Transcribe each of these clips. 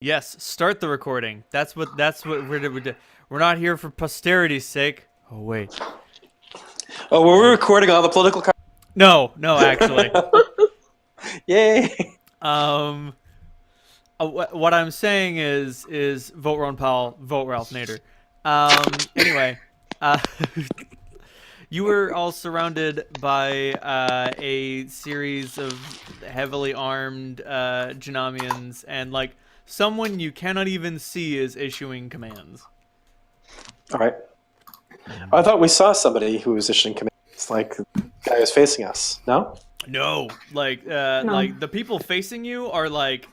Yes, start the recording. That's what we're not here for posterity's sake. Oh wait. Oh, were we recording all the political? No, actually. Yay! Um, what I'm saying is vote Ron Powell, vote Ralph Nader. Anyway, uh, you were all surrounded by a series of heavily armed Janamians, and like someone you cannot even see is issuing commands. All right. I thought we saw somebody who was issuing commands, like the guy who's facing us. No? No, like like the people facing you are like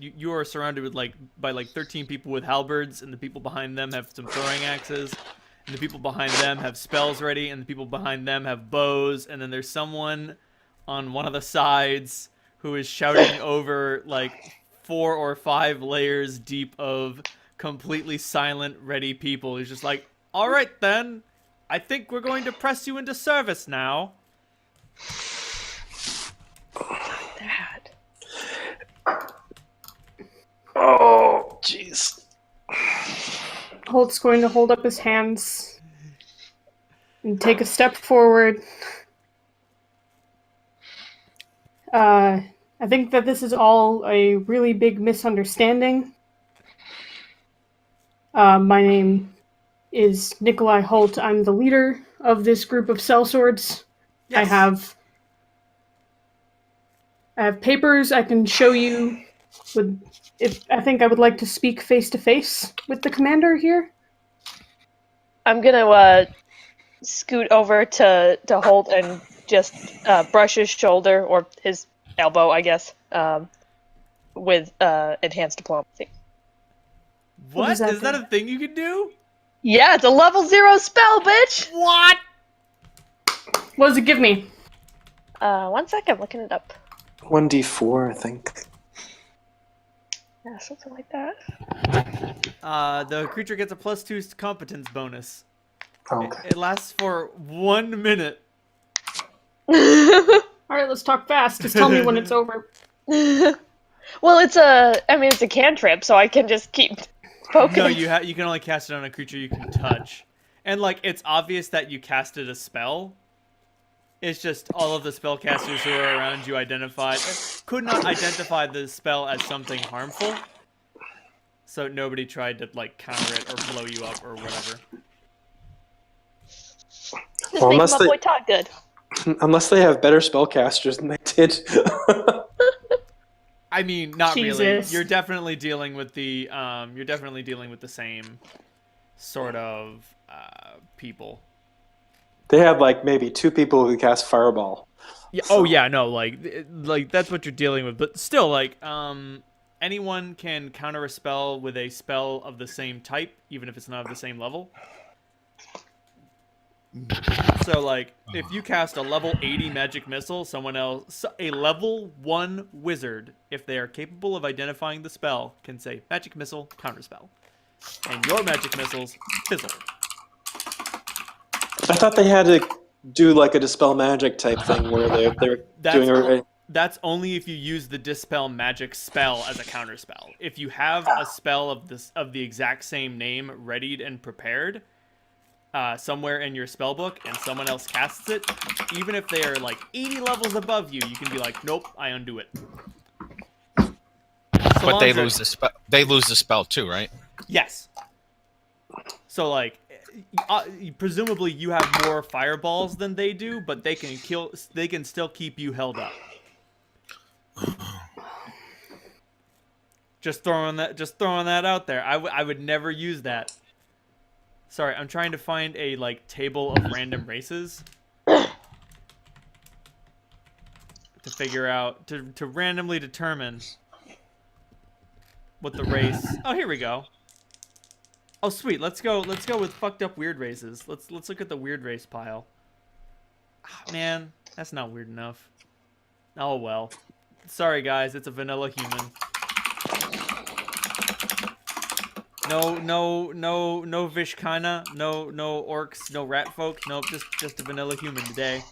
you are surrounded with by 13 people with halberds, and the people behind them have some throwing axes, and the people behind them have spells ready, and the people behind them have bows, and then there's someone on one of the sides who is shouting over like 4 or 5 layers deep of completely silent ready people. He's just like, "All right then, I think we're going to press you into service now." Dad. Oh, jeez. Holt's going to hold up his hands and take a step forward. I think that this is all a really big misunderstanding. My name is Nikolai Holt. I'm the leader of this group of sellswords. Yes. I have papers I can show you. I think I would like to speak face to face with the commander here. I'm gonna scoot over to Holt and just brush his shoulder or his elbow, I guess, with enhanced diplomacy. What? does that Is that do? a thing you can do? Yeah, it's a level 0 spell, bitch. What? What does it give me? 1 second, I'm looking it up. 1d4, I think. Yeah, something like that. The creature gets a +2 competence bonus. Oh, okay. It lasts for 1 minute. Alright, let's talk fast. Just tell me when it's over. Well, it's a cantrip, so I can just keep poking. No, you can only cast it on a creature you can touch, and like it's obvious that you casted a spell. It's just all of the spellcasters who are around you could not identify the spell as something harmful, so nobody tried to like counter it or blow you up or whatever. Just make my boy talk good. Unless they have better spellcasters than they did. I mean, not Jesus. really. You're definitely dealing with the same sort of people. They had like maybe 2 people who cast Fireball. Yeah. So. Oh yeah. No. Like that's what you're dealing with. But still, like anyone can counter a spell with a spell of the same type, even if it's not of the same level. So like, if you cast a level 80 magic missile, a level 1 wizard, if they are capable of identifying the spell, can say magic missile counterspell, and your magic missiles fizzle. I thought they had to do like a Dispel Magic type thing where they're doing a... That's only if you use the dispel magic spell as a counterspell. If you have a spell of the exact same name readied and prepared somewhere in your spell book, and someone else casts it, even if they are like 80 levels above you, you can be like, nope, I undo it. But they lose the spell. They lose the spell too, right? Yes. So like, presumably you have more fireballs than they do, but they can still keep you held up. Just throwing that out there. I would never use that. Sorry, I'm trying to find a like table of random races to figure out to randomly determine what the race. Oh, here we go. Oh, sweet. Let's go with fucked up weird races. Let's look at the weird race pile. Oh, man, that's not weird enough. Oh well. Sorry guys, it's a vanilla human. No Vishkana, no orcs, no rat folk. Nope, just a vanilla human today.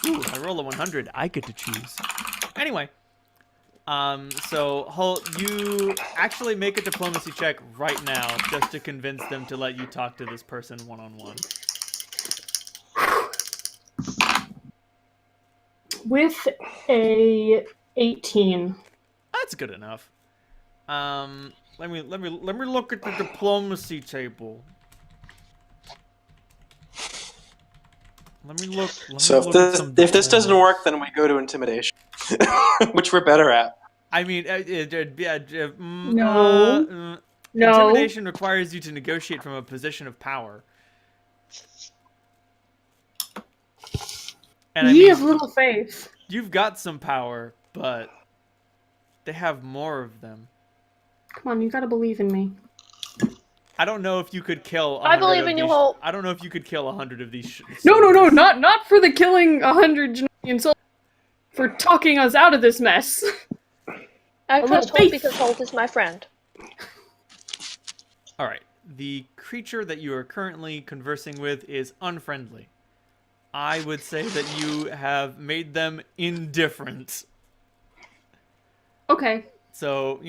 Ooh, I roll a 100. I get to choose. Anyway, So you actually make a diplomacy check right now just to convince them to let you talk to this person one-on-one. With a 18. That's good enough. Let me look at the diplomacy table. Let me look. So if this doesn't work, then we go to intimidation, which we're better at. I mean, No. Intimidation requires you to negotiate from a position of power. And I Ye mean, of little faith. you've got some power, but they have more of them. Come on, you gotta believe in me. I don't know if you could kill. I believe in you, Holt. I don't know if you could kill 100 of these. No, not for the killing 100 Janonian soldiers. For talking us out of this mess. I trust Holt faith. because Holt is my friend. All right. The creature that you are currently conversing with is unfriendly. I would say that you have made them indifferent. Okay. So,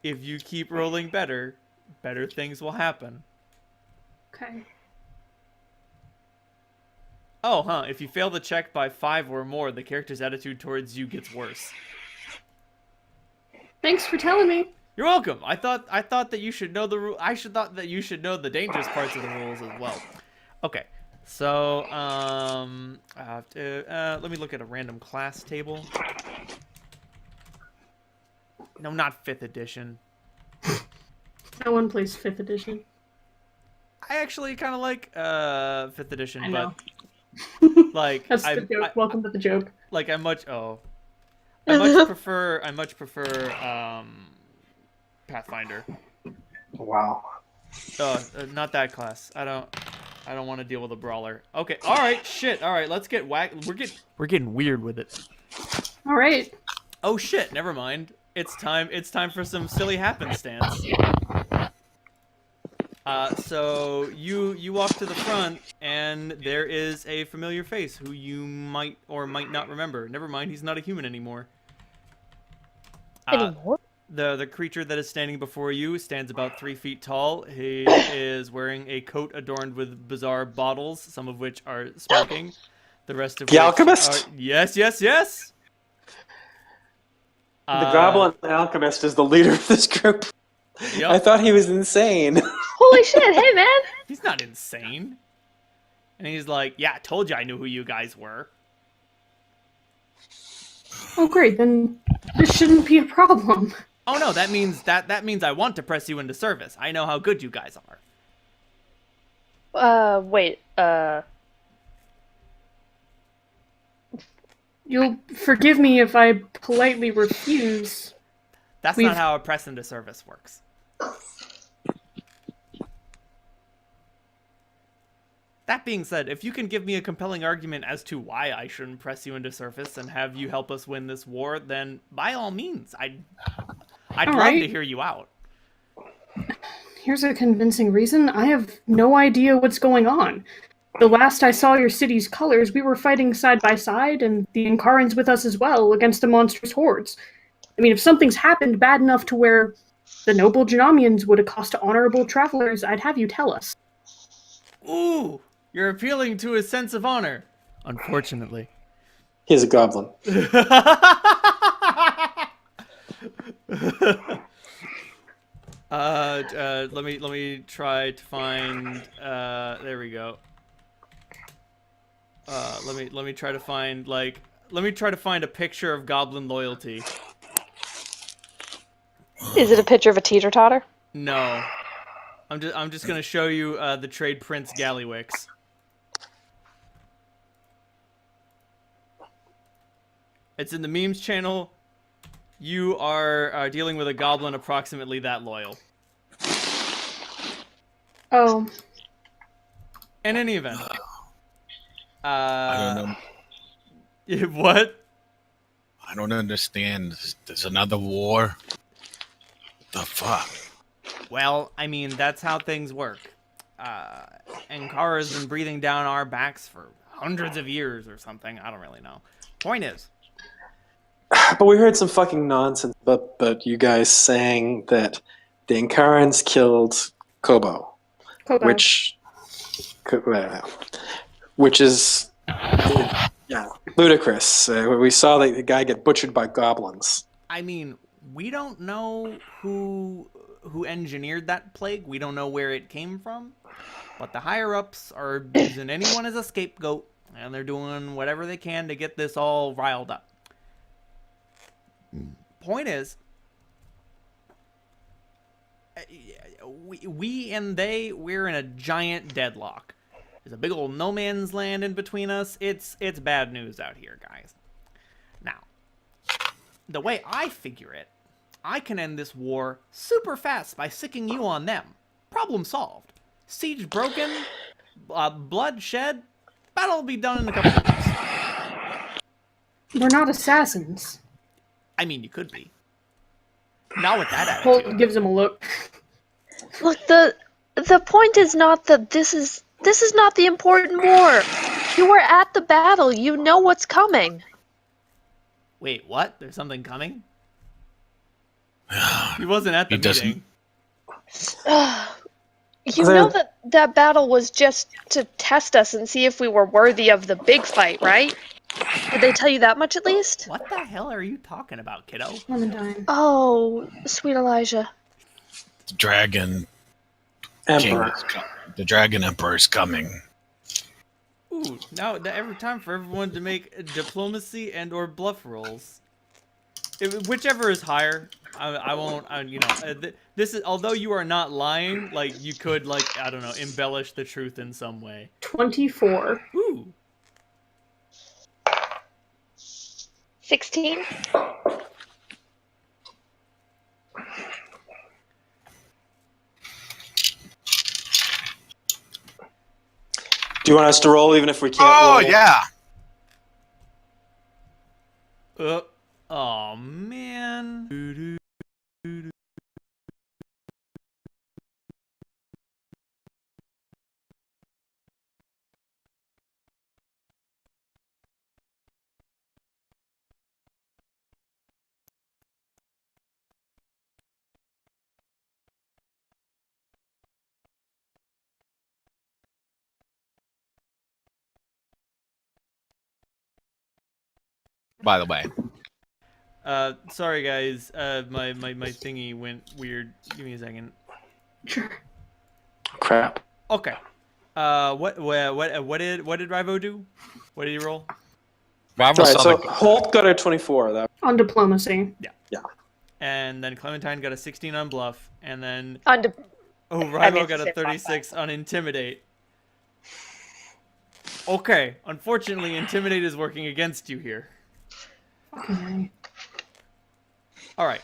if you keep rolling better things will happen. Okay. Oh, if you fail the check by 5 or more, the character's attitude towards you gets worse. Thanks for telling me. You're welcome. I thought that you should know the rule. Thought that you should know the dangerous parts of the rules as well. Okay. So, let me look at a random class table. No, not 5th edition. No one plays 5th edition. I actually kind of like 5th edition, I know. but like That's the joke. Welcome to the joke. Like I much prefer Pathfinder. Wow. Not that class. I don't want to deal with a brawler. Okay. All right. Shit. All right. Let's get We're getting weird with it. All right. Oh shit. Never mind. It's time for some silly happenstance. So you walk to the front, and there is a familiar face who you might or might not remember. Never mind. He's not a human anymore. Anymore? The creature that is standing before you stands about 3 feet tall. He is wearing a coat adorned with bizarre bottles, some of which are smoking. The rest of The alchemist? Yes. The Goblin Alchemist is the leader of this group. Yep. I thought he was insane. Holy shit, hey man! He's not insane. And he's like, yeah, I told you I knew who you guys were. Oh, great. Then this shouldn't be a problem. Oh no, that means I want to press you into service. I know how good you guys are. Wait, You'll forgive me if I politely refuse. That's not how a press into service works. That being said, if you can give me a compelling argument as to why I shouldn't press you into service and have you help us win this war, then by all means, I'd love to hear you out. Here's a convincing reason. I have no idea what's going on. The last I saw your city's colors, we were fighting side by side, and the Inkarans with us as well, against the monstrous hordes. I mean, if something's happened bad enough to where the noble Genomians would accost honorable travelers, I'd have you tell us. Ooh, you're appealing to his sense of honor. Unfortunately. He's a goblin. Let me try to find. There we go. Let me try to find a picture of goblin loyalty. is it a picture of a teeter-totter? No, I'm just gonna show you the trade Prince Gallywix. It's in the memes channel. You are dealing with a goblin approximately that loyal. Oh. In any event. I don't know. What? I don't understand. There's another war? The fuck? Well, I mean, that's how things work. Ankara's been breathing down our backs for hundreds of years or something. I don't really know. Point is, But we heard some fucking nonsense but you guys saying that the Inkarans killed Kobo, Kogai. which is ludicrous. We saw the guy get butchered by goblins. I mean, we don't know who engineered that plague. We don't know where it came from. But the higher-ups are using anyone as a scapegoat, and they're doing whatever they can to get this all riled up. Point is, we and we're in a giant deadlock. There's a big old no man's land in between us. It's bad news out here, guys. Now, the way I figure it, I can end this war super fast by sicking you on them. Problem solved. Siege broken, blood shed, battle will be done in a couple of weeks. We're not assassins. I mean, you could be. Not with that Holt attitude. gives him a look. Look, the point is not that this is not the important war. You were at the battle. You know what's coming. Wait, what? There's something coming? He wasn't at the He doesn't- meeting. You know that battle was just to test us and see if we were worthy of the big fight, right? Did they tell you that much at least? What the hell are you talking about, kiddo? Clementine. Oh, sweet Elijah. The dragon Emperor. The dragon emperor is coming. Ooh, now every time for everyone to make diplomacy and or bluff rolls. Whichever is higher, I won't. This is, although you are not lying, like you could, like, I don't know, embellish the truth in some way. 24. Ooh. 16? Do you want us to roll even if we can't Oh roll? yeah. Oh man. By the way. Sorry guys. My thingy went weird. Give me a second. Sure. Crap. Okay. What did Rivo do? What did he roll? Bravo Alright, saw so the- Holt got a 24. That On diplomacy. And then Clementine got a 16 on bluff, and then I Rivo mean, got a sit by 36 on intimidate. Okay, unfortunately, intimidate is working against you here. Okay. All right,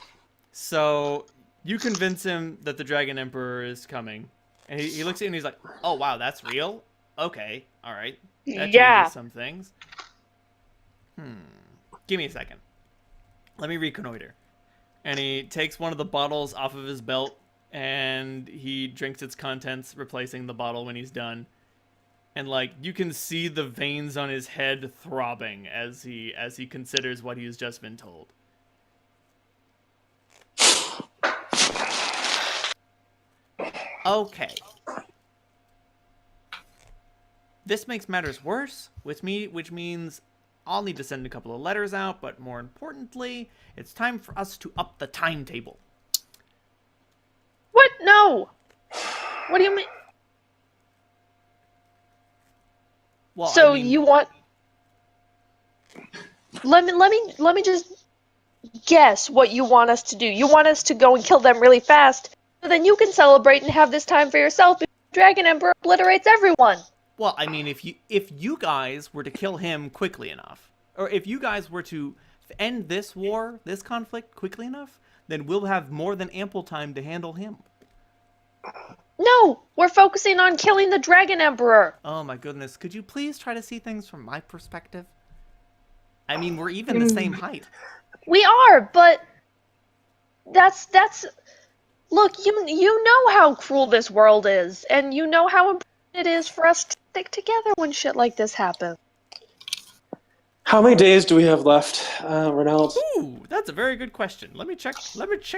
so you convince him that the Dragon Emperor is coming, and he looks at you and he's like, "Oh wow, that's real. Okay, all right, that Yeah. changes some things." Give me a second. Let me reconnoiter. And he takes one of the bottles off of his belt, and he drinks its contents, replacing the bottle when he's done. And like you can see the veins on his head throbbing as he considers what he's just been told. Okay. This makes matters worse, which means I'll need to send a couple of letters out, but more importantly, it's time for us to up the timetable. What? No. What do you mean? Well, So I mean, you want? Let me just guess what you want us to do. You want us to go and kill them really fast, so then you can celebrate and have this time for yourself. Because Dragon Emperor obliterates everyone. well, I mean, if you guys were to kill him quickly enough, or if you guys were to end this war, this conflict quickly enough, then we'll have more than ample time to handle him. No, we're focusing on killing the Dragon Emperor. Oh my goodness, could you please try to see things from my perspective? I mean, we're even the same height. We are, but that's. Look, you know how cruel this world is, and you know how important it is for us to stick together when shit like this happens. How many days do we have left, Ronald? Ooh, that's a very good question. Let me check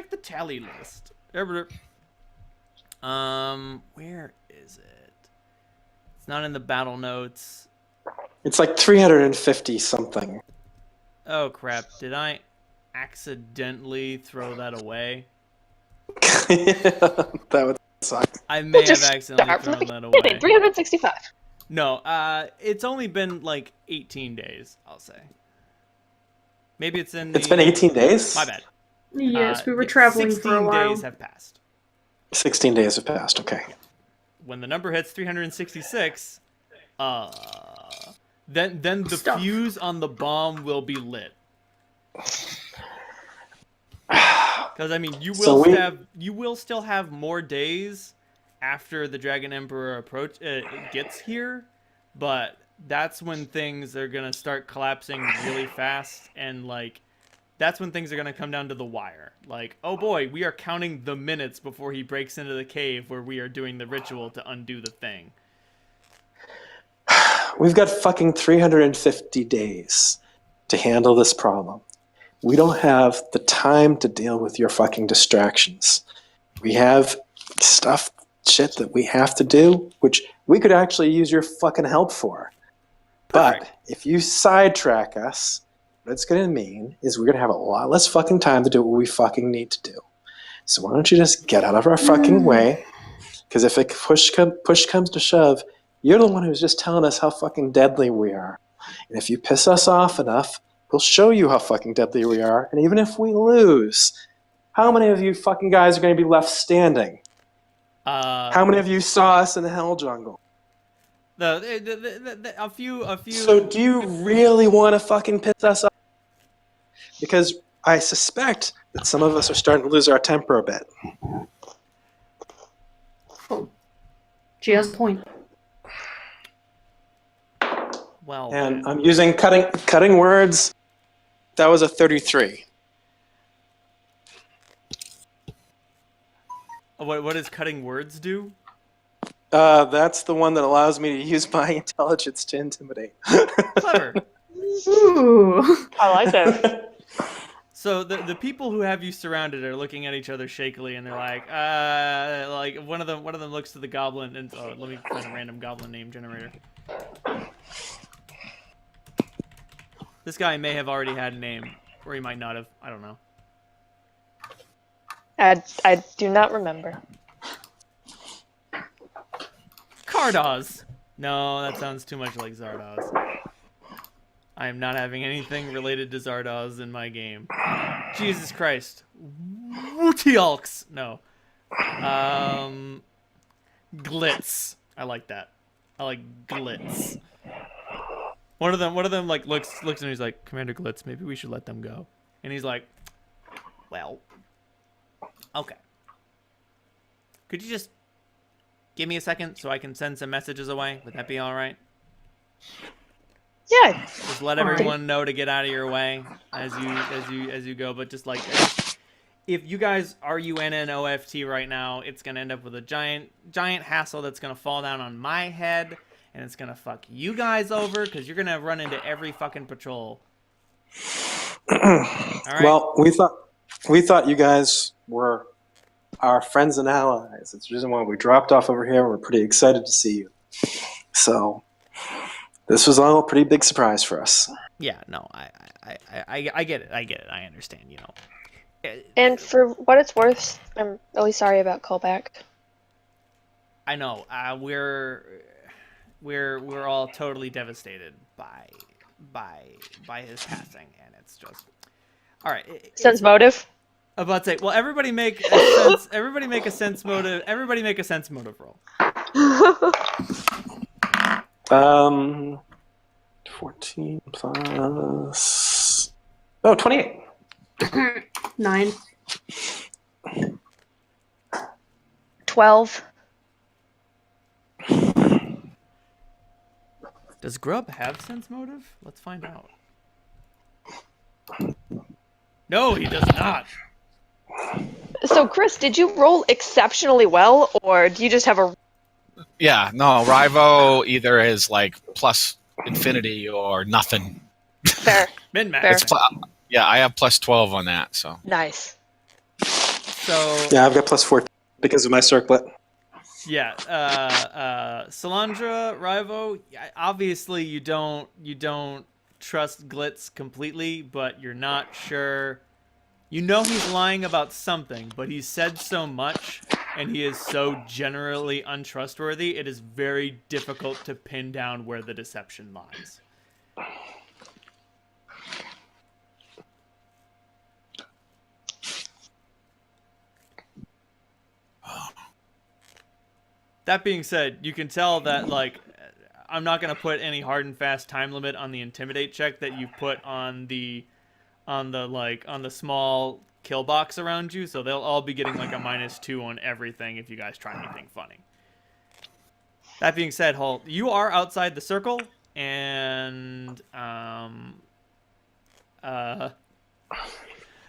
the tally list. Where is it? It's not in the battle notes. It's like 350 something. Oh crap! Did I accidentally throw that away? That would suck. I may have Just accidentally start from thrown the that beginning. away. 365. No, it's only been like 18 days, I'll say. Maybe it's in the... It's been 18 days? My bad. Yes, we were traveling 16 for a while. days have passed. 16 days have passed, okay. When the number hits 366, then the Stuff. fuse on the bomb will be lit. Because I mean, you will still have more days after the Dragon Emperor gets here, but that's when things are gonna start collapsing really fast, and like that's when things are gonna come down to the wire. Like, oh boy, we are counting the minutes before he breaks into the cave where we are doing the ritual to undo the thing. We've got fucking 350 days to handle this problem. We don't have the time to deal with your fucking distractions. We have shit that we have to do, which we could actually use your fucking help for. But if you sidetrack us, what it's going to mean is we're going to have a lot less fucking time to do what we fucking need to do. So why don't you just get out of our fucking way? Because if push comes to shove, you're the one who's just telling us how fucking deadly we are. And if you piss us off enough, we'll show you how fucking deadly we are. And even if we lose, how many of you fucking guys are going to be left standing? How many of you saw us in the Hell Jungle? A few. So do you really want to fucking piss us off? Because I suspect that some of us are starting to lose our temper a bit. She has a point. Well, And I'm using cutting words. That was a 33. what does cutting words do? That's the one that allows me to use my intelligence to intimidate. Clever. Ooh. I like that. So the people who have you surrounded are looking at each other shakily, and they're like one of them looks to the goblin, and let me find a random goblin name generator. This guy may have already had a name, or he might not have. I don't know. I do not remember. Kardos. No, that sounds too much like Zardoz. I am not having anything related to Zardoz in my game. Jesus Christ. Wootialks. No. Glitz. I like that. I like Glitz. One of them like looks at me, he's like, Commander Glitz, maybe we should let them go. And he's like, well, okay. Could you just give me a second so I can send some messages away? Would that be all right? Yeah. Just let everyone know to get out of your way as you go. But just like, if you guys are UNNOFT right now, it's gonna end up with a giant hassle that's gonna fall down on my head, and it's gonna fuck you guys over because you're gonna run into every fucking patrol. All right? Well, we thought you guys were our friends and allies. It's the reason why we dropped off over here. We're pretty excited to see you. So this was all a pretty big surprise for us. Yeah, no, I get it. I understand, you know. And for what it's worth, I'm really sorry about callback. I know. We're all totally devastated by his passing, and it's just all right. Sense motive. I'm about to say, well, everybody make a sense motive roll. 14 plus 28. 9. 12. Does Grub have sense motive? Let's find out. No, he does not. So, Chris, did you roll exceptionally well, or do you just have a... Yeah, no, Rivo either is like plus infinity or nothing. Fair. Min-max. Yeah, I have plus 12 on that, so. Nice. So Yeah, I've got plus 4 because of my circlet. yeah, Salandra, Rivo, obviously you don't trust Glitz completely, but you're not sure. You know he's lying about something, but he's said so much and he is so generally untrustworthy, it is very difficult to pin down where the deception lies. That being said, you can tell that, like, I'm not going to put any hard and fast time limit on the intimidate check that you put on the small kill box around you, so they'll all be getting like a -2 on everything if you guys try anything funny. That being said, Holt, you are outside the circle, and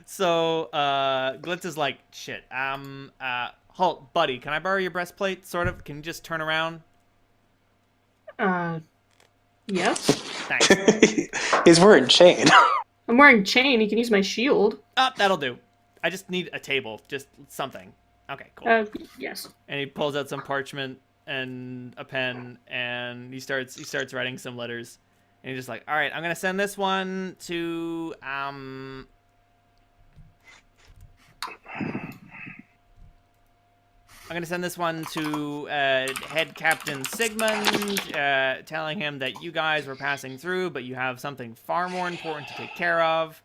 so Glitz is like, shit, Holt, buddy, can I borrow your breastplate? Sort of. Can you just turn around? Yes. Thanks. He's wearing chain. I'm wearing chain. You can use my shield. That'll do. I just need a table, just something. Okay, cool. Yes. And he pulls out some parchment and a pen, and he starts writing some letters. And he's just like, all right, I'm gonna send this one to Head Captain Sigmund, telling him that you guys were passing through, but you have something far more important to take care of.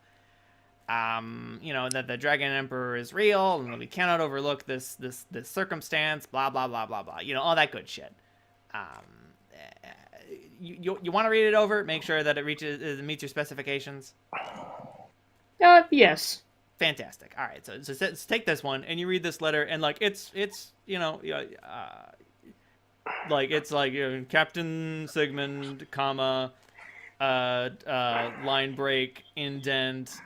That the Dragon Emperor is real, and that we cannot overlook this circumstance, blah, blah, blah, blah, blah. All that good shit. You want to read it over? Make sure that it meets your specifications? Yes. Fantastic. All right, so take this one, and you read this letter, and like it's Captain Sigmund, comma, line break, indent.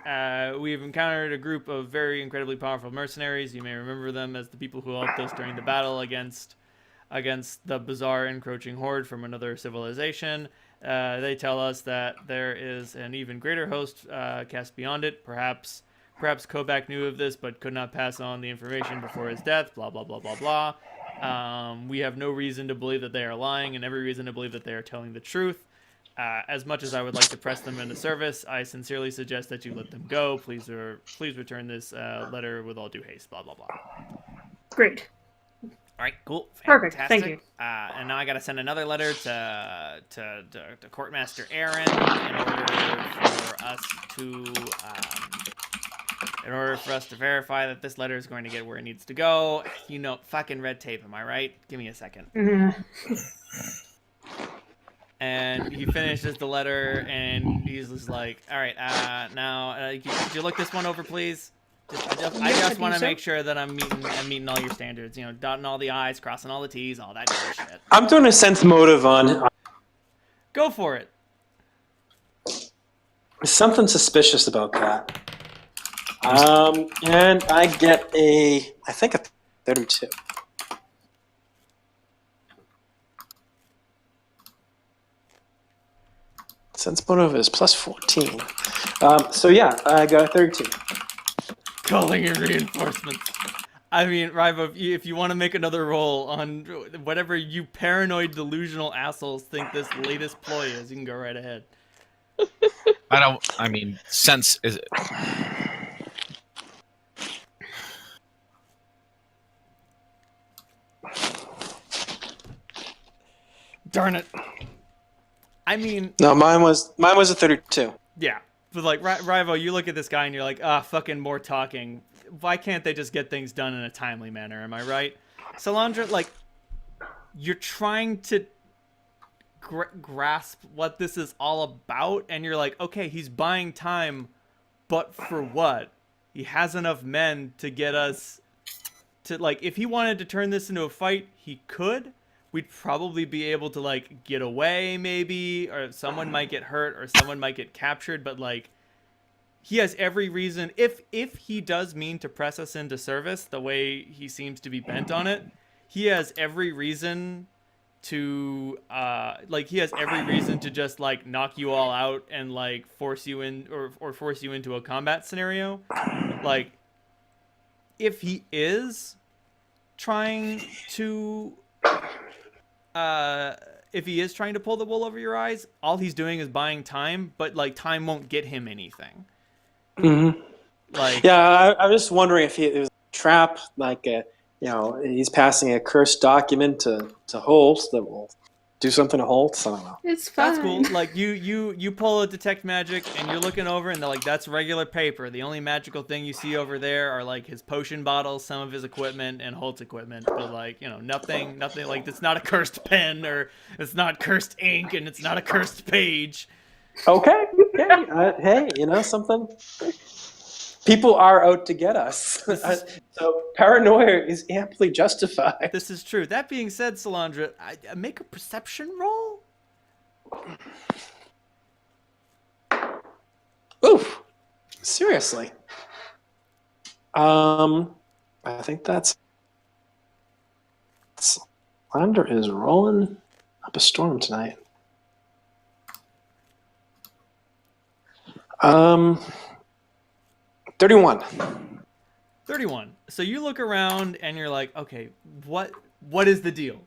We have encountered a group of very incredibly powerful mercenaries. You may remember them as the people who helped us during the battle against the bizarre encroaching horde from another civilization. They tell us that there is an even greater host cast beyond it. Perhaps Kobak knew of this, but could not pass on the information before his death, blah, blah, blah, blah, blah. We have no reason to believe that they are lying, and every reason to believe that they are telling the truth. As much as I would like to press them into service, I sincerely suggest that you let them go. Please return this letter with all due haste, blah, blah, blah. Great. All right, cool. Perfect. Fantastic. Thank you. And now I got to send another letter to Courtmaster Aaron in order for us to verify that this letter is going to get where it needs to go. Fucking red tape, am I right? Give me a second. And he finishes the letter, and he's just like, all right, now, could you look this one over, please? I just want to make sure that I'm meeting all your standards. Dotting all the I's, crossing all the T's, all that kind of shit. I'm doing a sense motive on. Go for it. There's something suspicious about that. And I get a 32. Sense motive is plus 14. So yeah, I got a 32. Calling in reinforcements. I mean, Rivo, if you want to make another roll on whatever you paranoid, delusional assholes think this latest ploy is, you can go right ahead. Sense is... Darn it. I mean... No, mine was a 32. Yeah. But, like, Rivo, you look at this guy and you're like, fucking more talking. Why can't they just get things done in a timely manner? Am I right? Salandra, like, you're trying to grasp what this is all about, and you're like, okay, he's buying time, but for what? He has enough men to get us to, like, if he wanted to turn this into a fight, he could. We'd probably be able to, like, get away, maybe, or someone might get hurt, or someone might get captured, but, like, he has every reason, if he does mean to press us into service the way he seems to be bent on it, he has every reason to like he has every reason to just like knock you all out and like force you in or force you into a combat scenario. Like if he is trying to pull the wool over your eyes, all he's doing is buying time, but like time won't get him anything. Mm-hmm. Like Yeah, I was just wondering if it was a trap, like he's passing a cursed document to Holt that will do something to Holt. I don't know. It's fine. that's cool. Like you pull a detect magic and you're looking over and they're like, that's regular paper. The only magical thing you see over there are like his potion bottles, some of his equipment, and Holt's equipment. But like, nothing like it's not a cursed pen or it's not cursed ink and it's not a cursed page. Okay. Hey, something? People are out to get us. So paranoia is amply justified. This is true. That being said, Salandra, I make a perception roll. Oof. Seriously. I think that's Salandra is rolling up a storm tonight. 31. 31. So you look around and you're like, okay, what is the deal?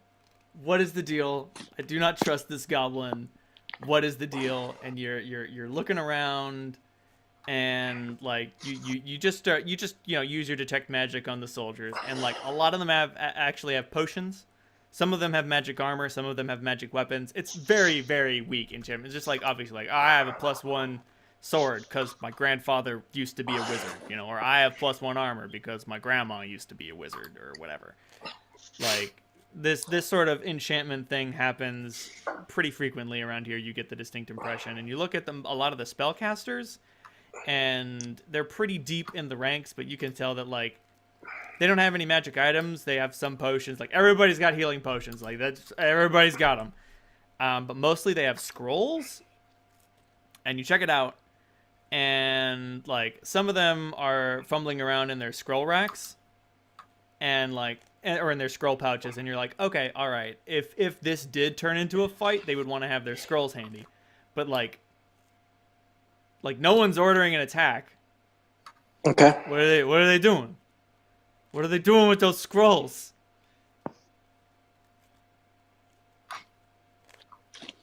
What is the deal? I do not trust this goblin. What is the deal? And you're looking around and like you just use your detect magic on the soldiers, and like a lot of them actually have potions. Some of them have magic armor, some of them have magic weapons. It's very, very weak enchantment. It's just like obviously like, I have a +1 sword because my grandfather used to be a wizard, or I have +1 armor because my grandma used to be a wizard or whatever. Like this sort of enchantment thing happens pretty frequently around here. You get the distinct impression, and you look at a lot of the spellcasters, and they're pretty deep in the ranks, but you can tell that like they don't have any magic items. They have some potions. Like everybody's got healing potions. Like everybody's got them. But mostly they have scrolls, and you check it out. And like some of them are fumbling around in their scroll racks or in their scroll pouches, and you're like, okay, all right, if this did turn into a fight, they would want to have their scrolls handy. But like no one's ordering an attack. Okay. What are they doing? What are they doing with those scrolls?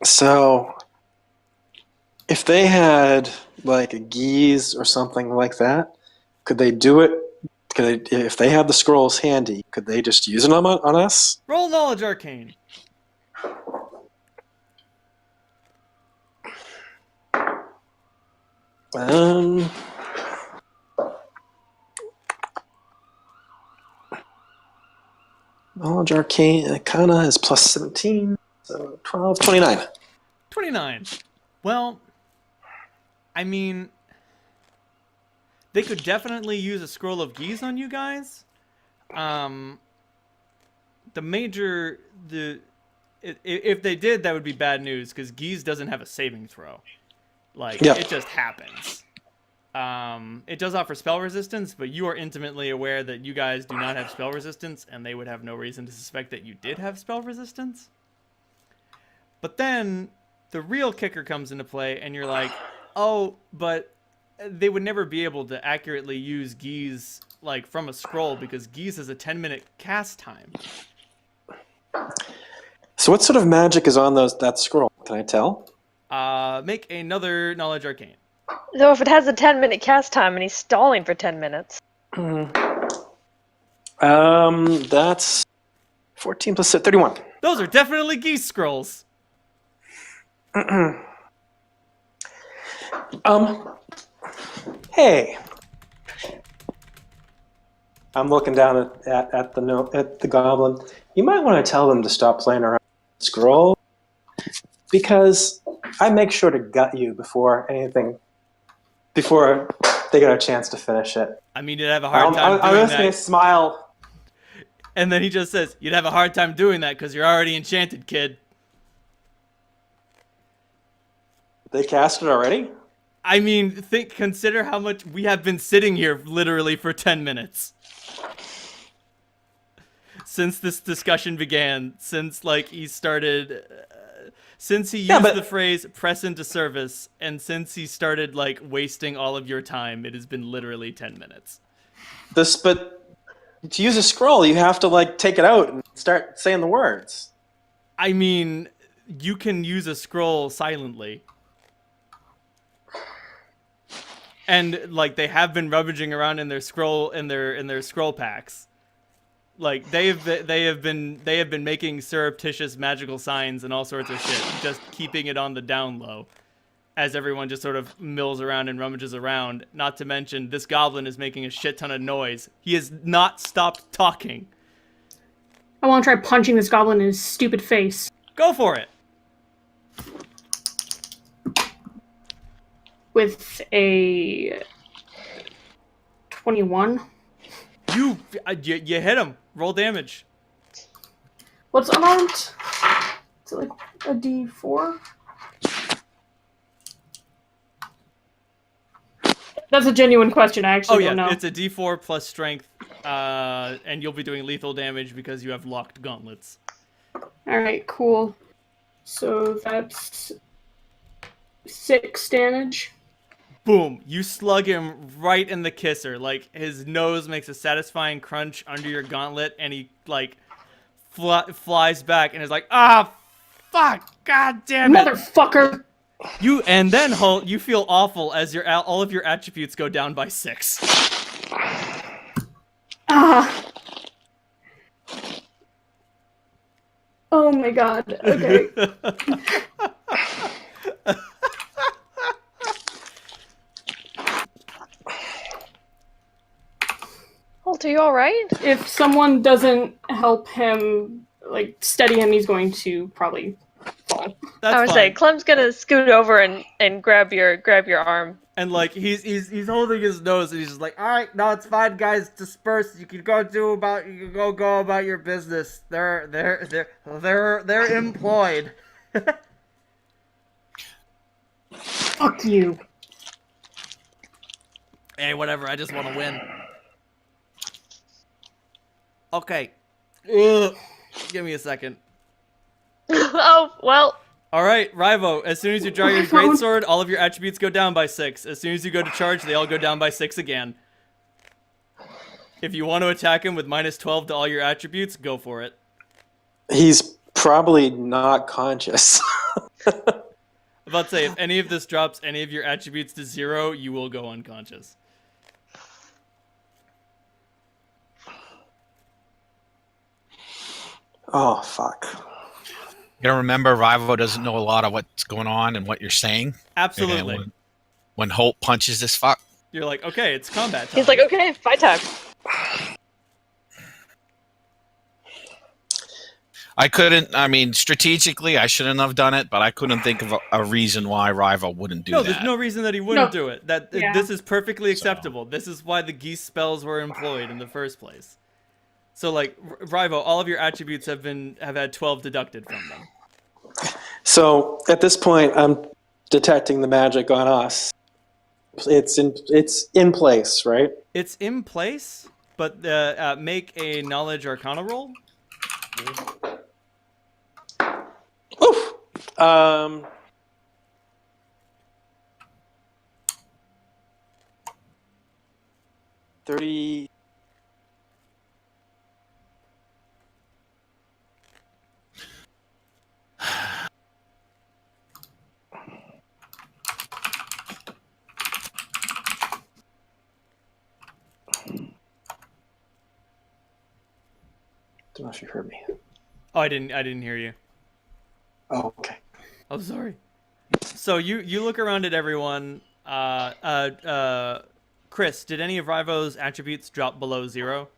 So if they had like a geese or something like that, could they do it? If they have the scrolls handy, could they just use them on us? Roll knowledge arcane. Knowledge arcana is +17, so 12, 29. 29. Well, I mean, they could definitely use a scroll of geese on you guys. If they did, that would be bad news because geese doesn't have a saving throw. Like It just happens. It does offer spell resistance, but you are intimately aware that you guys do not have spell resistance, and they would have no reason to suspect that you did have spell resistance. But then the real kicker comes into play, and you're like, oh, but they would never be able to accurately use geese like from a scroll because geese has a 10-minute cast time. So what sort of magic is on that scroll? Can I tell? Make another knowledge arcane. So if it has a 10-minute cast time and he's stalling for 10 minutes. That's 14 plus 31. Those are definitely geese scrolls. Hey. I'm looking down at the goblin. You might want to tell them to stop playing around with the scroll, because I make sure to gut you before they get a chance to finish it. I mean, you'd have a hard time doing I'm just that. going to smile. And then he just says, you'd have a hard time doing that because you're already enchanted, kid. They cast it already? I mean, consider how much we have been sitting here literally for 10 minutes. since this discussion began, since like he started, since he used the phrase "press into service," and since he started like wasting all of your time, it has been literally 10 minutes. But to use a scroll, you have to like take it out and start saying the words. I mean, you can use a scroll silently. And like they have been rummaging around in their scroll packs. Like they have been making surreptitious magical signs and all sorts of shit, just keeping it on the down low as everyone just sort of mills around and rummages around. Not to mention this goblin is making a shit ton of noise. He has not stopped talking. I want to try punching this goblin in his stupid face. Go for it. With a 21. You hit him. Roll damage. What's unarmed? Is it like a D4? That's a genuine question. I actually don't know. It's a D4 plus strength, and you'll be doing lethal damage because you have locked gauntlets. Alright, cool. So that's 6 damage. Boom! You slug him right in the kisser. Like, his nose makes a satisfying crunch under your gauntlet, and he, like, flies back and is like, ah, fuck! God damn it! Motherfucker! And then, Holt, you feel awful as all of your attributes go down by 6. Ah! Oh my god, okay. Holt, are you alright? If someone doesn't help him, like, steady him, he's going to probably fall. That's I would say Clem's gonna scoot over and grab your arm. And like he's holding his nose and he's just like, all right, no, it's fine, guys, disperse. You can go about your business. They're employed. Fuck you. Hey, whatever. I just want to win. Okay. Ugh. Give me a second. Oh, well. All right, Rivo, as soon as you draw your greatsword, all of your attributes go down by 6. As soon as you go to charge, they all go down by 6 again. If you want to attack him with -12 to all your attributes, go for it. He's probably not conscious. I'm about to say, if any of this drops any of your attributes to 0, you will go unconscious. Oh, fuck. You gotta remember, Rivo doesn't know a lot of what's going on and what you're saying. Absolutely. And when Holt punches this fuck, you're like, okay, it's combat time. He's like, okay, fight time. strategically, I shouldn't have done it, but I couldn't think of a reason why Rivo wouldn't do that. No, there's no reason that he wouldn't do it. This is perfectly acceptable. This is why the geese spells were employed in the first place. So, like, Rivo, all of your attributes have had 12 deducted from them. So at this point, I'm detecting the magic on us. It's in place, right? It's in place, but make a knowledge arcana roll. Oof. 30. Don't know if you heard me. Oh, I didn't hear you. Oh, okay. I'm sorry. So you look around at everyone. Chris, did any of Rivo's attributes drop below 0?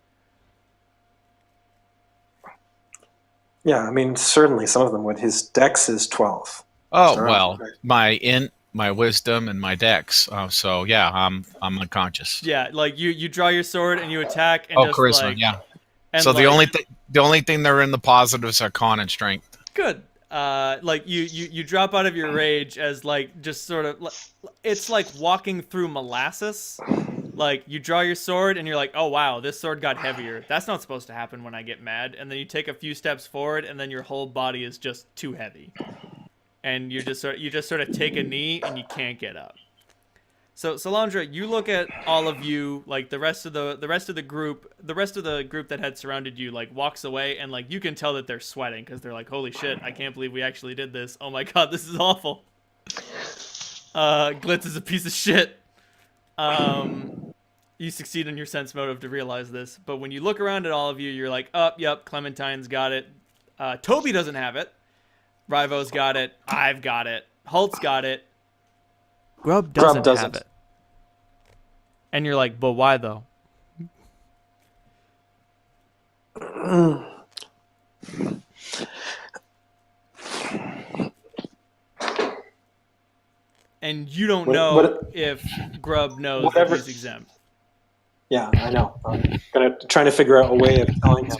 Yeah, I mean, certainly some of them would. His dex is 12. Oh, So, well, my int, my wisdom, and my dex. So yeah, I'm unconscious. Yeah, like you draw your sword and you attack. And just charisma, like, yeah. And So like, the only thing that are in the positives are con and strength. Good. Like you drop out of your rage as like just sort of, it's like walking through molasses, Like, you draw your sword, and you're like, oh, wow, this sword got heavier. That's not supposed to happen when I get mad. And then you take a few steps forward, and then your whole body is just too heavy. And you just sort of take a knee, and you can't get up. So, Salandra, you look at all of you, like, the rest of the group that had surrounded you, like, walks away, and, like, you can tell that they're sweating, because they're like, holy shit, I can't believe we actually did this. Oh my god, this is awful. Glitz is a piece of shit. You succeed in your sense motive to realize this, but when you look around at all of you, you're like, oh, yep, Clementine's got it. Toby doesn't have it. Rivo's got it. I've got it. Holt's got it. Grub doesn't have it. And you're like, but why though? And you don't know if Grub knows that he's exempt. Yeah, I know. I'm trying to figure out a way of telling him.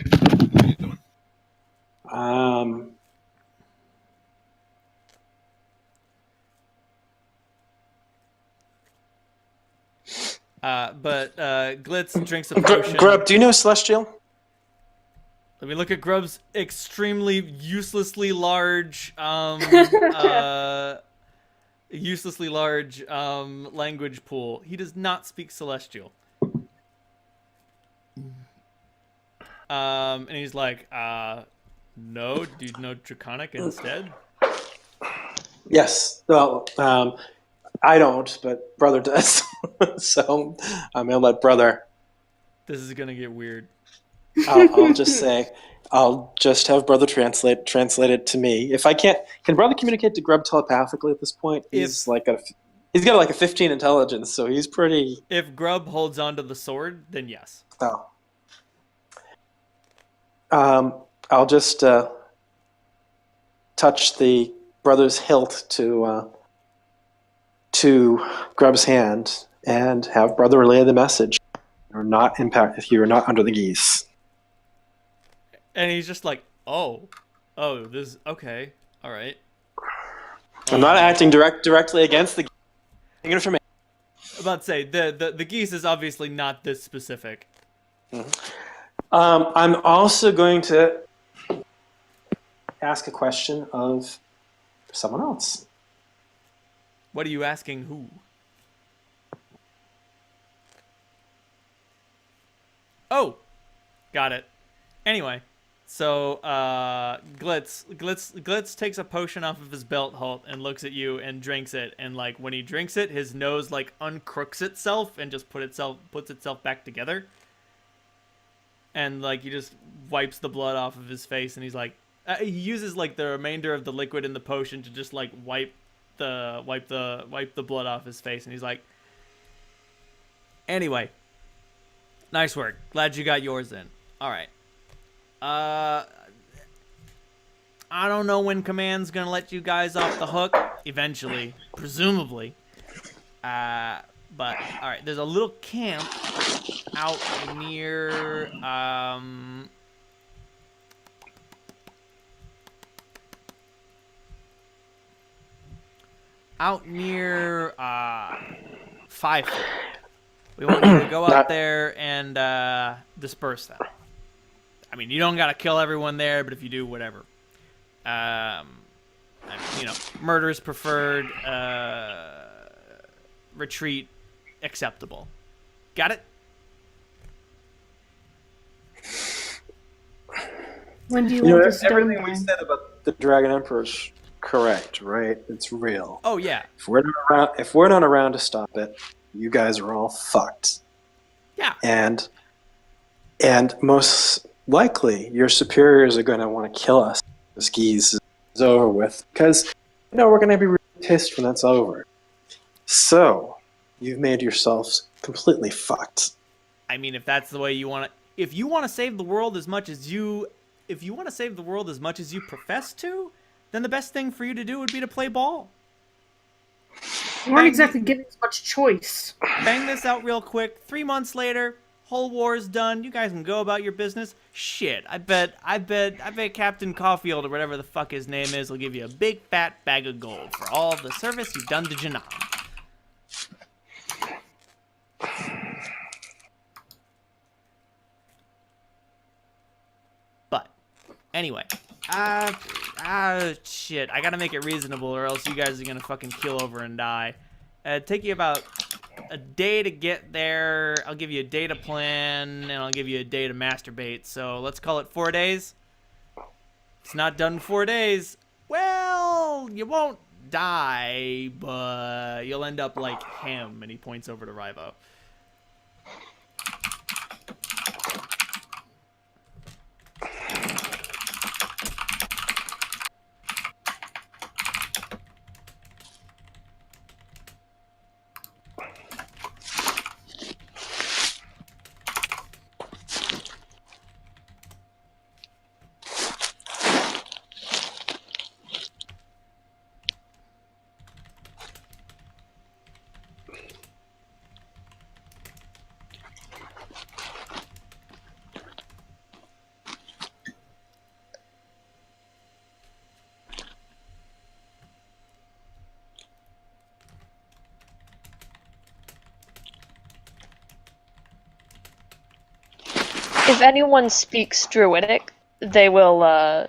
But Glitz drinks a potion. Grub, do you know Celestial? Let me look at Grub's extremely uselessly large, language pool. He does not speak Celestial. And he's like, no, do you know Draconic instead? Yes. Well, I don't, but Brother does. So I'm gonna let Brother. This is gonna get weird. I'll just say, I'll just have Brother translate it to me. If I can't, can Brother communicate to Grub telepathically at this point? He's got like a 15 intelligence, so he's pretty. If Grub holds onto the sword, then yes. Oh. I'll just touch the Brother's hilt to Grub's hand and have Brother relay the message. You're not impacted. You're not under the geese. And he's just like, oh, this, okay, all right. I'm not acting directly against the geese. Information. I'm about to say, the geese is obviously not this specific. Mm-hmm. I'm also going to ask a question of someone else. What are you asking who? Oh, got it. Anyway, so Glitz takes a potion off of his belt halt and looks at you and drinks it. And like when he drinks it, his nose like uncrooks itself and just puts itself back together. And like he just wipes the blood off of his face, and he's like, he uses like the remainder of the liquid in the potion to just like wipe the blood off his face, and he's like, anyway, nice work. Glad you got yours in. All right. I don't know when Command's gonna let you guys off the hook. Eventually, presumably. But all right, there's a little camp out near Five. We want you to go out there and disperse them. I mean, you don't gotta kill everyone there, but if you do, whatever. Murder is preferred. Retreat acceptable. Got it? When do you want to start? Everything we said about the Dragon Emperor is correct, right? It's real. Oh yeah. If we're not around to stop it, you guys are all fucked. Yeah. And most likely, your superiors are going to want to kill us. This geese is over with because we're going to be really pissed when that's over. So you've made yourselves completely fucked. I mean, if that's the way you want to, if you want to save the world as much as you profess to, then the best thing for you to do would be to play ball. You weren't exactly given as much choice. Bang this out real quick. 3 months later, whole war's done. You guys can go about your business. Shit, I bet Captain Caulfield or whatever the fuck his name is will give you a big fat bag of gold for all the service you've done to Janam. Anyway, shit. I gotta make it reasonable, or else you guys are gonna fucking keel over and die. It'd take you about a day to get there. I'll give you a day to plan, and I'll give you a day to masturbate. So let's call it 4 days. It's not done in 4 days. Well, you won't die, but you'll end up like him. And he points over to Rivo. If anyone speaks Druidic, they will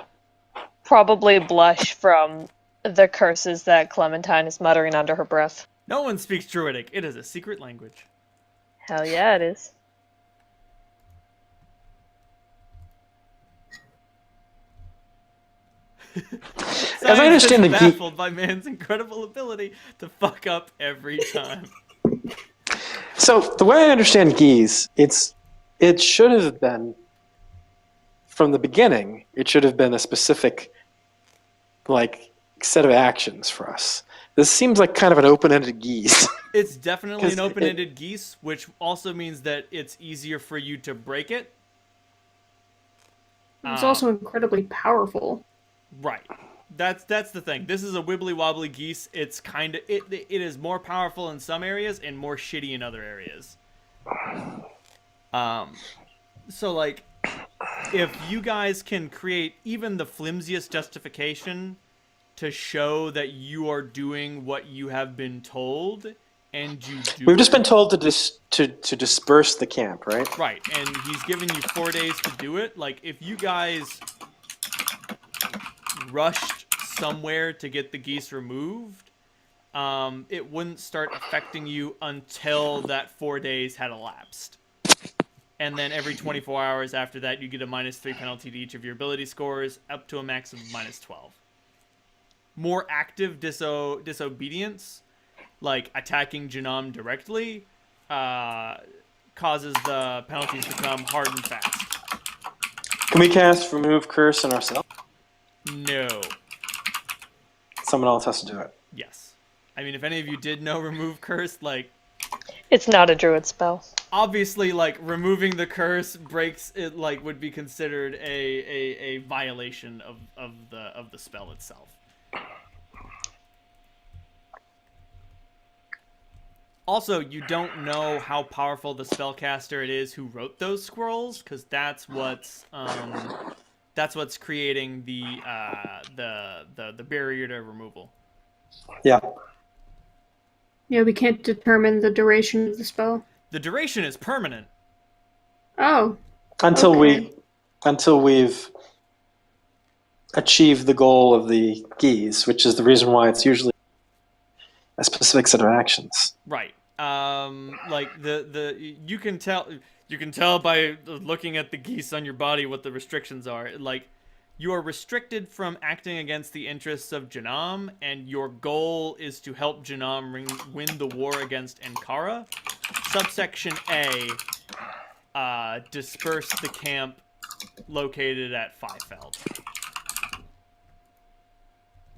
probably blush from the curses that Clementine is muttering under her breath. No one speaks Druidic. It is a secret language. Hell yeah, it is. As I understand the baffled by man's incredible ability to fuck up every time. So the way I understand geese, it should have been from the beginning. It should have been a specific, like, set of actions for us. This seems like kind of an open-ended geese. It's definitely an open-ended geese, which also means that it's easier for you to break it. It's also incredibly powerful. Right. That's the thing. This is a wibbly-wobbly geese. It's kind of it is more powerful in some areas and more shitty in other areas. So like, if you guys can create even the flimsiest justification to show that you are doing what you have been told, and you do, we've just been told to disperse the camp, right? Right, and he's given you 4 days to do it. Like, if you guys rushed somewhere to get the geese removed, it wouldn't start affecting you until that 4 days had elapsed. And then every 24 hours after that, you get a -3 penalty to each of your ability scores, up to a max of -12. More active disobedience, like attacking Janam directly, causes the penalties to come hard and fast. Can we cast Remove Curse on ourselves? No. Someone else has to do it. Yes. I mean, if any of you did know Remove Curse, like... It's not a druid spell. Obviously, like, removing the curse breaks it, like, would be considered a violation of the spell itself. Also, you don't know how powerful the spellcaster it is who wrote those scrolls, because that's what's creating the barrier to removal. Yeah. Yeah, we can't determine the duration of the spell. The duration is permanent. Oh. Until okay. we've achieved the goal of the geese, which is the reason why it's usually a specific set of actions. Right. Like you can tell by looking at the geese on your body what the restrictions are. Like, you are restricted from acting against the interests of Janam, and your goal is to help Janam win the war against Ankara. Subsection A, disperse the camp located at Fiefeld.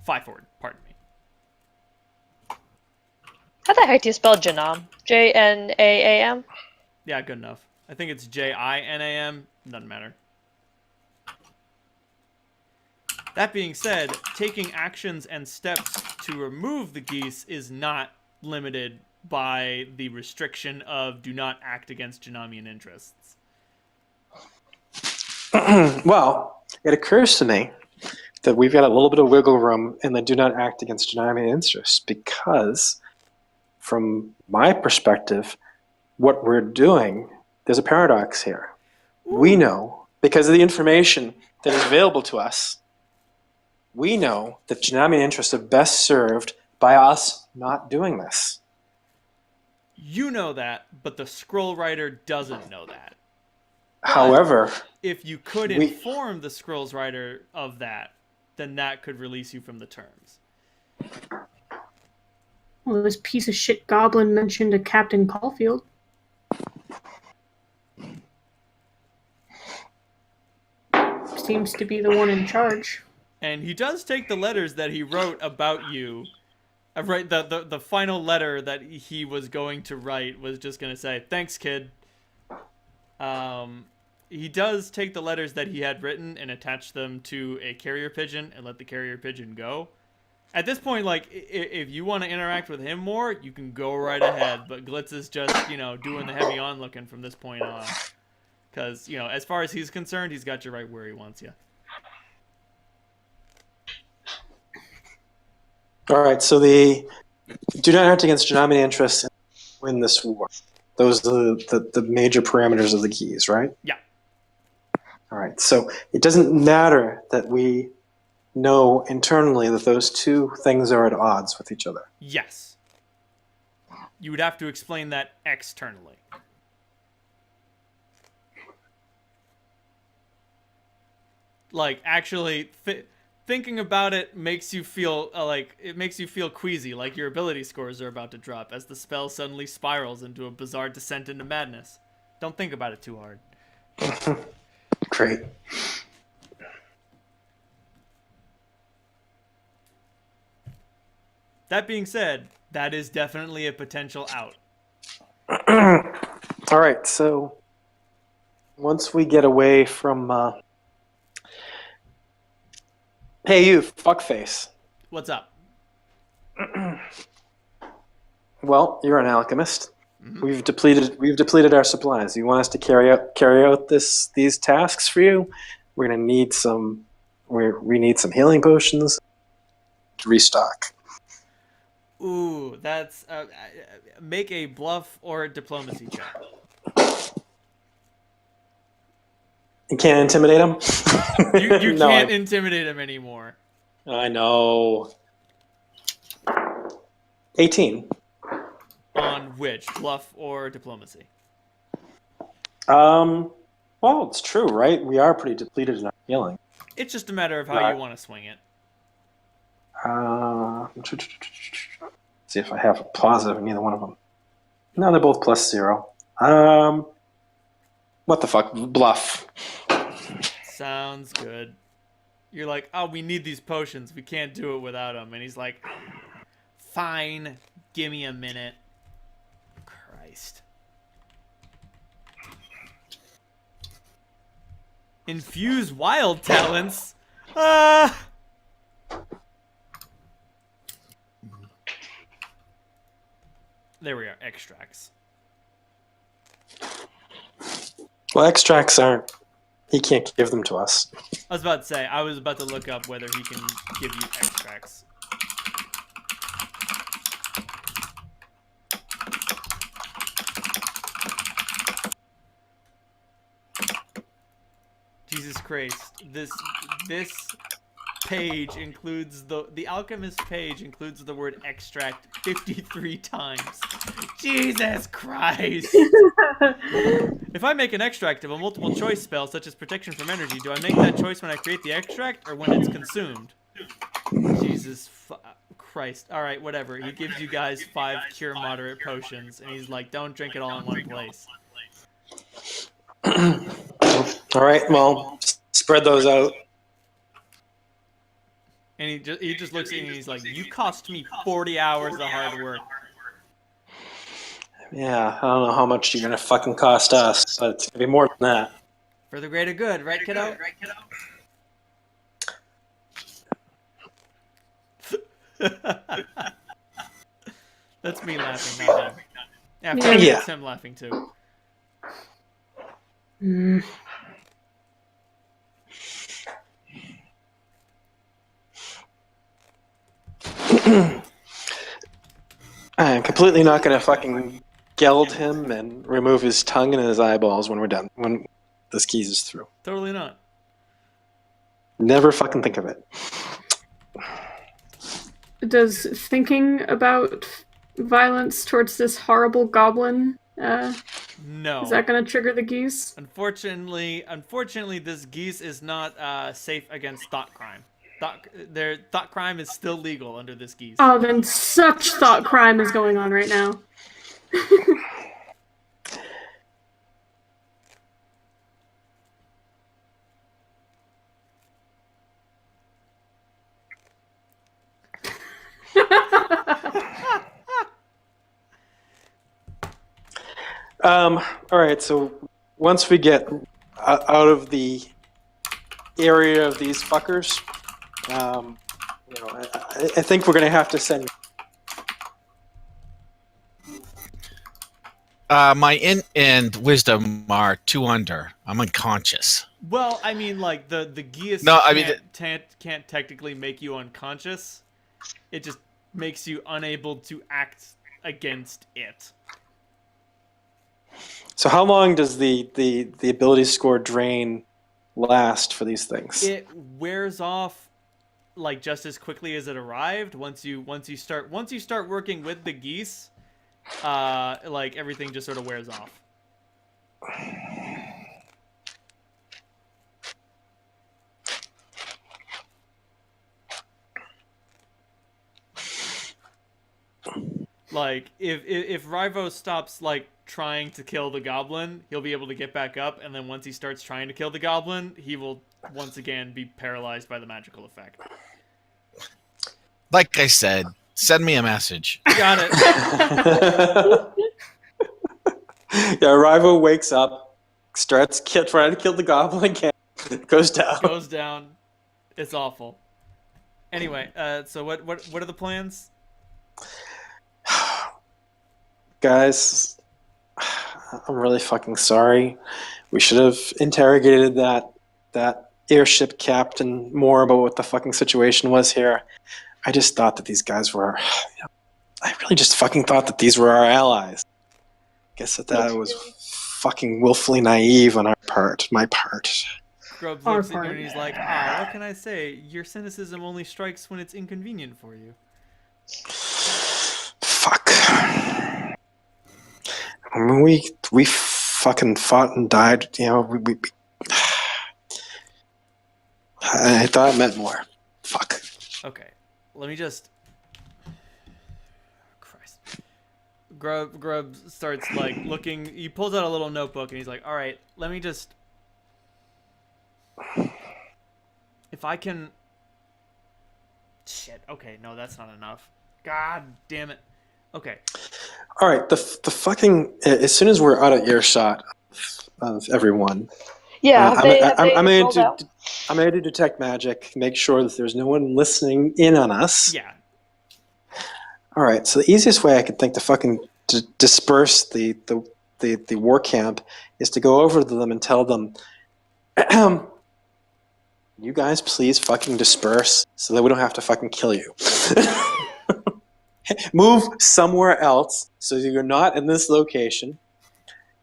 Fieford, pardon me. How the heck do you spell Janam? J-N-A-A-M? Yeah, good enough. I think it's J-I-N-A-M. Doesn't matter. That being said, taking actions and steps to remove the geese is not limited by the restriction of do not act against Janamian interests. Well, it occurs to me that we've got a little bit of wiggle room in the do not act against Janamian interests, because from my perspective, what we're doing, there's a paradox here. We know because of the information that is available to us, we know that Janami interests are best served by us not doing this. You know that, but the scroll writer doesn't know that. But However, if you could inform the scrolls writer of that, then that could release you from the terms. Well, this piece of shit goblin mentioned a Captain Caulfield. Seems to be the one in charge. And he does take the letters that he wrote about you. Right, the final letter that he was going to write was just going to say, "Thanks, kid." He does take the letters that he had written and attach them to a carrier pigeon and let the carrier pigeon go. At this point, like, if you want to interact with him more, you can go right ahead. But Glitz is just, doing the heavy onlooking from this point on. Because, as far as he's concerned, he's got you right where he wants you. all right, so the do not act against Janami interests and win this war. Those are the major parameters of the keys, right? Yeah. All right, so it doesn't matter that we know internally that those two things are at odds with each other. Yes. You would have to explain that externally. Like, actually, thinking about it makes you feel queasy, like your ability scores are about to drop as the spell suddenly spirals into a bizarre descent into madness. Don't think about it too hard. Great. That being said, that is definitely a potential out. All right, so once we get away from... Hey, you, fuckface. What's up? Well, you're an alchemist. Mm-hmm. We've depleted our supplies. You want us to carry out these tasks for you? We're gonna need some. We need some healing potions to restock. Ooh, that's make a bluff or diplomacy check. You can't intimidate him. You No, can't intimidate him anymore. I know. 18. On which, bluff or diplomacy? Well, it's true, right? We are pretty depleted in our healing. It's just a matter of how you want to swing it. See if I have a positive in either one of them. No, they're both +0. What the fuck? Bluff. Sounds good. You're like, oh, we need these potions. We can't do it without them. And he's like, fine, give me a minute. Christ. Infuse wild talents? There we are, extracts. Well, extracts aren't... He can't give them to us. I was about to say, I was about to look up whether he can give you extracts. Jesus Christ, this page includes the alchemist page includes the word extract 53 times. Jesus Christ! If I make an extract of a multiple choice spell such as protection from energy, do I make that choice when I create the extract or when it's consumed? Jesus Christ. All right, whatever. He gives you guys 5 cure moderate potions and he's like, don't drink it all in one place. All right, well, spread those out. And he just looks at you and he's like, you cost me 40 hours of hard work. Yeah, I don't know how much you're gonna fucking cost us, but it's gonna be more than that. For the greater good, right, kiddo? That's me laughing, not him. Yeah, it's him laughing too. I'm completely not gonna fucking geld him and remove his tongue and his eyeballs when we're done. this geezer's through. Totally not. Never fucking think of it. Does thinking about violence towards this horrible goblin, No. is that going to trigger the geese? Unfortunately, this geese is not safe against thought crime. Thought crime is still legal under this geese. Oh, then such thought crime is going on right now. All right, so once we get out of the area of these fuckers, I think we're going to have to send... My int and wisdom are 2 under. I'm unconscious. Well, I mean, like the geese can't technically make you unconscious. It just makes you unable to act against it. So how long does the ability score drain last for these things? It wears off like just as quickly as it arrived. Once you start working with the geese, like everything just sort of wears off. Like if Rivo stops like trying to kill the goblin, he'll be able to get back up, and then once he starts trying to kill the goblin, he will once again be paralyzed by the magical effect. Like I said, send me a message. Got it. Yeah, Rivo wakes up, starts trying to kill the goblin again, goes down. Goes down. It's awful. Anyway, so what are the plans? Guys, I'm really fucking sorry. We should have interrogated that airship captain more about what the fucking situation was here. I just thought that these guys were... I really just fucking thought that these were our allies. Guess that was fucking willfully naive on our part. My part. Grubbs looks at you and he's like, what can I say? Your cynicism only strikes when it's inconvenient for you. Fuck. I mean, we fucking fought and died, we I thought it meant more. Fuck. Okay. Let me just... Christ. Grub starts, like, looking... He pulls out a little notebook, and he's like, alright, let me just... If I can... Shit, okay, no, that's not enough. God damn it. Okay. Alright, the fucking... As soon as we're out of earshot of everyone... Yeah, I'm going to detect magic, make sure that there's no one listening in on us. Yeah. All right, so the easiest way I could think to fucking disperse the war camp is to go over to them and tell them, you guys please fucking disperse so that we don't have to fucking kill you. Move somewhere else so you're not in this location,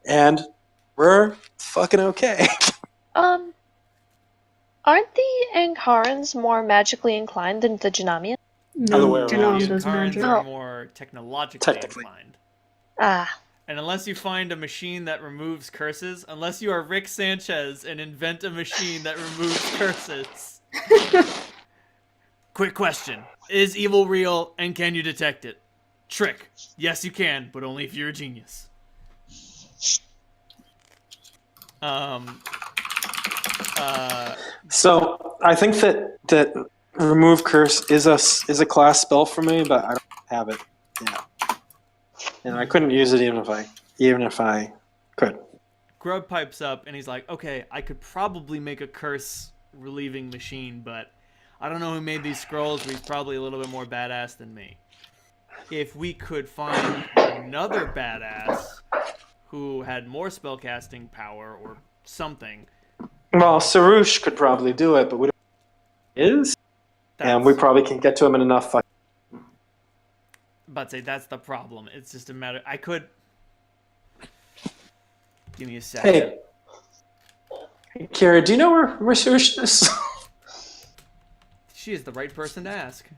and we're fucking okay. Aren't the Angharans more magically inclined than the Janamians? Other way No, around. Janam does Karns magic. are more technologically inclined. Ah. And unless you find a machine that removes curses, unless you are Rick Sanchez and invent a machine that removes curses. Quick question. Is evil real, and can you detect it? Trick. Yes, you can, but only if you're a genius. So I think that remove curse is a class spell for me, but I don't have it yet. And I couldn't use it even if I could. Grub pipes up and he's like, okay, I could probably make a curse relieving machine, but I don't know who made these scrolls, but he's probably a little bit more badass than me. If we could find another badass who had more spellcasting power or something. Well, Sarush could probably do it, but we don't know who he is. And we probably can get to him in enough fucking... But say that's the problem. It's just a matter. I could. Give me a second. Hey, Kira, do you know where Sush is? She is the right person to ask.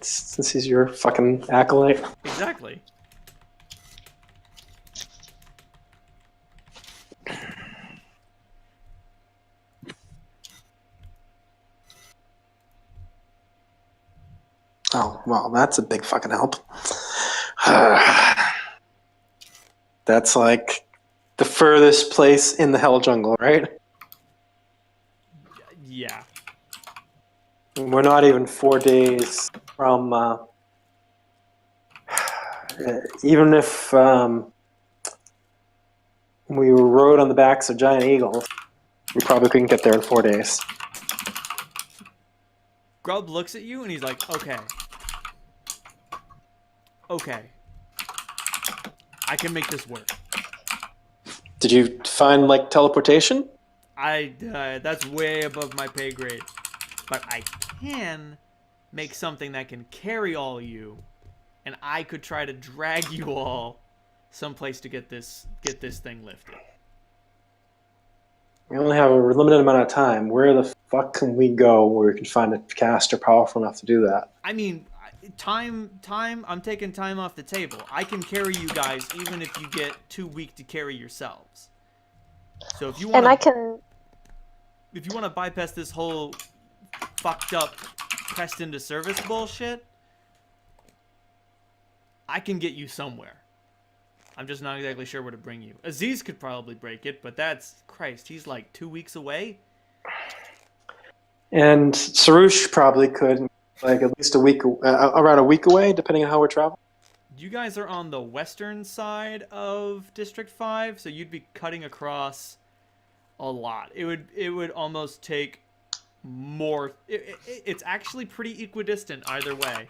Since he's your fucking acolyte. Exactly. Oh, well, that's a big fucking help. That's like the furthest place in the Hell Jungle, right? Yeah. We're not even 4 days from... even if we rode on the backs of giant eagles, we probably couldn't get there in 4 days. Grub looks at you and he's like, okay. Okay. I can make this work. Did you find, like, teleportation? That's way above my pay grade. But I can make something that can carry all of you, and I could try to drag you all someplace to get this thing lifted. We only have a limited amount of time. Where the fuck can we go where we can find a caster powerful enough to do that? I mean, time, I'm taking time off the table. I can carry you guys even if you get too weak to carry yourselves. So if you want if you want to bypass this whole fucked up pressed into service bullshit, I can get you somewhere. I'm just not exactly sure where to bring you. Aziz could probably break it, but Christ, he's like 2 weeks away. And Sarush probably could, like, at least around a week away, depending on how we're traveling. You guys are on the western side of District 5, so you'd be cutting across a lot. It would almost take more. It's actually pretty equidistant either way.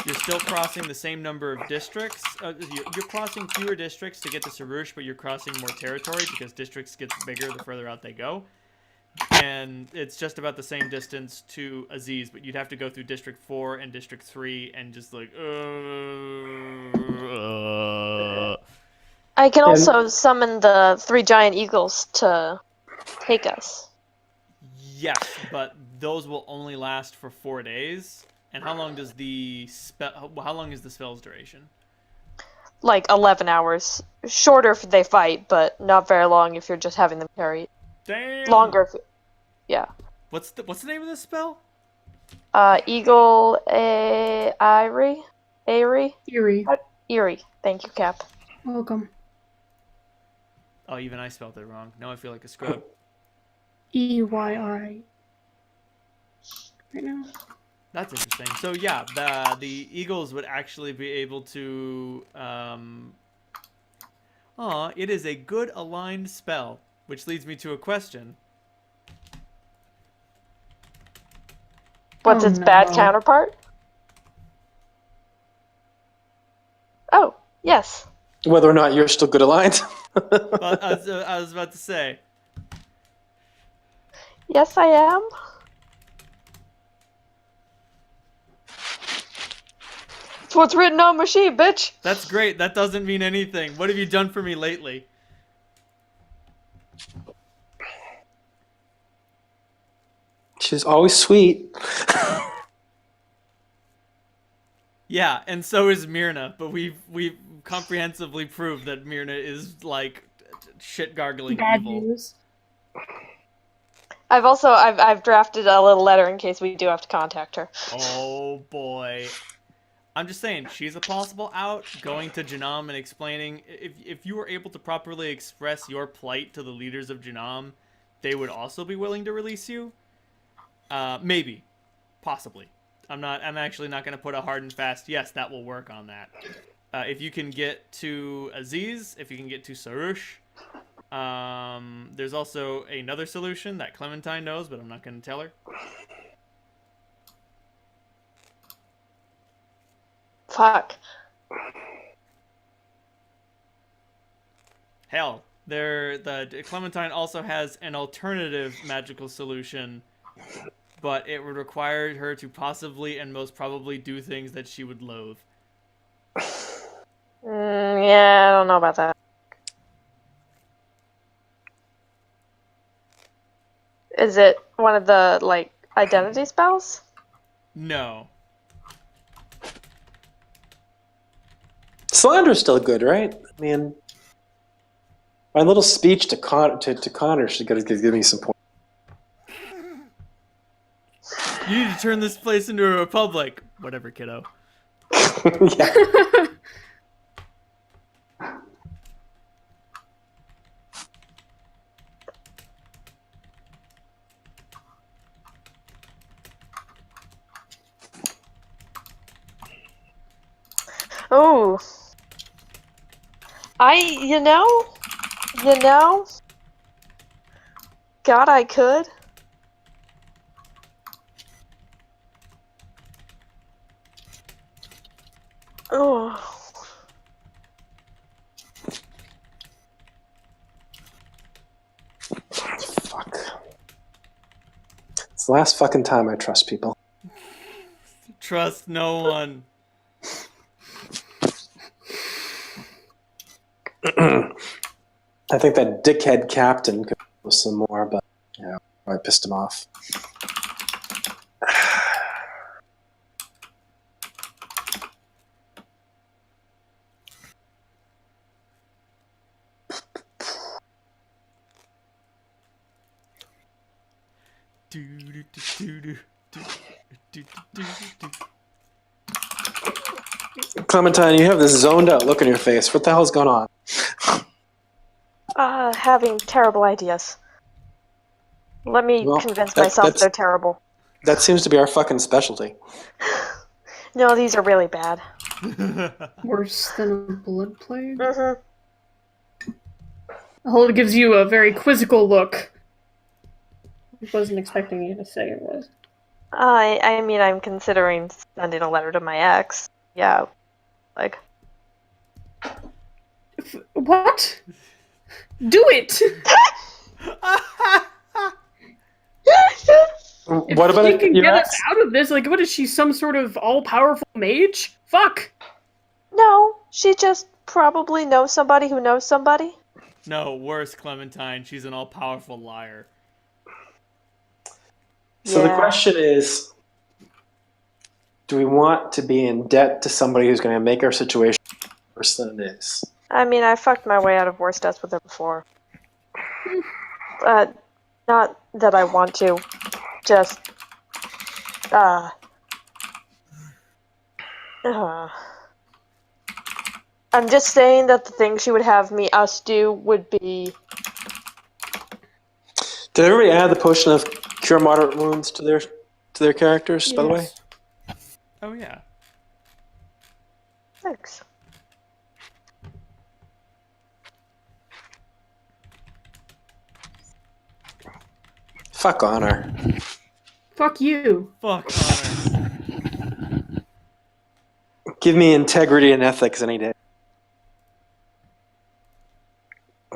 You're still crossing the same number of districts. You're crossing fewer districts to get to Sarush, but you're crossing more territory because districts get bigger the further out they go. And it's just about the same distance to Aziz, but you'd have to go through District 4 and District 3 and just like... I can also summon the 3 giant eagles to take us. Yes, but those will only last for 4 days. And how long does how long is the spell's duration? Like 11 hours. Shorter if they fight, but not very long if you're just having them carry. Damn. Longer if... Yeah. What's the name of this spell? Eagle Eyrie? Eerie. Thank you, Cap. Welcome. Oh, even I spelled it wrong. Now I feel like a scrub. EYRI. Right now. That's interesting. So yeah, the Eagles would actually be able to... it is a good aligned spell, which leads me to a question. What's its bad counterpart? Oh, yes. Whether or not you're still good aligned. Well, I was about to say. Yes, I am. It's what's written on my sheet, bitch. That's great. That doesn't mean anything. What have you done for me lately? She's always sweet. Yeah, and so is Myrna, but we've comprehensively proved that Myrna is like shit gargling Bad evil. news. I've drafted a little letter in case we do have to contact her. Oh boy. I'm just saying, she's a possible out. Going to Janam and explaining, if you were able to properly express your plight to the leaders of Janam, they would also be willing to release you. Maybe, possibly. I'm actually not going to put a hard and fast yes, that will work on that. If you can get to Aziz, if you can get to Sarush, there's also another solution that Clementine knows, but I'm not going to tell her. Fuck. Hell, the Clementine also has an alternative magical solution, but it would require her to possibly and most probably do things that she would loathe. Yeah, I don't know about that. Is it one of the, like, identity spells? No. Slander's still good, right? I mean, my little speech to Connor should give me some points. You need to turn this place into a republic. Whatever, kiddo. Yeah. Oh. You know, God, I could. Oh. Fuck. It's the last fucking time I trust people. Trust no one. I think that dickhead captain could do some more, but yeah, I pissed him off. Clementine, you have this zoned out look on your face. What the hell's going on? Having terrible ideas. Let me convince myself they're terrible. That seems to be our fucking specialty. No, these are really bad. Worse than a blood plague? Mm-hmm. Hold gives you a very quizzical look. I wasn't expecting you to say it was. I mean, I'm considering sending a letter to my ex. Yeah, like... What? Do it! What about she can your get ex? us out of this? Like, what is she, some sort of all-powerful mage? Fuck! No, she just probably knows somebody who knows somebody. No, worse, Clementine. She's an all-powerful liar. So the question is, do we want to be in debt to somebody who's going to make our situation worse than it is? I mean, I fucked my way out of worse debts with her before. Not that I want to. Just, I'm just saying that the thing she would have us do would be... Did everybody add the potion of cure moderate wounds to their characters, by the way? Oh, yeah. Thanks. Fuck Honor. Fuck you. Fuck Honor. Give me integrity and ethics any day.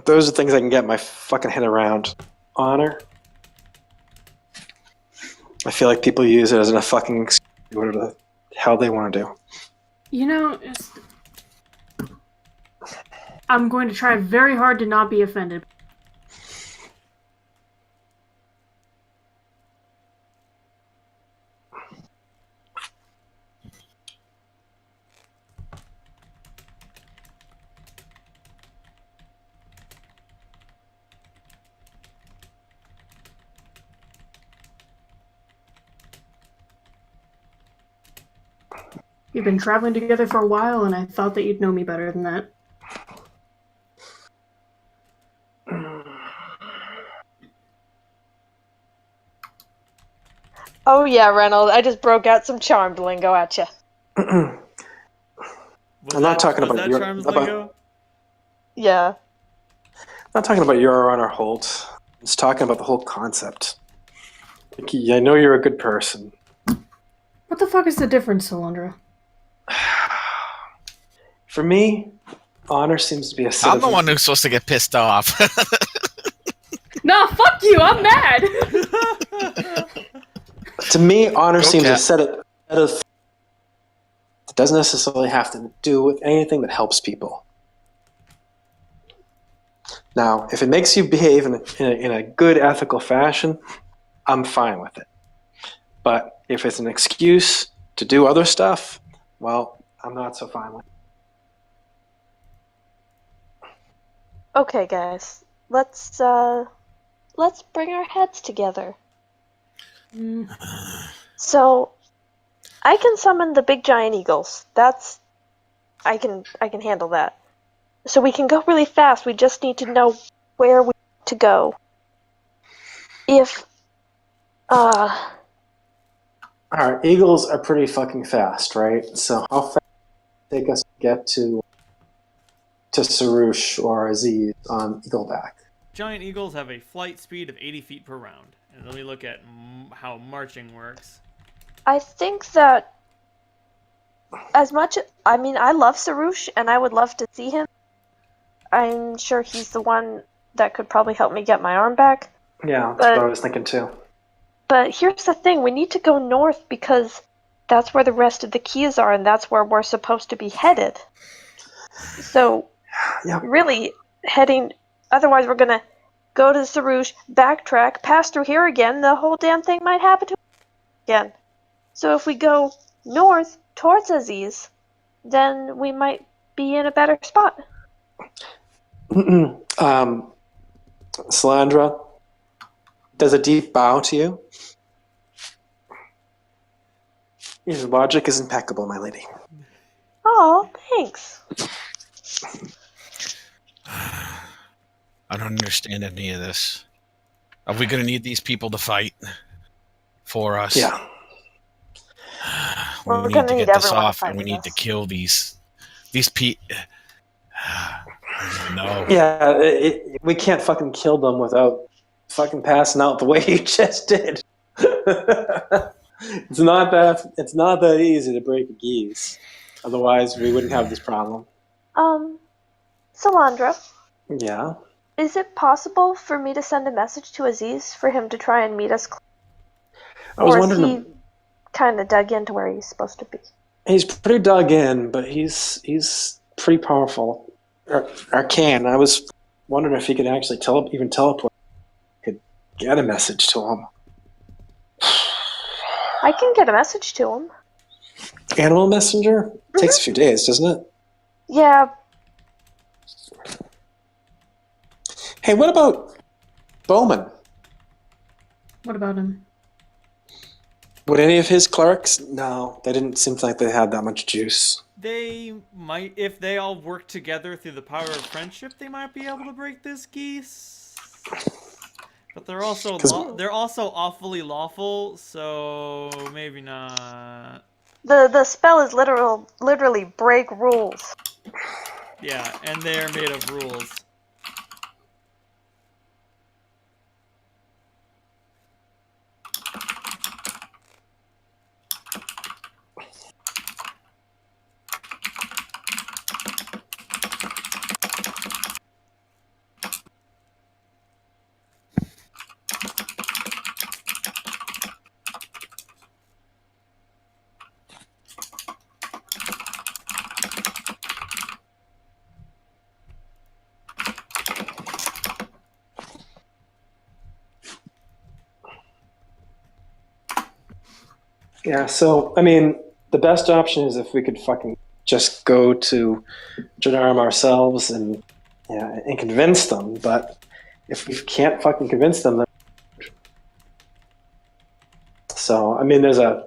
Those are things I can get my fucking head around. Honor. I feel like people use it as a fucking excuse, whatever the hell they want to do. You know, I'm going to try very hard to not be offended. We've been traveling together for a while, and I thought that you'd know me better than that. Oh yeah, Reynolds, I just broke out some charmed lingo at you. I'm not talking about your... lingo? Yeah. I'm not talking about your Honor Holt. I'm just talking about the whole concept. Like, I know you're a good person. What the fuck is the difference, Solandra? For me, honor seems to be a set I'm the one who's supposed to get pissed off. Nah, fuck you! I'm mad! To me, honor seems Okay. a set of it doesn't necessarily have to do with anything that helps people. Now, if it makes you behave in a good, ethical fashion, I'm fine with it. But if it's an excuse to do other stuff, well, I'm not so fine with it. Okay, guys, let's bring our heads together. So, I can summon the big giant eagles. I can handle that. So we can go really fast. We just need to know where we need to go. If Alright, eagles are pretty fucking fast, right? So how fast does it take us to get to Sarush or Aziz on Eagleback? Giant eagles have a flight speed of 80 feet per round. And let me look at how marching works. I think that as much, I mean, I love Sarush and I would love to see him. I'm sure he's the one that could probably help me get my arm back. Yeah, that's what I was thinking too. But here's the thing, we need to go north because that's where the rest of the keys are and that's where we're supposed to be headed. So, really, otherwise we're gonna go to Sarush, backtrack, pass through here again, the whole damn thing might happen to us again. So if we go north towards Aziz, then we might be in a better spot. Salandra does a deep bow to you. Your logic is impeccable, my lady. Oh, thanks. I don't understand any of this. Are we going to need these people to fight for us? Yeah. We We're need gonna to need get this everyone to off, fight and we with need to us. kill these people. No. Yeah, we can't fucking kill them without fucking passing out the way you just did. It's not that easy to break a geese. Otherwise, we wouldn't have this problem. Salandra, Yeah. is it possible for me to send a message to Aziz for him to try and meet us? I was Or is wondering. he kind of dug into where he's supposed to be? He's pretty dug in, but he's pretty powerful. Arcane. I was wondering if he could actually even teleport. Could get a message to him. I can get a message to him. Animal messenger? Takes a few days, doesn't it? Yeah. Hey, what about Bowman? What about him? Would any of his clerks? No, they didn't seem like they had that much juice. They might, if they all work together through the power of friendship, they might be able to break this geese. But they're also awfully lawful, so maybe not. The spell is literally break rules. Yeah, and they're made of rules. Yeah, so, I mean, the best option is if we could fucking just go to Janarm ourselves and convince them, but if we can't fucking convince them, then... So, I mean, there's a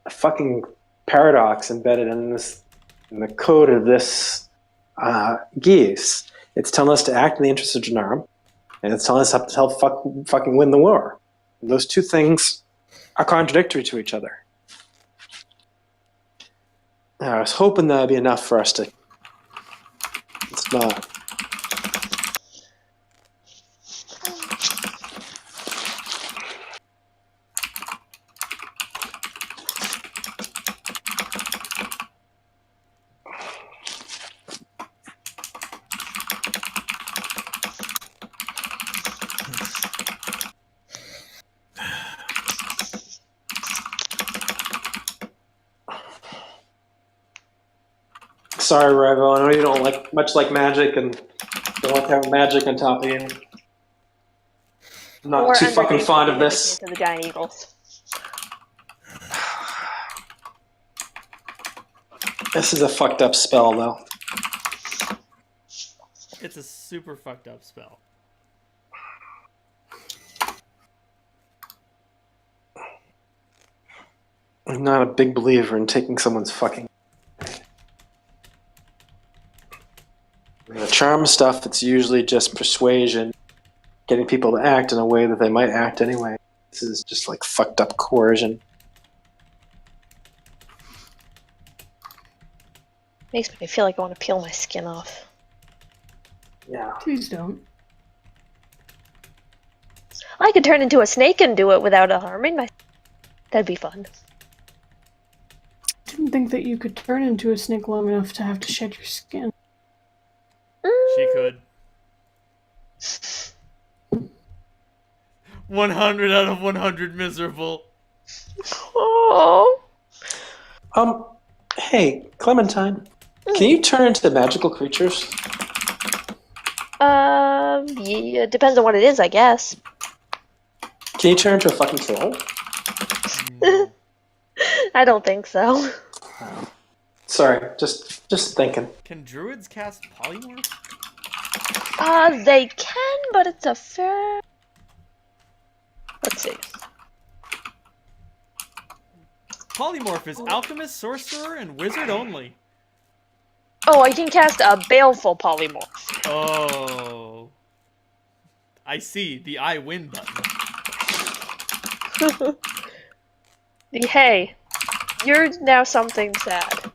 fucking paradox embedded in the code of this geese. It's telling us to act in the interest of Janarm, and it's telling us to help fucking win the war. And those two things are contradictory to each other. I was hoping that'd be enough for us to... It's not. Sorry, Revo. I know you don't like magic and don't like to have magic on top of you. I'm not Or too fucking underneath fond of the this. To the giant eagles. This is a fucked up spell, though. It's a super fucked up spell. I'm not a big believer in taking someone's fucking... The charm stuff, it's usually just persuasion, getting people to act in a way that they might act anyway. This is just like fucked up coercion. Makes me feel like I want to peel my skin off. Yeah. Please don't. I could turn into a snake and do it without harming my. That'd be fun. Didn't think that you could turn into a snake long enough to have to shed your skin. She could. 100 out of 100 miserable. Oh. Hey, Clementine, can you turn into magical creatures? Yeah, depends on what it is, I guess. Can you turn into a fucking troll? No. I don't think so. Sorry, just thinking. Can druids cast polymorph? They can, but it's a fair. Let's see. Polymorph is alchemist, sorcerer, and wizard only. Oh, I can cast a baleful polymorph. Oh. I see. The I win button. Hey, you're now something sad.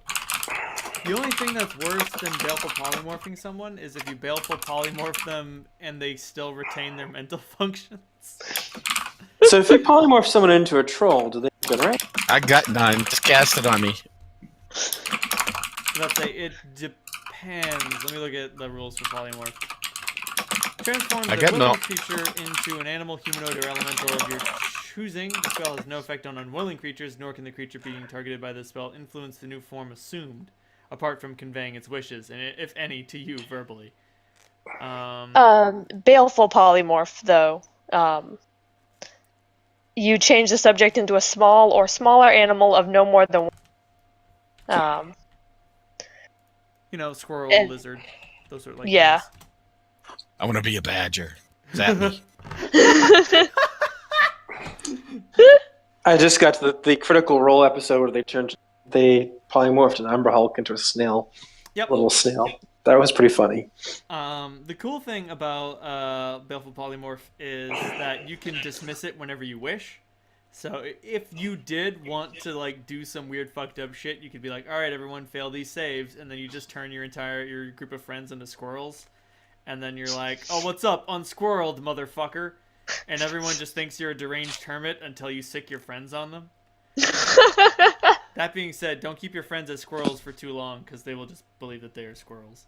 The only thing that's worse than baleful polymorphing someone is if you baleful polymorph them and they still retain their mental functions. So if you polymorph someone into a troll, do they regenerate? I got none. Just cast it on me. Let's say it depends. Let me look at the rules for polymorph. Transform I the got willing no- creature into an animal, humanoid, or elemental of your choosing. The spell has no effect on unwilling creatures, nor can the creature being targeted by the spell influence the new form assumed, apart from conveying its wishes, and if any, to you verbally. Baleful polymorph, though. You change the subject into a small or smaller animal of no more than one. You know, squirrel, And- lizard, those sort of like Yeah. things. I want to be a badger. Is that me? I just got to the Critical Role episode where they polymorphed an Umber Hulk into a snail. Yep. A little snail. That was pretty funny. The cool thing about Baleful Polymorph is that you can dismiss it whenever you wish. So if you did want to like do some weird fucked up shit, you could be like, all right, everyone, fail these saves, and then you just turn your group of friends into squirrels, and then you're like, oh, what's up, unsquirreled, motherfucker, and everyone just thinks you're a deranged hermit until you sick your friends on them. That being said, don't keep your friends as squirrels for too long, because they will just believe that they are squirrels.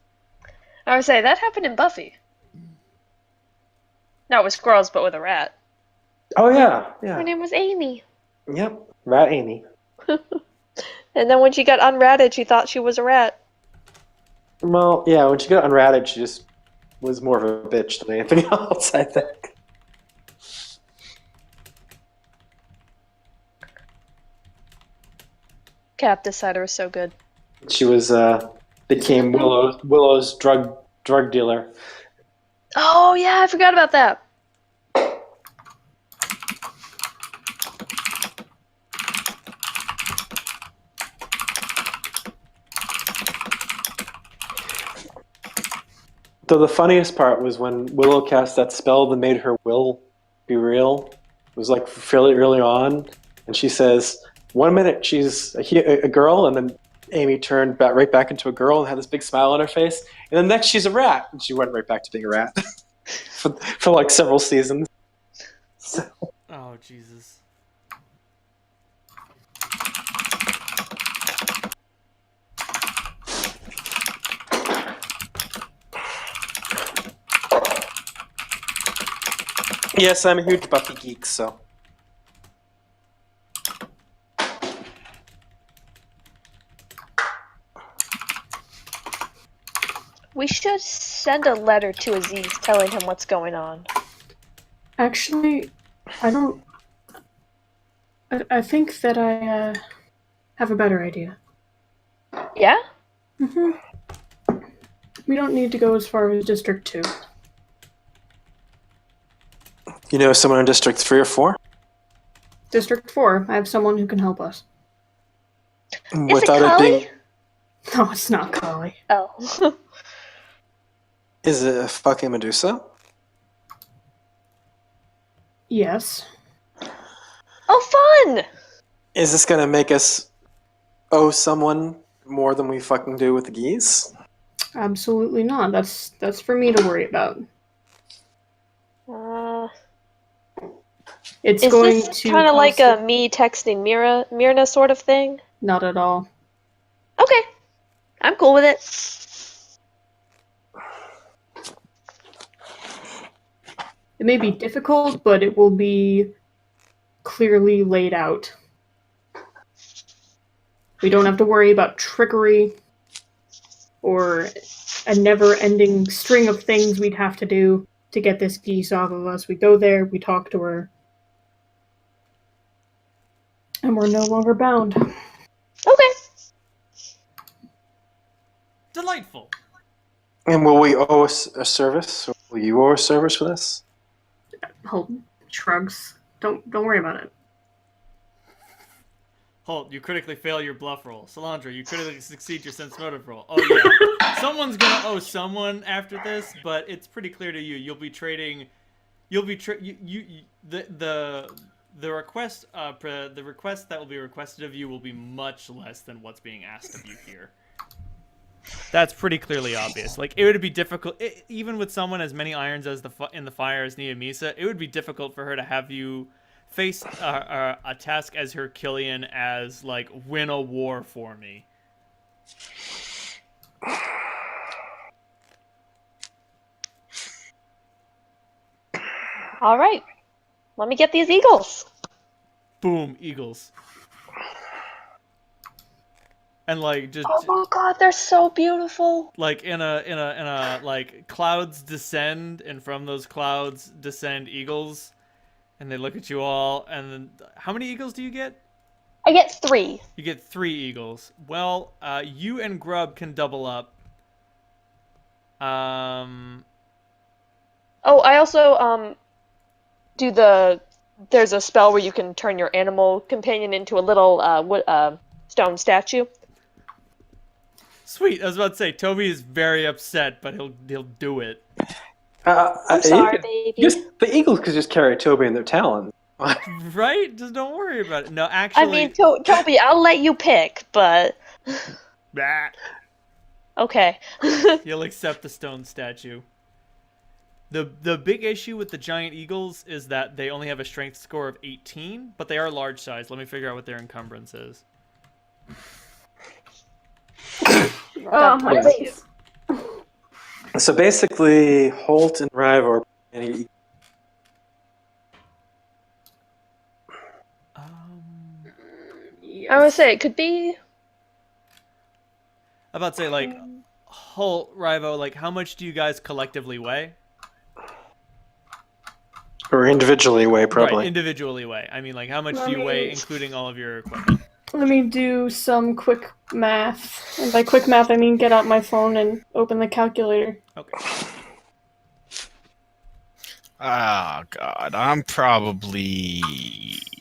I would say that happened in Buffy. Not with squirrels, but with a rat. Oh yeah, Her yeah. name was Amy. Yep. Rat Amy. And then when she got unratted, she thought she was a rat. Well, yeah, when she got unratted, she just was more of a bitch than anything else, I think. Cap decided was so good. She was became Willow's drug dealer. Oh yeah, I forgot about that. Though the funniest part was when Willow cast that spell that made her will be real. It was like fairly early on, and she says, 1 minute she's a girl, and then Amy turned right back into a girl and had this big smile on her face, and then next she's a rat, and she went right back to being a rat for like several seasons. So. Oh, Jesus. Yes, I'm a huge Buffy geek, so. We should send a letter to Aziz telling him what's going on. Actually, I don't. I think that I have a better idea. Yeah? We don't need to go as far as District 2. You know someone in District 3 or 4? District 4, I have someone who can help us. Is it Kali? No, it's not Kali. Oh. Is it a fucking Medusa? Yes. Oh, fun! Is this gonna make us owe someone more than we fucking do with the geese? Absolutely not. That's for me to worry about. It's Is going this to kind of like cost a me texting Myrna sort of thing? Not at all. Okay. I'm cool with it. It may be difficult, but it will be clearly laid out. We don't have to worry about trickery or a never-ending string of things we'd have to do to get this geese off of us. We go there, we talk to her, and we're no longer bound. Okay. Delightful. And will we owe us a service? Or will you owe a service for this? Holt shrugs. Don't worry about it. Holt, you critically fail your bluff roll. Solandra, you critically succeed your sense motive roll. Oh yeah. Someone's gonna owe someone after this, but it's pretty clear to you. You'll be trading. The request the request that will be requested of you will be much less than what's being asked of you here. That's pretty clearly obvious. Like, it would be difficult, even with someone as many irons as in the fire as Niamisa, it would be difficult for her to have you face a task as Herculean as, like, win a war for me. All right. Let me get these eagles. Boom, eagles. And like just oh my god, they're so beautiful. Like in a like clouds descend, and from those clouds descend eagles, and they look at you all. And then, how many eagles do you get? I get 3. You get 3 eagles. Well, you and Grub can double up. Oh, I also do there's a spell where you can turn your animal companion into a little stone statue. Sweet. I was about to say, Toby is very upset, but he'll do it. I'm sorry, baby. The eagles could just carry Toby in their talons. Right? Just don't worry about it. No, actually... I mean, Toby, I'll let you pick, but... Bah. Okay. You'll accept the stone statue. The big issue with the giant eagles is that they only have a strength score of 18, but they are large size. Let me figure out what their encumbrance is. Oh, my face. So basically, Holt and Rive are Yes. I would say it could be... I'm about to say, like, Holt, Rivo, like, how much do you guys collectively weigh? or individually weigh, probably. Right, individually weigh. I mean, like, how much do you weigh, including all of your equipment? Let me do some quick math. And by quick math, I mean get out my phone and open the calculator. Okay. Oh, God. I'm probably...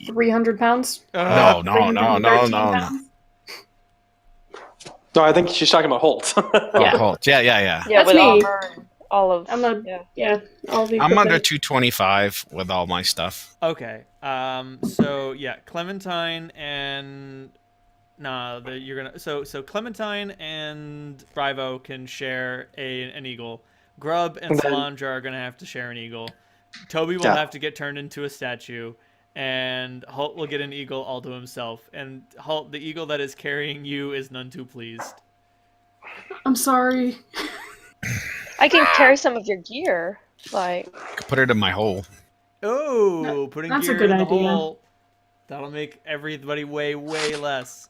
300 pounds? No. 313 pounds? No, I think she's talking about Holt. Yeah. Holt. Yeah. Yeah, That's with me. armor and all of... I'm a, yeah, all the I'm under equipment. 225 with all my stuff. Okay. So yeah, Clementine and so Clementine and Brivo can share an eagle. Grub and Solandra are gonna have to share an eagle. Toby will have to get turned into a statue, and Holt will get an eagle all to himself. And Holt, the eagle that is carrying you, is none too pleased. I'm sorry. I can carry some of your gear. Like... Put it in my hole. Oh, putting That's a gear good in the idea. hole. That'll make everybody weigh way less.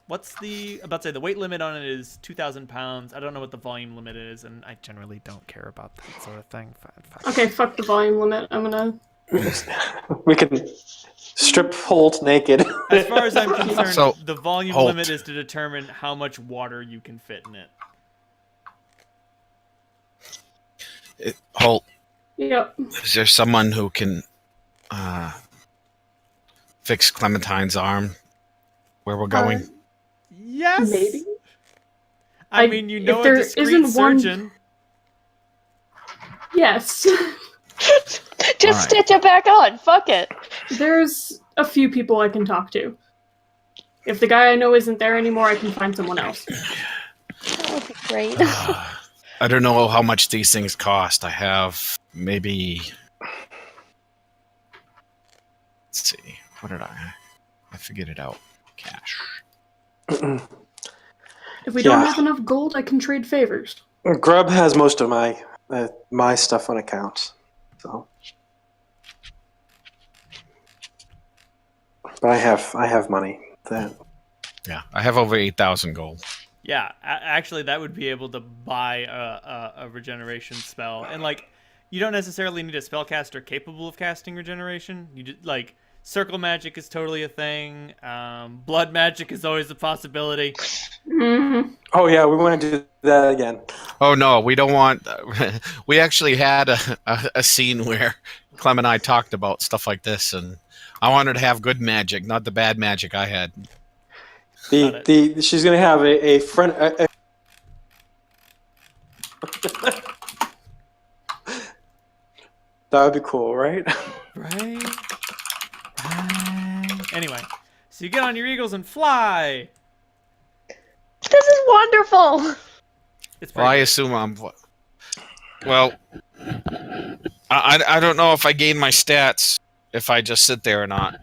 What's about to say the weight limit on it is 2,000 pounds. I don't know what the volume limit is, and I generally don't care about that sort of thing. Fine. Okay, fuck the volume limit. I'm gonna We can strip Holt naked. As far as I'm concerned, So, the volume Holt. limit is to determine how much water you can fit in it. Holt, Yep. is there someone who can fix Clementine's arm where we're going? Yes. Maybe. I mean, you know, if a there discreet isn't one- surgeon. Yes. Just Alright. stitch it back on. Fuck it. There's a few people I can talk to. If the guy I know isn't there anymore, I can find someone else. That would be great. I don't know how much these things cost. I have maybe. Let's see. What did I figured it out. Cash. If we don't Yeah. have enough gold, I can trade favors. Grub has most of my stuff on account, so. But I have money. That Yeah, I have over 8,000 gold. Yeah, actually, that would be able to buy a regeneration spell, and like, you don't necessarily need a spellcaster capable of casting regeneration. You just, like, circle magic is totally a thing. Blood magic is always a possibility. Mm-hmm. Oh yeah, we want to do that again. Oh no, we don't want. We actually had a scene where Clem and I talked about stuff like this, and I wanted to have good magic, not the bad magic I had. She's gonna have a friend. That would be cool, right? Right? Anyway, so you get on your eagles and fly. This is wonderful. It's Well, I pretty assume I'm. Well, I don't know if I gain my stats if I just sit there or not.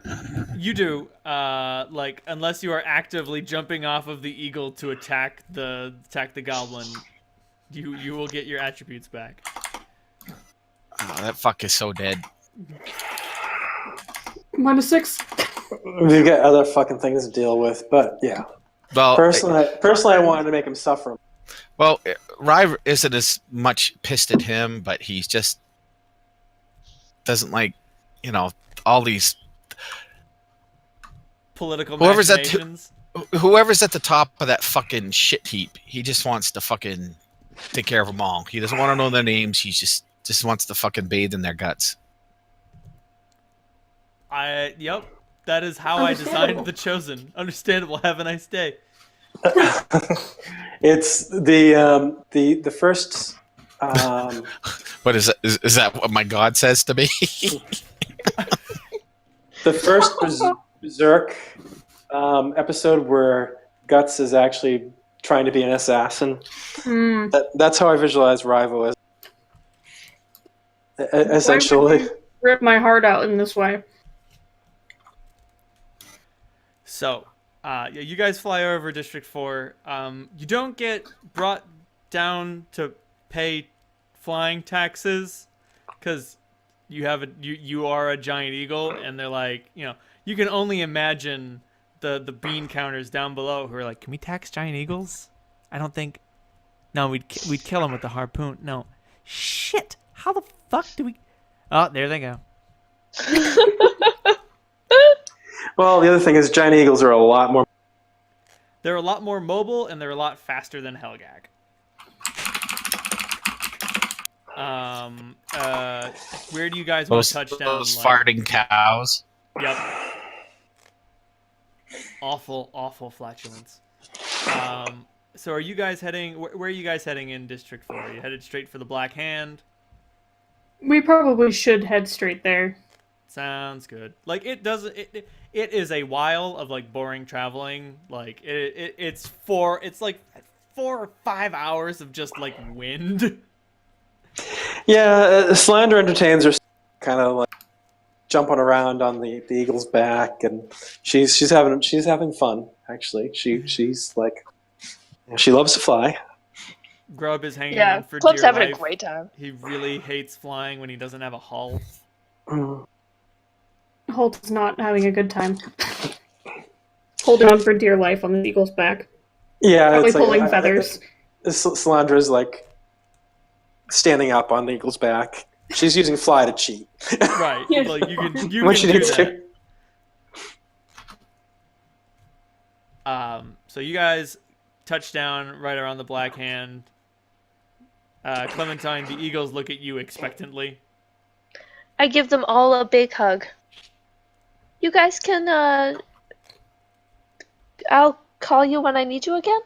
You do, like, unless you are actively jumping off of the eagle to attack the goblin, you will get your attributes back. Oh, that fuck is so dead. -6. We've got other fucking things to deal with, but yeah. Well, Personally, I wanted to make him suffer. well, Rive isn't as much pissed at him, but he just doesn't like, all these. Political Whoever's at machinations. Whoever's at the top of that fucking shit heap, he just wants to fucking take care of them all. He doesn't want to know their names. He just wants to fucking bathe in their guts. Yep, that is how I designed the Chosen. Understandable. Have a nice day. It's the first. What is that? Is that what my god says to me? The first Berserk episode where Guts is actually trying to be an assassin. That's how I visualize Rivo as. Essentially. Why would you rip my heart out in this way. So, yeah, you guys fly over District 4. You don't get brought down to pay flying taxes because you are a giant eagle, and they're like, you can only imagine the bean counters down below who are like, can we tax giant eagles? I don't think. No, we'd kill them with the harpoon. No, shit. How the fuck do we? Oh, there they go. Well, the other thing is, giant eagles are a lot more. They're a lot more mobile, and they're a lot faster than Helgag. Where do you guys want to touch down? Those farting cows. Yep. Awful flatulence. So are you guys heading? Where are you guys heading in District 4? Are you headed straight for the Black Hand? We probably should head straight there. Sounds good. Like, it doesn't. It is a while of like boring traveling. Like it's like 4 or 5 hours of just like wind. Yeah, Slander entertains her, kind of like jumping around on the eagle's back, and she's having fun. Actually, she's like, she loves to fly. Grub is hanging Yeah, on for Club's dear having life. a great time. He really hates flying when he doesn't have a hull. Holt is not having a good time. Holding on for dear life on the eagle's back. Yeah, Probably it's like, pulling feathers. Salandra's like standing up on the eagle's back. She's using fly to cheat. Right. Yeah. Like you can when do she needs that. to. So you guys touch down right around the Black Hand. Clementine, the eagles look at you expectantly. I give them all a big hug. You guys can, I'll call you when I need you again?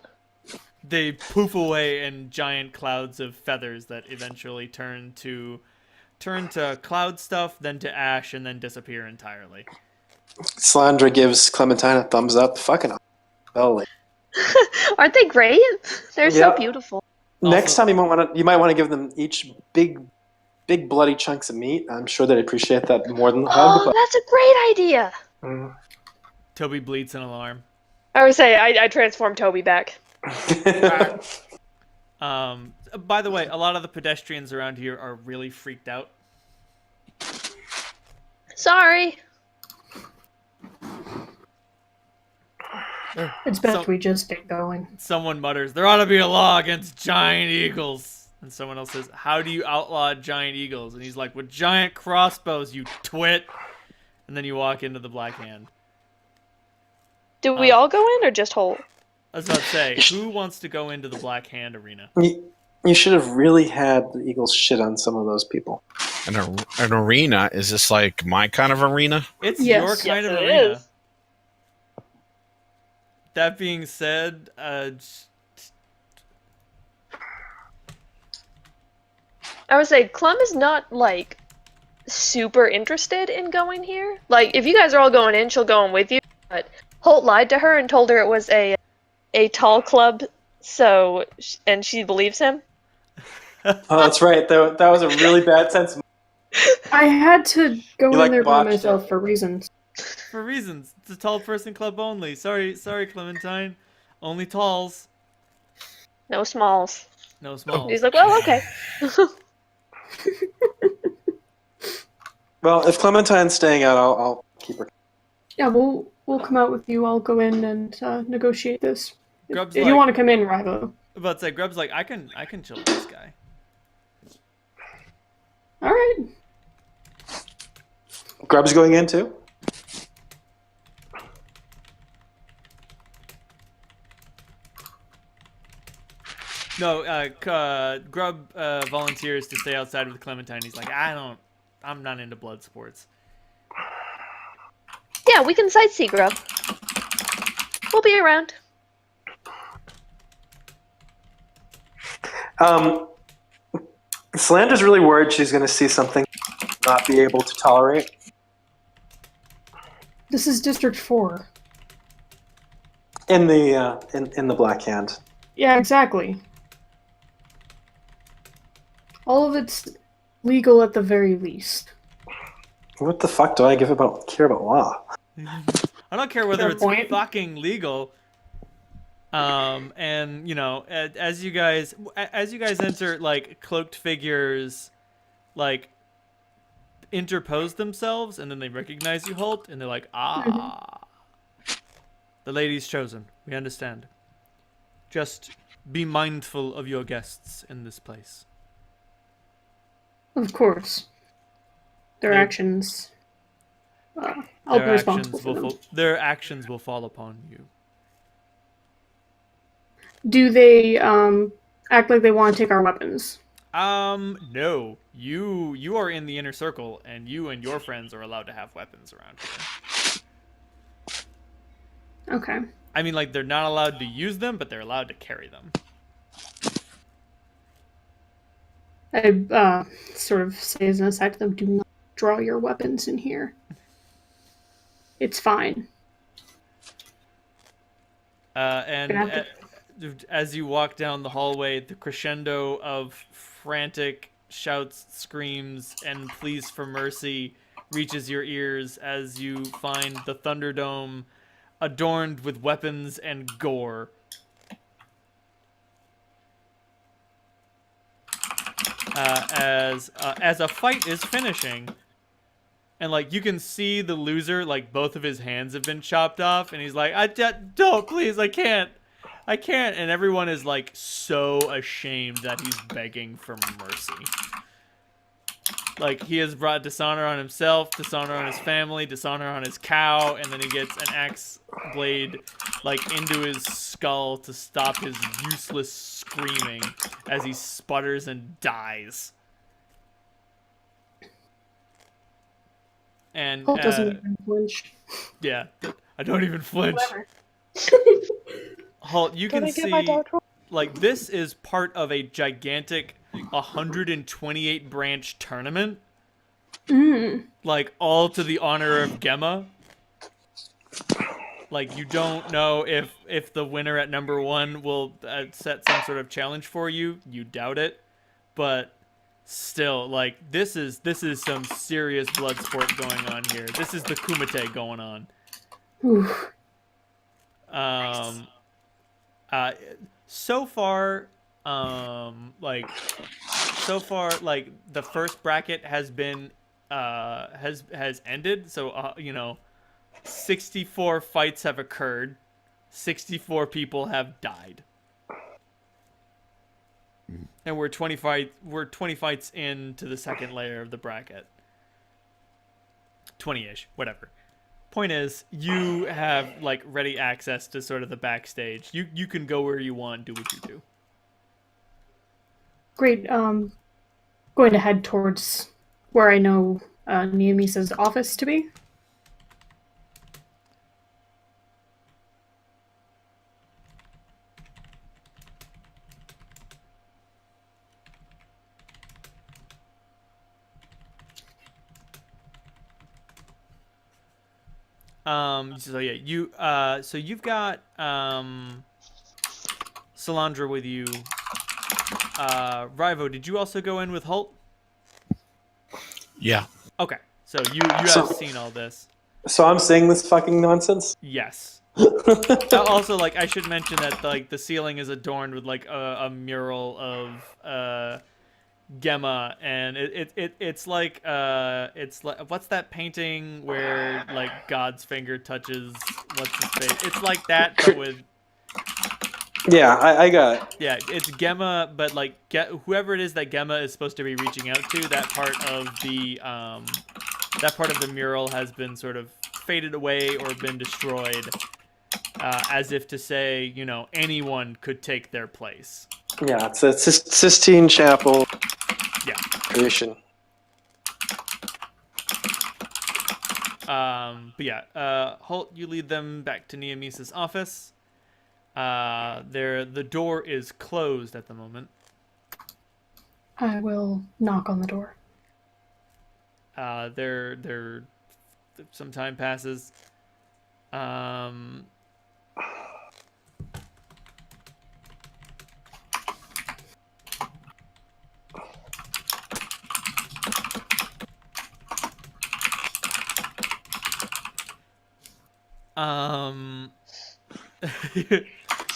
They poof away in giant clouds of feathers that eventually turn to cloud stuff, then to ash, and then disappear entirely. Slandra gives Clementine a thumbs up. Fucking belly. Aren't they great? They're so Yep. beautiful. Next Also- time you might want to give them each big bloody chunks of meat. I'm sure they'd appreciate that more than the hug. Oh, that's a great idea! Toby bleats in alarm. I would say I transformed Toby back. By the way, a lot of the pedestrians around here are really freaked out. Sorry. It's best So- we just get going. Someone mutters, "There ought to be a law against giant eagles." And someone else says, "How do you outlaw giant eagles?" And he's like, "With giant crossbows, you twit." And then you walk into the Black Hand. Do we all go in or just Holt? I was about to say, who wants to go into the Black Hand arena? You should have really had the Eagles shit on some of those people. An arena? Is this like my kind of arena? It's Yes. your kind Yes, of it arena. is. That being said, I would say Clem is not like super interested in going here. Like, if you guys are all going in, she'll go in with you. But Holt lied to her and told her it was a tall club, and she believes him. Oh, that's right. That was a really bad sense. I had to go You, in like, there by botched myself it. for reasons. for reasons, it's a tall person club only. Sorry, Clementine. Only talls, No smalls. no smalls. He's like, well, okay. Well, if Clementine's staying out, I'll keep her. Yeah, we'll come out with you. I'll go in and negotiate this. Grub's If like, you want to come in, Rivo. But say Grub's like, I can chill with this guy. All right. Grub's going in too? No, Grub volunteers to stay outside with Clementine. He's like, I'm not into blood sports. Yeah, we can sightsee, Grub. We'll be around. Slander's really worried she's going to see something not be able to tolerate. This is District 4. In the in the Black Hand. Yeah, exactly. All of it's legal at the very least. What the fuck do I care about law? I don't care whether Fair it's point. fucking legal. And you know, as you guys enter, like cloaked figures, like interpose themselves, and then they recognize you, Holt, and they're like, the lady's chosen. We understand. Just be mindful of your guests in this place. Of course. Their They- actions. I'll be responsible for them. Their actions will fall upon you. Do they act like they want to take our weapons? No. You are in the inner circle, and you and your friends are allowed to have weapons around here. Okay. I mean, like, they're not allowed to use them, but they're allowed to carry them. I sort of say as an aside to them, do not draw your weapons in here. It's fine. And Gonna have as you walk down the hallway, the crescendo of frantic shouts, screams, and pleas for mercy reaches your ears as you find the Thunderdome adorned with weapons and gore. As a fight is finishing, and like you can see the loser, like both of his hands have been chopped off, and he's like, don't, please, I can't, and everyone is like so ashamed that he's begging for mercy. Like, he has brought dishonor on himself, dishonor on his family, dishonor on his cow, and then he gets an axe blade, like, into his skull to stop his useless screaming as he sputters and dies. And, Holt doesn't even flinch. yeah, I don't even flinch. Whatever. Holt, you Can can I get my see, dog roll? like, this is part of a gigantic 128 branch tournament. Like, all to the honor of Gemma. Like, you don't know if the winner at number 1 will set some sort of challenge for you. You doubt it. But still, like, this is some serious blood sport going on here. This is the Kumite going on. Oof. So far, like the first bracket has been has ended. So 64 fights have occurred. 64 people have died. And we're 20 fights into the second layer of the bracket. 20-ish, whatever. Point is, you have like ready access to sort of the backstage. You can go where you want, do what you do. Great. Going to head towards where I know Neomisa's office to be. So yeah, so you've got Salandra with you. Rivo, did you also go in with Holt? Yeah. Okay, so you have seen all this. So I'm saying this fucking nonsense? Yes. Also, like, I should mention that like the ceiling is adorned with like a mural of Gemma, and it's like what's that painting where like God's finger touches what's his face? It's like that, but with Yeah, I got it. yeah, it's Gemma, but like whoever it is that Gemma is supposed to be reaching out to, that part of the mural has been sort of faded away or been destroyed, as if to say, anyone could take their place. Yeah, it's a Sistine Chapel Yeah. tradition. But yeah, Holt, you lead them back to Neomisa's office. The door is closed at the moment. I will knock on the door. There some time passes.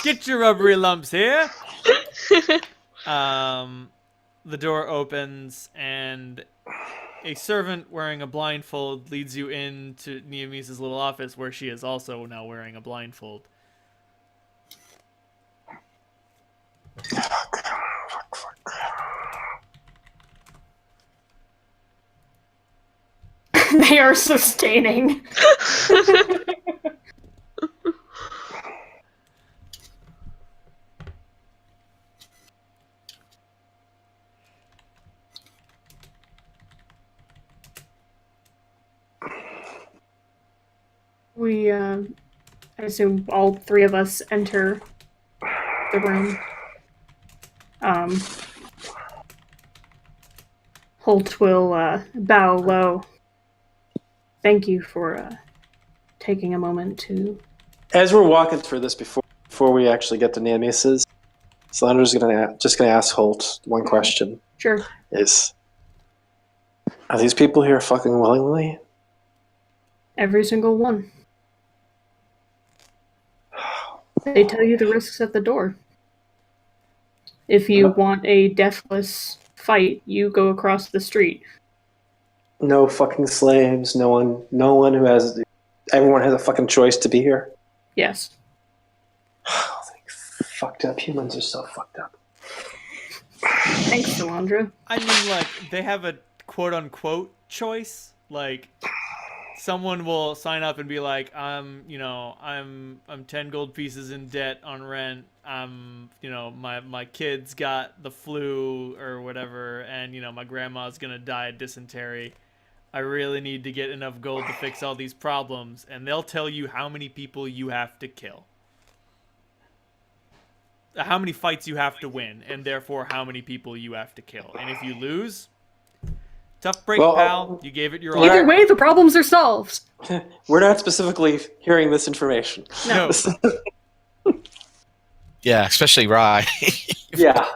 Get your rubbery lumps here. The door opens and a servant wearing a blindfold leads you into Neomisa's little office, where she is also now wearing a blindfold. They are sustaining. We, I assume all three of us enter the room. Holt will bow low. Thank you for taking a moment to... As we're walking through this before we actually get to Neomisa's, Salandra's just gonna ask Holt one question. Sure. Are these people here fucking willingly? Every single one. They tell you the risks at the door. If you want a deathless fight, you go across the street. No fucking slaves. No one who has. Everyone has a fucking choice to be here. Yes. Fucked up humans are so fucked up. Thanks, Salandra. I mean, like, they have a quote unquote choice. Like someone will sign up and be like, I'm 10 gold pieces in debt on rent. My kids got the flu or whatever, and my grandma's gonna die of dysentery. I really need to get enough gold to fix all these problems, and they'll tell you how many people you have to kill. How many fights you have to win, and therefore how many people you have to kill. And if you lose, tough break, pal. You gave it your all. Either way, the problems are solved. We're not specifically hearing this information. No. Yeah, especially Rye. Yeah.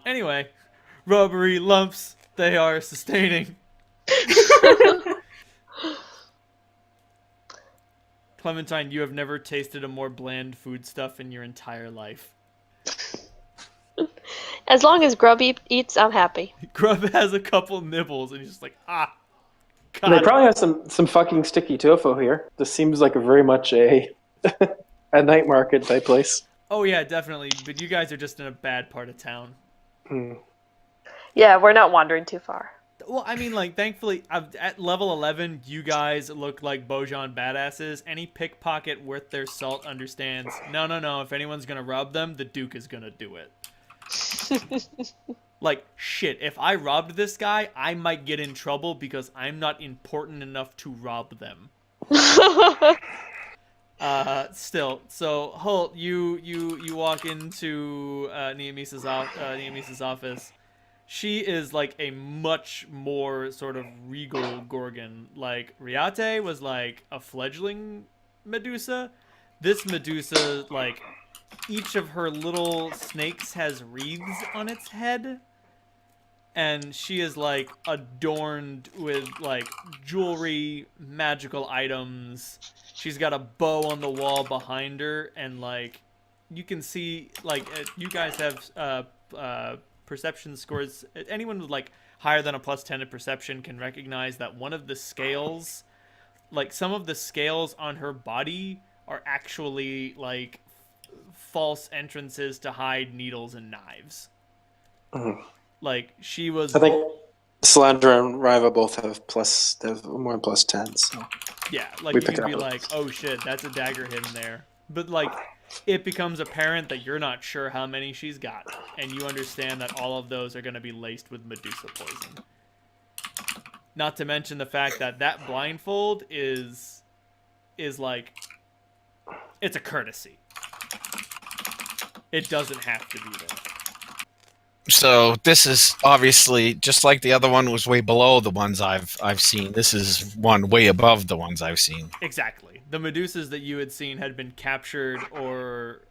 Anyway, robbery lumps, they are sustaining. Clementine, you have never tasted a more bland foodstuff in your entire life. As long as Grub eats, I'm happy. Grub has a couple nibbles, and he's just like, God. They probably have some fucking sticky tofu here. This seems like very much a night market type place. Oh yeah, definitely. But you guys are just in a bad part of town. Yeah, we're not wandering too far. Well, I mean, like, thankfully, at level 11, you guys look like Bojan badasses. Any pickpocket worth their salt understands, no, if anyone's gonna rob them, the Duke is gonna do it. Like, shit, if I robbed this guy, I might get in trouble because I'm not important enough to rob them. Still, so Holt, you walk into Neemisa's office. She is like a much more sort of regal Gorgon. Like Riate was like a fledgling Medusa. This Medusa, like, each of her little snakes has wreaths on its head. And she is like adorned with like jewelry, magical items. She's got a bow on the wall behind her, and like you can see, like, you guys have perception scores. Anyone with like higher than a +10 in perception can recognize that one of the scales, like some of the scales on her body, are actually like false entrances to hide needles and knives. Like she was. I think Salandra and Riva both have more than +10. So yeah, like you can be like, oh shit, that's a dagger hidden there. But like, it becomes apparent that you're not sure how many she's got, and you understand that all of those are going to be laced with Medusa poison. Not to mention the fact that that blindfold is like, it's a courtesy. It doesn't have to be there. So this is obviously, just like the other one was way below the ones I've seen. This is one way above the ones I've seen. Exactly. The Medusas that you had seen had been captured or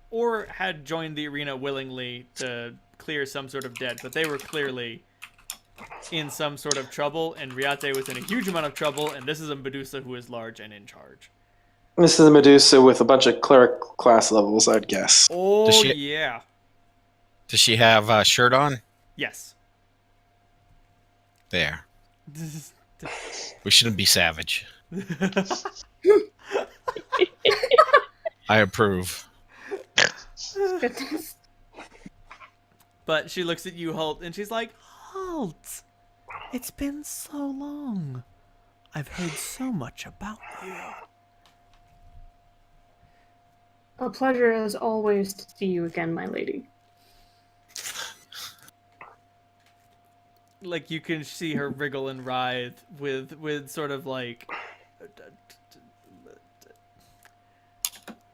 had joined the arena willingly to clear some sort of debt, but they were clearly in some sort of trouble, and Riate was in a huge amount of trouble, and this is a Medusa who is large and in charge. This is a Medusa with a bunch of cleric class levels, I'd guess. Oh, yeah. Does she have a shirt on? Yes. There. We shouldn't be savage. I approve. Goodness. But she looks at you, Holt, and she's like, Holt, it's been so long. I've heard so much about you. A pleasure as always to see you again, my lady. Like, you can see her wriggle and writhe with sort of like...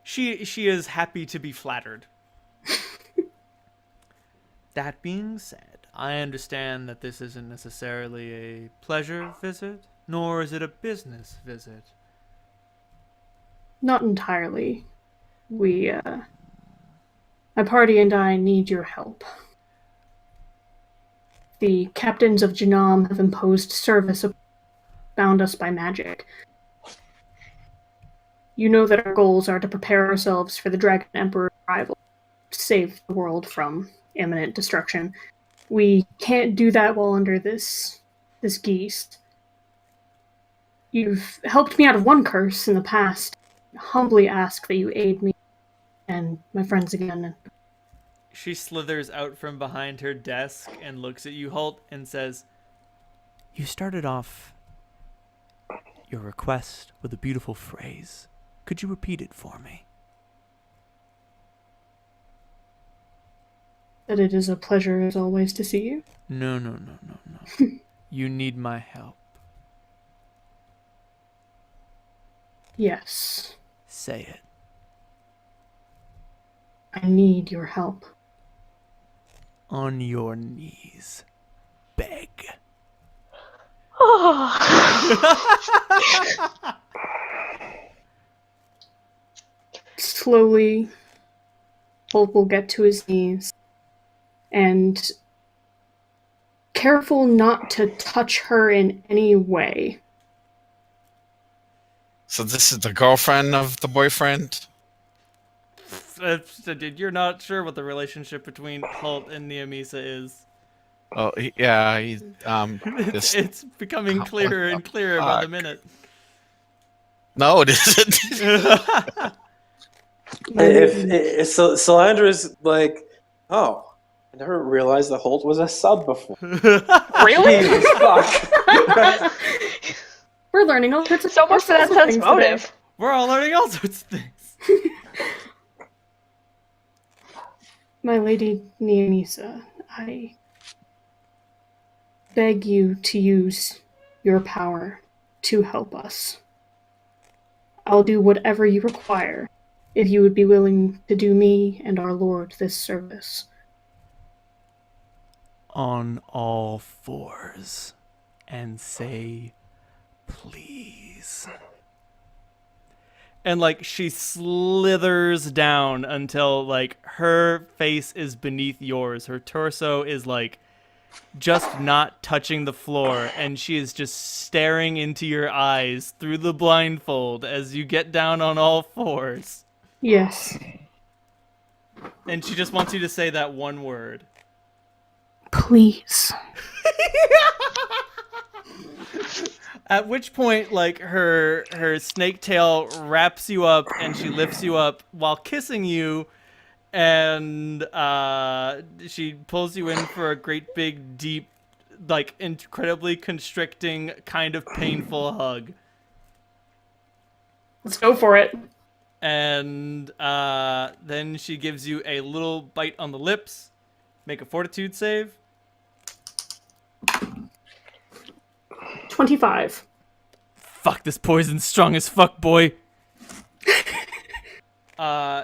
She is happy to be flattered. That being said, I understand that this isn't necessarily a pleasure visit, nor is it a business visit. Not entirely. My party and I need your help. The captains of Janam have imposed service bound us by magic. You know that our goals are to prepare ourselves for the Dragon Emperor's arrival, to save the world from imminent destruction. We can't do that while under this geese. You've helped me out of one curse in the past. I humbly ask that you aid me and my friends again. She slithers out from behind her desk and looks at you, Holt, and says, "You started off your request with a beautiful phrase. Could you repeat it for me?" That it is a pleasure as always to see you. No. You need my help. Yes, Say it. I need your help. On your knees. Beg. Slowly, Holt will get to his knees and, careful not to touch her in any way. So this is the girlfriend of the boyfriend? You're not sure what the relationship between Holt and Neomisa is. Oh, It's becoming clearer and clearer by the minute. No, it isn't. If Solandra's like, oh, I never realized the Holt was a sub before. Really? Jesus, fuck. We're learning all sorts of So much for that things sense motive. today. We're all learning all sorts of things. My lady Neomisa, I beg you to use your power to help us. I'll do whatever you require if you would be willing to do me and our Lord this service. On all fours. And say, please. And, like, she slithers down until, like, her face is beneath yours. Her torso is, like, just not touching the floor. And she is just staring into your eyes through the blindfold as you get down on all fours. Yes. And she just wants you to say that one word. Please. At which point, like, her snake tail wraps you up and she lifts you up while kissing you, and she pulls you in for a great big, deep, like, incredibly constricting, kind of painful hug. Let's go for it. And then she gives you a little bite on the lips. Make a fortitude save. 25. Fuck, this poison's strong as fuck, boy.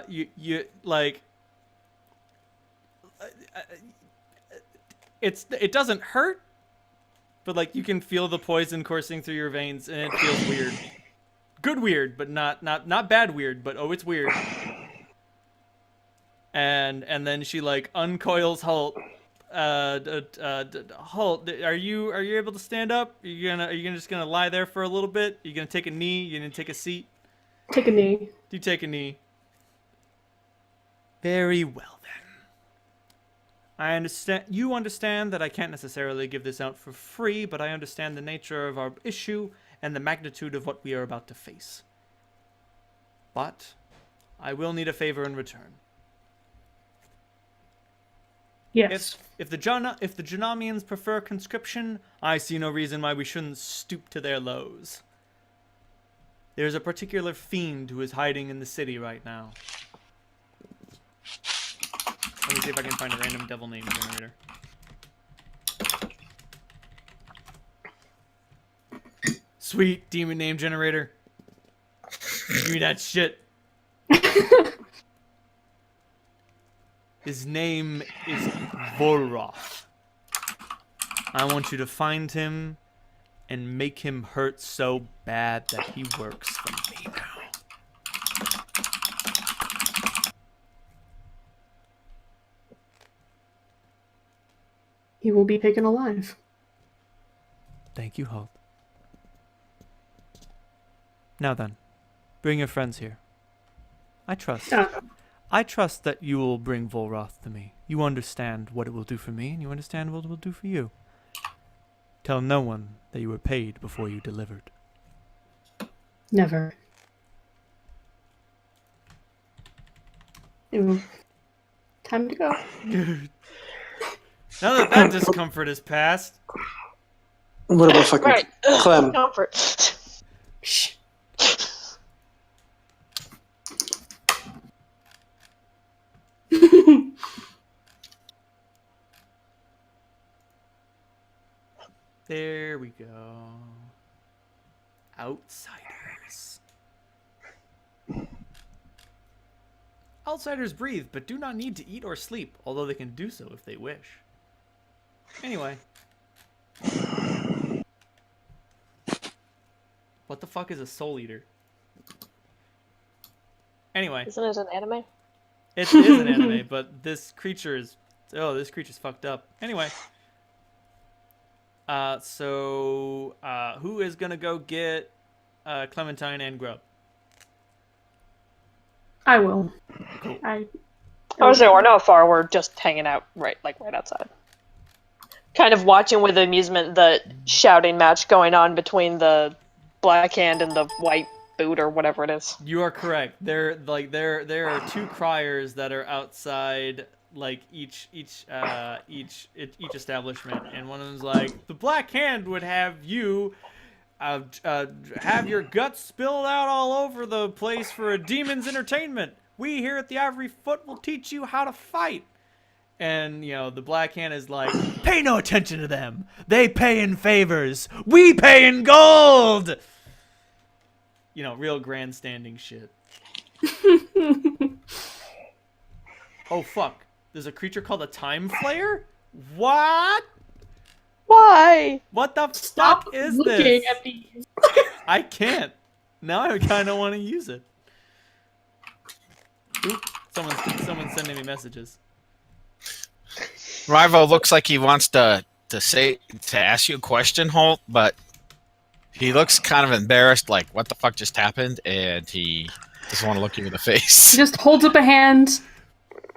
You like, it doesn't hurt, but like you can feel the poison coursing through your veins, and it feels weird. Good weird, but not bad weird, but oh, it's weird. And then she like uncoils Holt. Holt, are you able to stand up? Are you just gonna lie there for a little bit? Are you gonna take a knee? You gonna take a seat? Take a knee. You take a knee. Very well then. I understand. You understand that I can't necessarily give this out for free, but I understand the nature of our issue and the magnitude of what we are about to face. But I will need a favor in return. Yes. If the Janamians prefer conscription, I see no reason why we shouldn't stoop to their lows. There's a particular fiend who is hiding in the city right now. Let me see if I can find a random devil name generator. Sweet demon name generator. Give me that shit. His name is Volroth. I want you to find him and make him hurt so bad that he works for me now. He will be taken alive. Thank you, Holt. Now then, bring your friends here. I trust that you will bring Volroth to me. You understand what it will do for me, and you understand what it will do for you. Tell no one that you were paid before you delivered. Never. It will Time to go. Now that that discomfort is past. What about fucking Right. Clem? Comfort. Shh. There we go. Outsiders. Outsiders breathe, but do not need to eat or sleep, although they can do so if they wish. Anyway. What the fuck is a soul eater? Anyway. Isn't it an anime? It is an anime, but this creature is... Oh, this creature's fucked up. Anyway. Who is gonna go get Clementine and Grub? I will. Cool. I was saying we're not far. We're just hanging out right outside. Kind of watching with amusement the shouting match going on between the black hand and the white boot or whatever it is. You are correct. There are two criers that are outside, like each establishment, and one of them's like, the Black Hand would have you have your guts spilled out all over the place for a demon's entertainment. We here at the Ivory Foot will teach you how to fight. And, you know, the Black Hand is like, pay no attention to them. They pay in favors. We pay in gold. You know, real grandstanding shit. Oh, fuck. There's a creature called a Time Flayer? What? Why? What the Stop fuck is looking this? at these. I can't. Now I kind of want to use it. Oop, someone's sending me messages. Rival looks like he wants to ask you a question, Holt, but he looks kind of embarrassed, like what the fuck just happened, and he doesn't want to look you in the face. He just holds up a hand.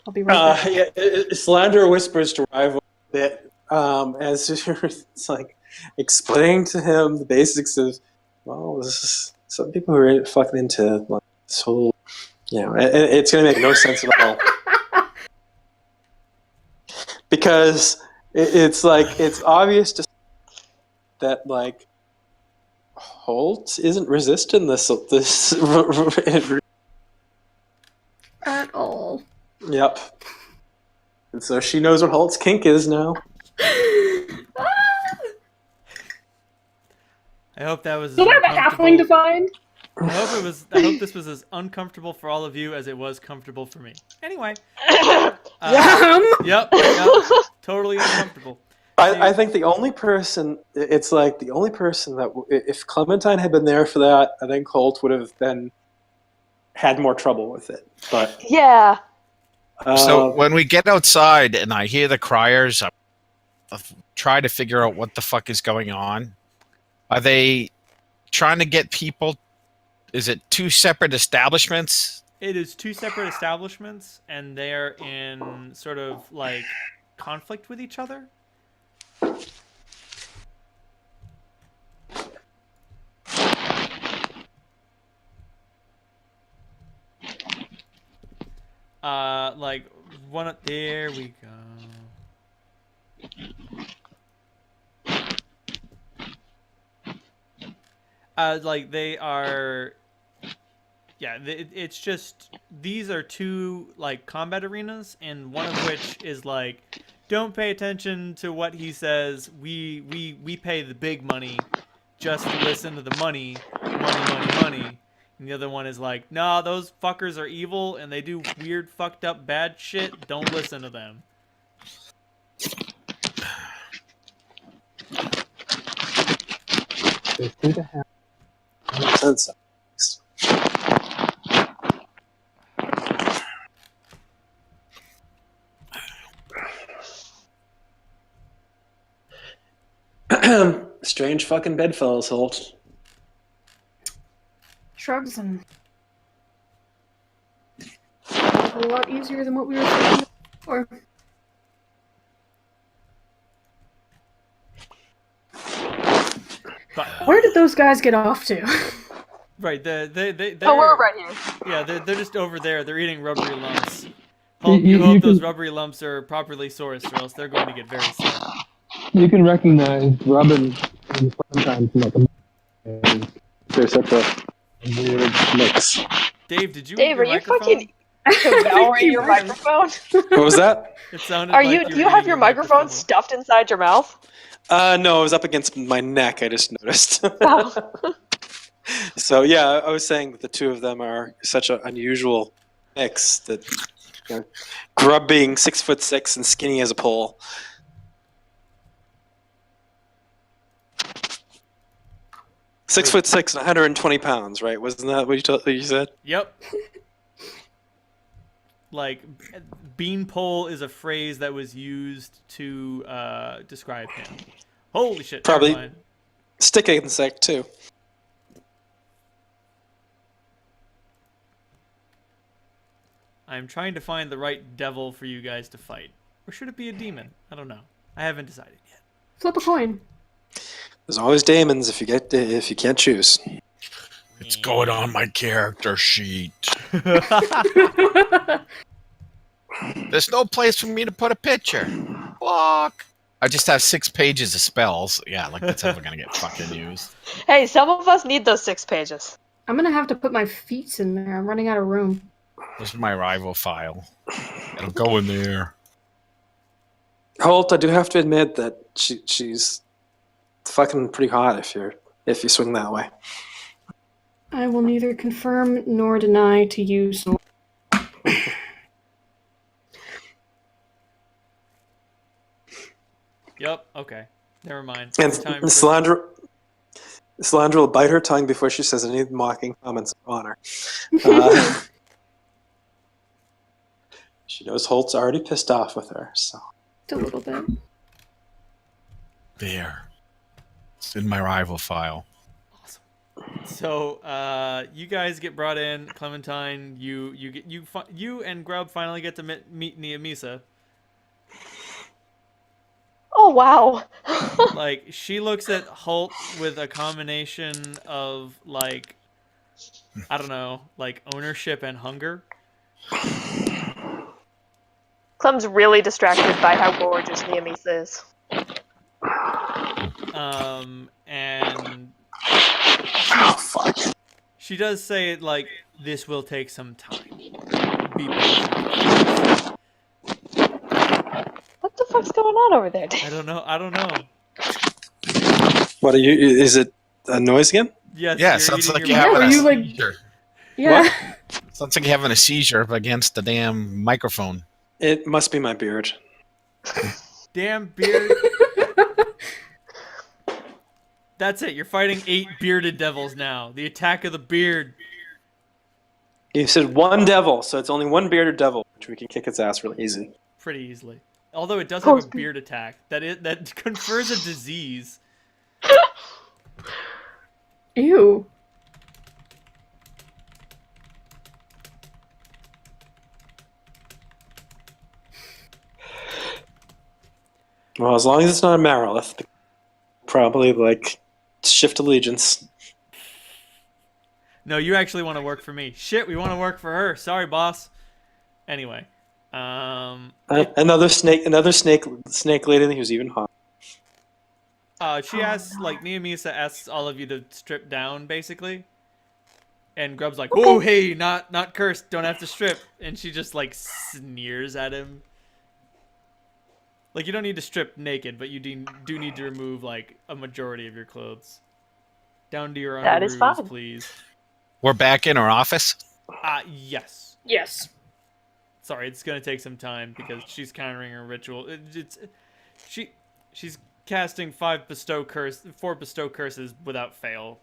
I'll be right back. Slandra whispers to Rival that as it's like explaining to him the basics of, well, this is, some people who are fucking into like this whole, you know, it's gonna make no sense at all. Because it's like, it's obvious to that like Holt isn't resisting this At all. Yep. And so she knows what Holt's kink is now. I hope that was. So I have a halfling to find. I hope this was as uncomfortable for all of you as it was comfortable for me. Anyway. Yep. Totally uncomfortable. I think the only person, it's like the only person that, if Clementine had been there for that, I think Holt would have then had more trouble with it. But Yeah. So when we get outside and I hear the criers, I try to figure out what the fuck is going on. Are they trying to get people? Is it two separate establishments? It is two separate establishments, and they're in sort of like conflict with each other. Like one. There we go. Like they are. Yeah, it's just these are two like combat arenas, and one of which is like, don't pay attention to what he says. We pay the big money, just listen to the money. And the other one is like, nah, those fuckers are evil and they do weird, fucked up, bad shit. Don't listen to them. they seem to have sense. Strange fucking bedfellows, Holt. Shrugs and a lot easier than what we were thinking before. Where did those guys get off to? Right, they Oh, we're right here. Yeah, they're just over there. They're eating rubbery lumps. Hope you hope those can, rubbery lumps are properly sourced, or else they're going to get very sick. you can recognize Robin and Clementine from like a They're such a weird mix. Dave, did you eat Dave, your are you microphone? fucking devouring your Right. microphone? What was that? It sounded Are like you? you Do were you have eating your microphone microphone. stuffed inside your mouth? No, it was up against my neck. I just noticed. Oh. So yeah, I was saying that the two of them are such an unusual mix that Grub being 6'6" and skinny as a pole. Wait. 6'6" and 120 pounds, right? Wasn't that what you said? Yep. Like, beanpole is a phrase that was used to describe him. Holy shit! Probably. Never mind. Stick insect too. I'm trying to find the right devil for you guys to fight, or should it be a demon? I don't know. I haven't decided yet. Flip a coin. There's always daemons if you can't choose. It's going on my character sheet. There's no place for me to put a picture. Fuck. I just have 6 pages of spells. Yeah, like that's ever gonna get fucking used. Hey, some of us need those 6 pages. I'm gonna have to put my feet in there. I'm running out of room. This is my rival file. It'll go in there. Holt, I do have to admit that she's fucking pretty hot if you swing that way. I will neither confirm nor deny to you. So Yep. Okay. Never mind. And Time for- Salandra will bite her tongue before she says any mocking comments on her. She knows Holt's already pissed off with her, so. just a little bit. There. It's in my rival file. So, you guys get brought in. Clementine, you and Grub finally get to meet Niamisa. Oh wow. Like, she looks at Holt with a combination of, like, I don't know, like ownership and hunger. Clem's really distracted by how gorgeous Niamisa is. And Oh, fuck. she does say, like, this will take some time. Be patient. What the fuck's going on over there, Dave? I don't know. What are you? Is it a noise again? Yes, Yeah, you're sounds eating like your you're having were a you, like- seizure. Yeah. Sounds like you're having a seizure against the damn microphone. It must be my beard. damn beard. That's it. You're fighting 8 bearded devils now. The attack of the beard. You said one devil, so it's only one bearded devil, which we can kick its ass really easy. Pretty easily. Although it does have a beard attack. That confers a disease. Ew. Well, as long as it's not a Marilith, probably like shift allegiance. No, you actually want to work for me. Shit, we want to work for her. Sorry, boss. Anyway, Another snake lady who's even hot. she asks, like, Niamisa asks all of you to strip down, basically. And Grub's like, "Whoa, hey, not cursed. Don't have to strip." And she just, like, sneers at him. Like, you don't need to strip naked, but you do need to remove, like, a majority of your clothes. Down to your That is underoos, fine. please. We're back in our office. Yes. Yes. Sorry, it's gonna take some time because she's countering her ritual. She's casting 4 bestow curses without fail.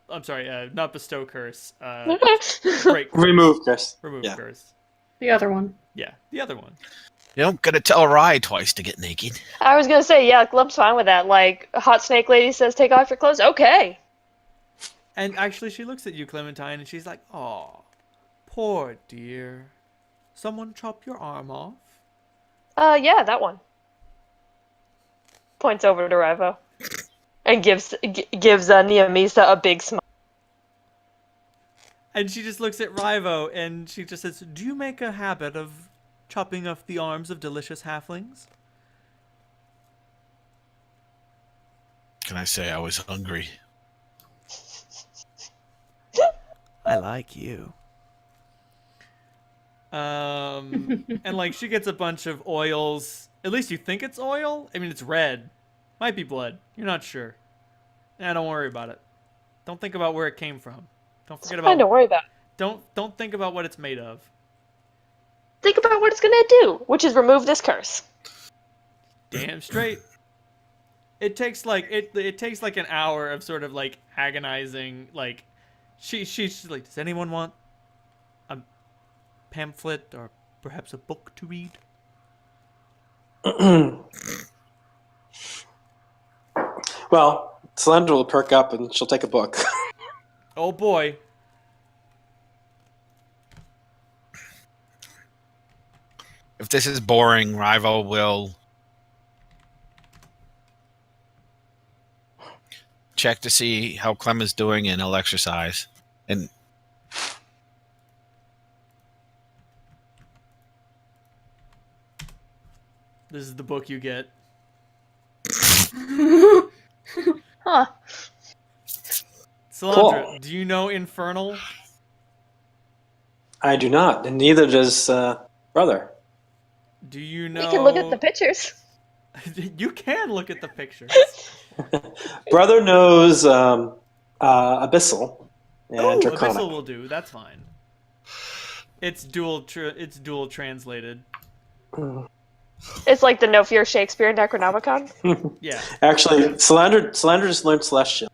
I'm sorry, not bestow curse. Break. Remove this. Remove Yeah. curse. The other one. Yeah, the other one. You don't gotta tell Rye twice to get naked. I was gonna say, yeah, Clem's fine with that. Like, a hot snake lady says, take off your clothes. Okay. And actually, she looks at you, Clementine, and she's like, "Aw, poor dear. Someone chop your arm off?" Yeah, that one. Points over to Rivo. And gives Niamisa a big smile. And she just looks at Rivo, and she just says, "Do you make a habit of chopping off the arms of delicious halflings. Can I say I was hungry? I like you. And like she gets a bunch of oils. At least you think it's oil. I mean, it's red. Might be blood. You're not sure. Don't worry about it. Don't think about where it came from. Don't forget about. Don't worry about it. Don't think about what it's made of. Think about what it's gonna do, which is remove this curse. Damn straight. It takes like an hour of sort of like agonizing. Like she's like, does anyone want a pamphlet or perhaps a book to read? Well, Slender will perk up and she'll take a book. Oh boy. If this is boring, Rival will check to see how Clem is doing, and he'll exercise. And This is the book you get. Huh. Salandra, Cool. do you know Infernal? I do not, and neither does Brother. Do you know? We can look at the pictures. You can look at the pictures. Brother knows Abyssal and Oh, Draconic. Abyssal will do. That's fine. It's dual translated. It's like the No Fear Shakespeare Necronomicon. Yeah. Actually, Slander just learned Celestial.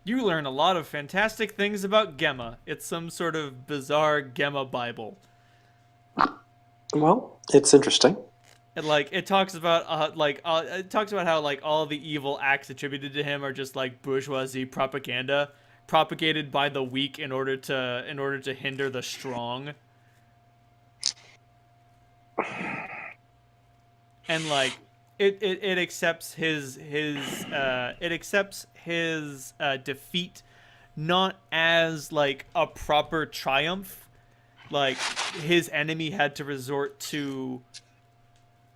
You learn a lot of fantastic things about Gemma. It's some sort of bizarre Gemma Bible. Well, it's interesting. And like it talks about how like all the evil acts attributed to him are just like bourgeoisie propaganda propagated by the weak in order to hinder the strong. And like it accepts his defeat not as like a proper triumph. Like his enemy had to resort to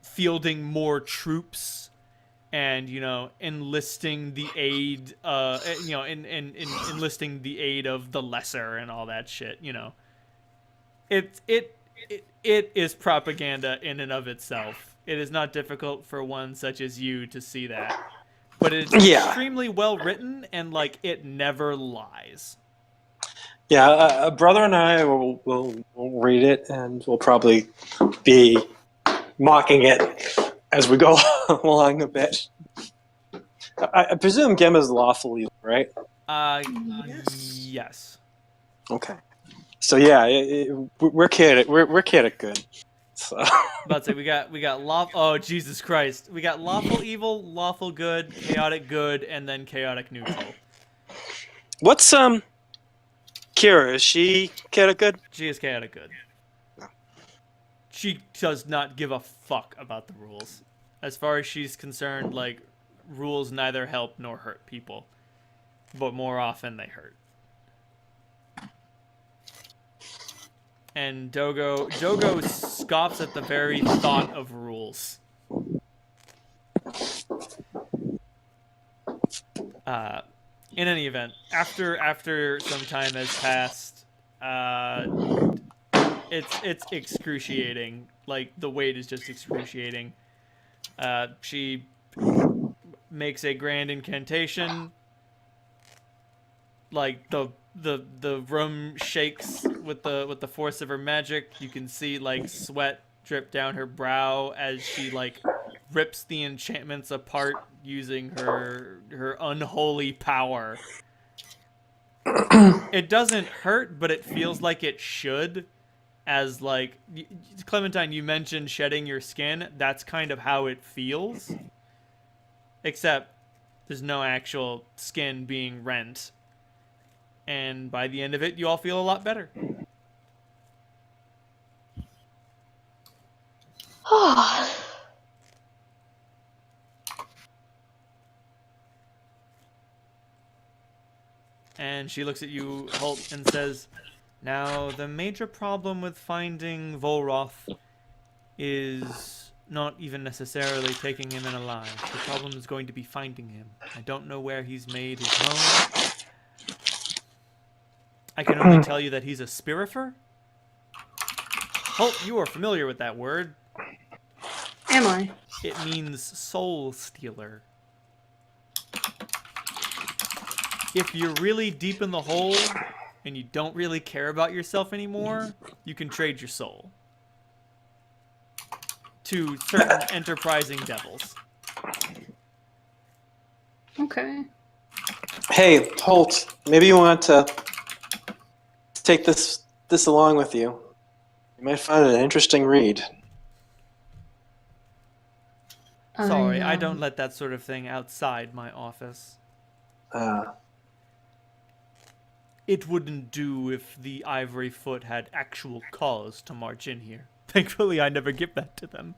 fielding more troops and enlisting the aid enlisting the aid of the lesser and all that shit. It is propaganda in and of itself. It is not difficult for one such as you to see that, but it's extremely well written and like it never lies. Yeah, Brother and I will read it, and we'll probably be mocking it as we go along a bit. I presume Gemma's lawful evil, right? Yes. Okay. So yeah, we're chaotic. We're chaotic good. So. About to say we got lawful. Oh Jesus Christ! We got lawful evil, lawful good, chaotic good, and then chaotic neutral. What's Kira? Is she chaotic good? She is chaotic good. She does not give a fuck about the rules. As far as she's concerned, like rules neither help nor hurt people, but more often they hurt. And Dogo scoffs at the very thought of rules. In any event, after some time has passed, it's excruciating. Like the wait is just excruciating. She makes a grand incantation. Like the room shakes with the force of her magic. You can see like sweat drip down her brow as she like rips the enchantments apart using her unholy power. It doesn't hurt, but it feels like it should. As like Clementine, you mentioned shedding your skin. That's kind of how it feels. Except there's no actual skin being rent. And by the end of it, you all feel a lot better. And she looks at you, Holt, and says, "Now, the major problem with finding Volroth is not even necessarily taking him in alive. The problem is going to be finding him. I don't know where he's made his home. I can only tell you that he's a spirifer." Holt, you are familiar with that word. Am I? It means soul stealer. If you're really deep in the hole and you don't really care about yourself anymore, you can trade your soul to certain enterprising devils. Okay. Hey, Holt, maybe you want to take this along with you. You might find it an interesting read. Sorry, I don't let that sort of thing outside my office. It wouldn't do if the Ivory Foot had actual cause to march in here. Thankfully, I never give that to them.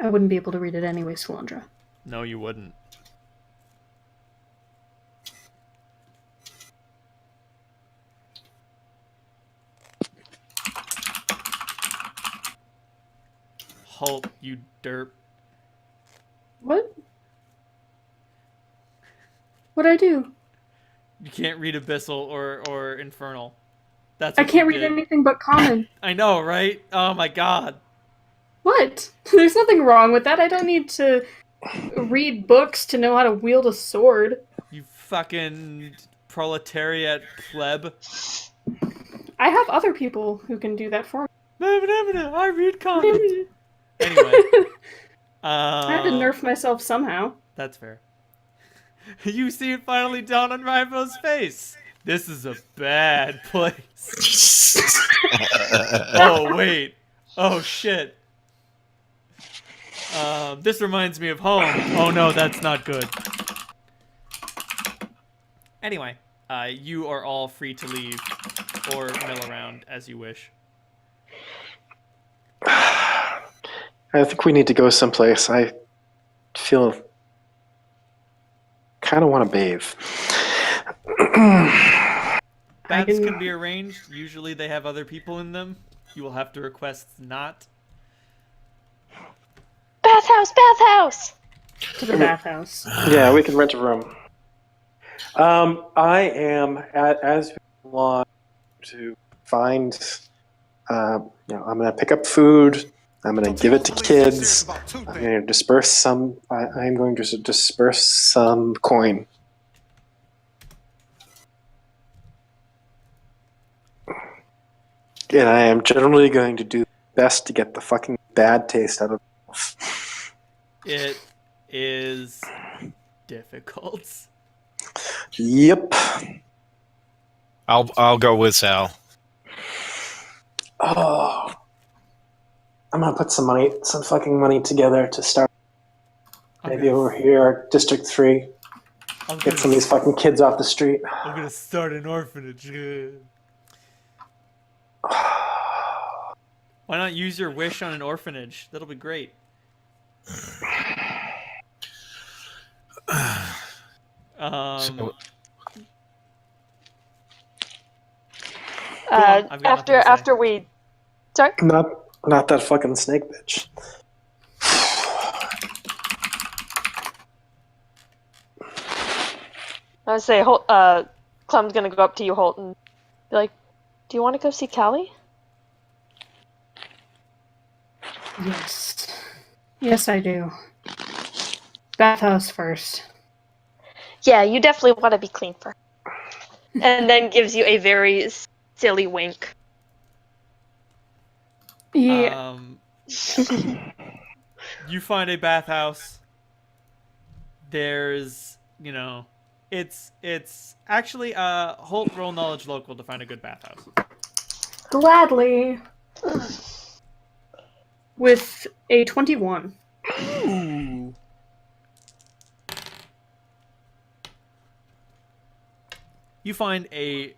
I wouldn't be able to read it anyway, Salandra. No, you wouldn't. Holt, you derp. What? What'd I do? You can't read Abyssal or Infernal. That's I what can't you read did. anything but common. I know, right? Oh my god. What? There's nothing wrong with that. I don't need to read books to know how to wield a sword. You fucking proletariat pleb. I have other people who can do that for me. I read comics. Anyway. I had to nerf myself somehow. That's fair. You see it finally dawn on Rivo's face. This is a bad place. Oh, wait. Oh, shit. This reminds me of home. Oh, no, that's not good. Anyway, you are all free to leave or mill around as you wish. I think we need to go someplace. I feel kind of want to bathe. Baths can be arranged. Usually they have other people in them. You will have to request not. Bathhouse! To the bathhouse. Yeah, we can rent a room. I am, as we go along, to find, I'm going to pick up food. I'm going to give it to kids. I'm going to disperse some. I'm going to disperse some coin. And I am generally going to do the best to get the fucking bad taste out of it. It is difficult. Yep. I'll go with Sal. Oh. I'm going to put some fucking money together to start. Maybe over here, District 3. Get some of these fucking kids off the street. I'm gonna start an orphanage. Why not use your wish on an orphanage? That'll be great. After we... Sorry? Not that fucking snake bitch. I would say, Clem's gonna go up to you, Holt, and be like, "Do you want to go see Callie?" Yes. Yes, I do. Bathhouse first. Yeah, you definitely want to be clean first. And then gives you a very silly wink. Yeah. You find a bathhouse. There's, it's actually Holt roll knowledge local to find a good bathhouse. Gladly. With a 21. Ooh. You find a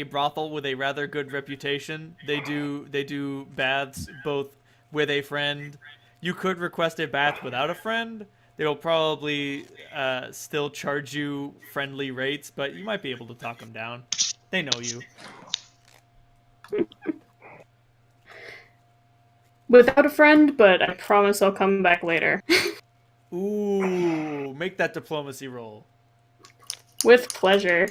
brothel with a rather good reputation. They do baths both with a friend You could request a bath without a friend. They will probably still charge you friendly rates, but you might be able to talk them down. They know you. Without a friend, but I promise I'll come back later. Ooh, make that diplomacy roll. With pleasure.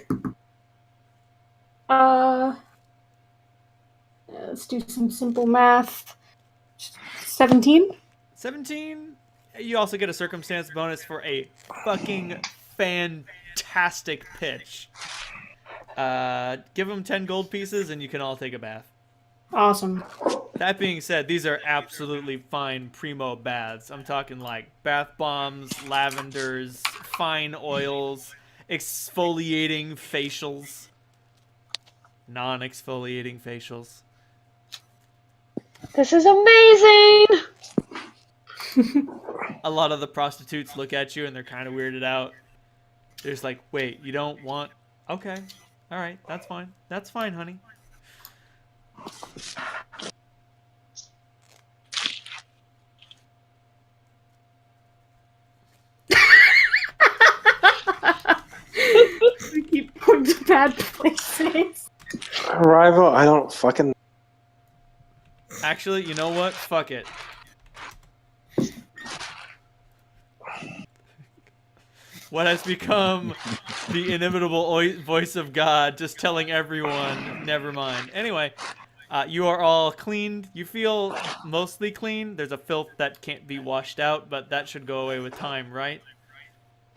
Let's do some simple math. 17? 17. You also get a circumstance bonus for a fucking fantastic pitch. Give them 10 gold pieces and you can all take a bath. Awesome. That being said, these are absolutely fine primo baths. I'm talking like bath bombs, lavenders, fine oils, exfoliating facials, non-exfoliating facials. This is amazing! A lot of the prostitutes look at you and they're kind of weirded out. They're just like, wait, you don't want... Okay. All right, that's fine. That's fine, honey. We keep going to bad places. Rival, I don't fucking... Actually, you know what? Fuck it. What has become the inimitable voice of God, just telling everyone, never mind. Anyway, you are all cleaned. You feel mostly clean. There's a filth that can't be washed out, but that should go away with time, right?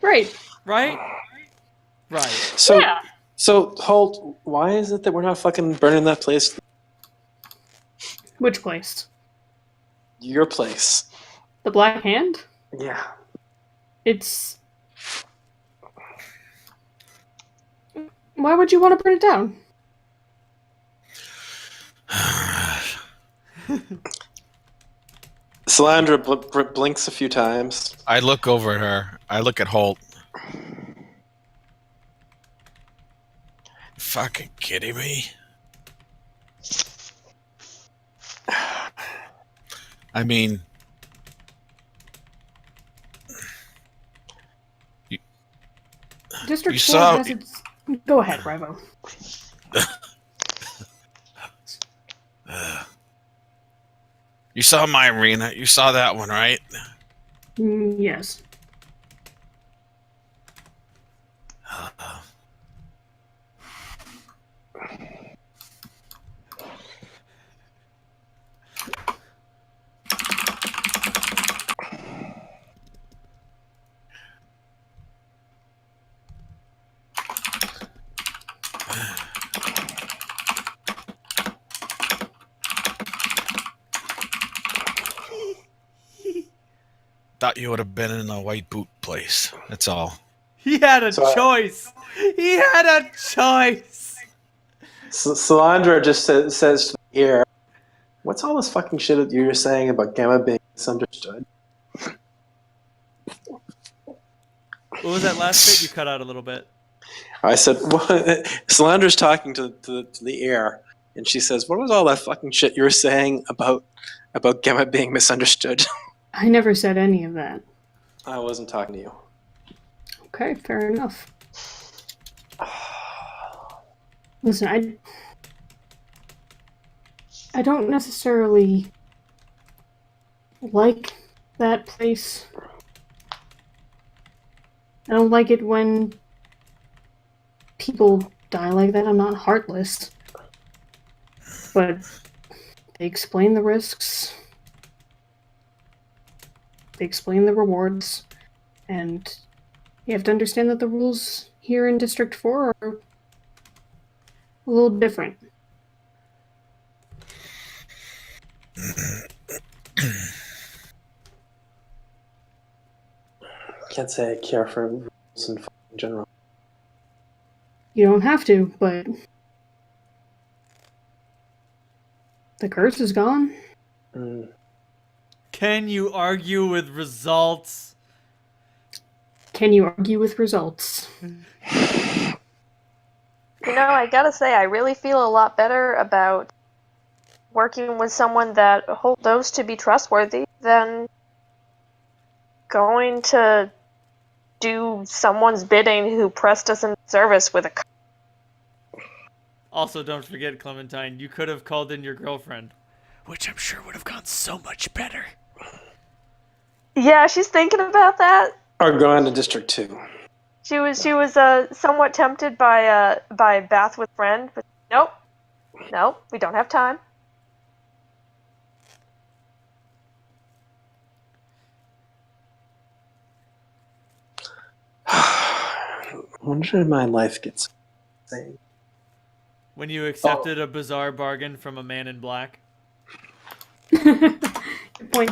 Right. Right? Right. So, Yeah. so, Holt, why is it that we're not fucking burning that place? Which place? Your place. The Black Hand? Yeah. It's... Why would you want to burn it down? Salandra blinks a few times. I look over at her. I look at Holt. Fucking kidding me? I mean, District You 4 saw- has its... Go ahead, Rivo. you saw my arena. You saw that one, right? Yes. Thought you would have been in a white boot place. That's all. He had a So choice. He had a choice. Salandra just says to the ear, what's all this fucking shit that you're saying about Gamma being misunderstood? What was that last bit? You cut out a little bit. I said, Salandra's talking to the ear, and she says, what was all that fucking shit you were saying about Gamma being misunderstood? I never said any of that. I wasn't talking to you. Okay, fair enough. Listen, I don't necessarily like that place. I don't like it when people die like that. I'm not heartless. But they explain the risks. They explain the rewards. And you have to understand that the rules here in District 4 are a little different. Can't say I care for rules in general. You don't have to, but the curse is gone. Can you argue with results? Can you argue with results? You know, I gotta say, I really feel a lot better about working with someone that Holt knows to be trustworthy than going to do someone's bidding who pressed us in service with a... Also, don't forget, Clementine, you could have called in your girlfriend, which I'm sure would have gone so much better. Yeah, she's thinking about that. Or go on to District 2. She was somewhat tempted by bath with friend, but nope, we don't have time. When did my life get so insane? When you accepted a bizarre bargain from a man in black. Good point.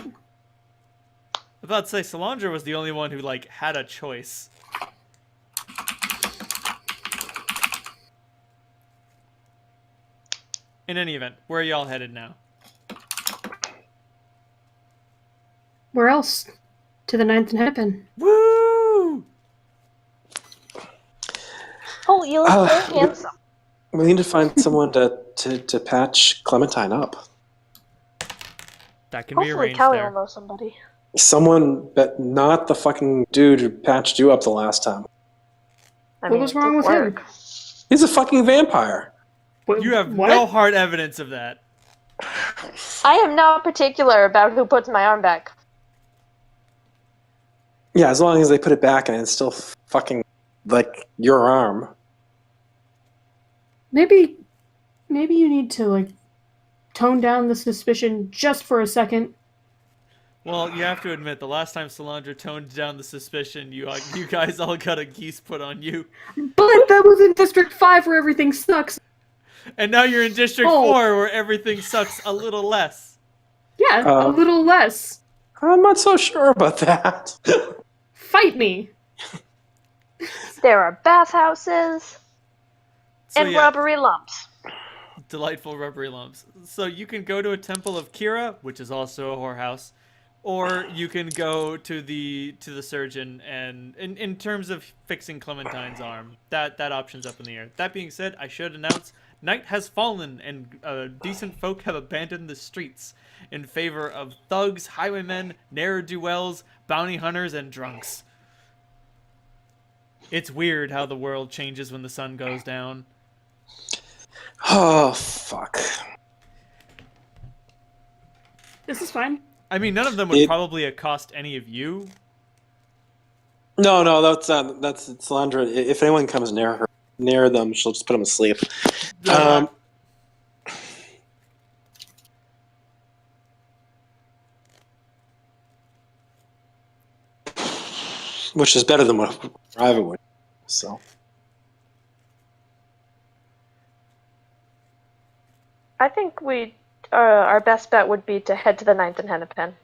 I was about to say, Solandra was the only one who, like, had a choice. In any event, where are y'all headed now? Where else? To the 9th and Hennepin. Woo! Oh, you look so handsome. We need to find someone to patch Clementine up. That can be Hopefully arranged Kelly there. will know somebody. Someone, but not the fucking dude who patched you up the last time. What was wrong with him? He's a fucking vampire. You have What? no hard evidence of that. I am not particular about who puts my arm back. Yeah, as long as they put it back and it's still fucking like your arm. Maybe you need to, like, tone down the suspicion just for a second. Well, you have to admit, the last time Solandra toned down the suspicion, you guys all got a geese put on you. But that was in District 5 where everything sucks. And now you're in District Oh. 4 where everything sucks a little less. Yeah, a little less. I'm not so sure about that. Fight me. There are bathhouses So and yeah, rubbery lumps. delightful rubbery lumps. So you can go to a temple of Kira, which is also a whorehouse, or you can go to the surgeon. And in terms of fixing Clementine's arm, that option's up in the air. That being said, I should announce night has fallen and decent folk have abandoned the streets in favor of thugs, highwaymen, ne'er-do-wells, bounty hunters, and drunks. It's weird how the world changes when the sun goes down. Oh, fuck. This is fine. I mean, none of them would probably accost any of you. No, that's Solandra. If anyone comes near them, she'll just put them to sleep. Which is better than what Riva would. So. I think our best bet would be to head to the 9th and Hennepin.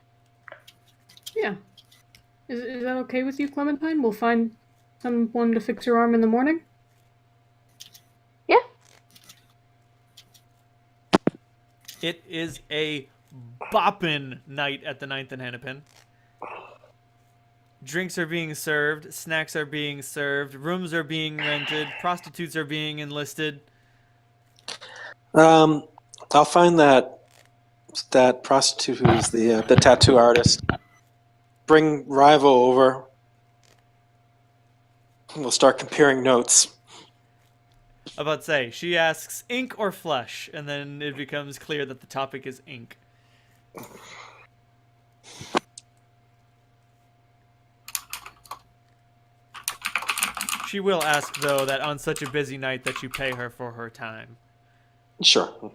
Yeah. Is that okay with you, Clementine? We'll find someone to fix your arm in the morning? Yeah. It is a boppin' night at the 9th and Hennepin. Drinks are being served, snacks are being served, rooms are being rented, prostitutes are being enlisted. I'll find that prostitute who's the tattoo artist. Bring Riva over. We'll start comparing notes. I'm about to say, she asks ink or flesh, and then it becomes clear that the topic is ink. She will ask, though, that on such a busy night that you pay her for her time. Sure.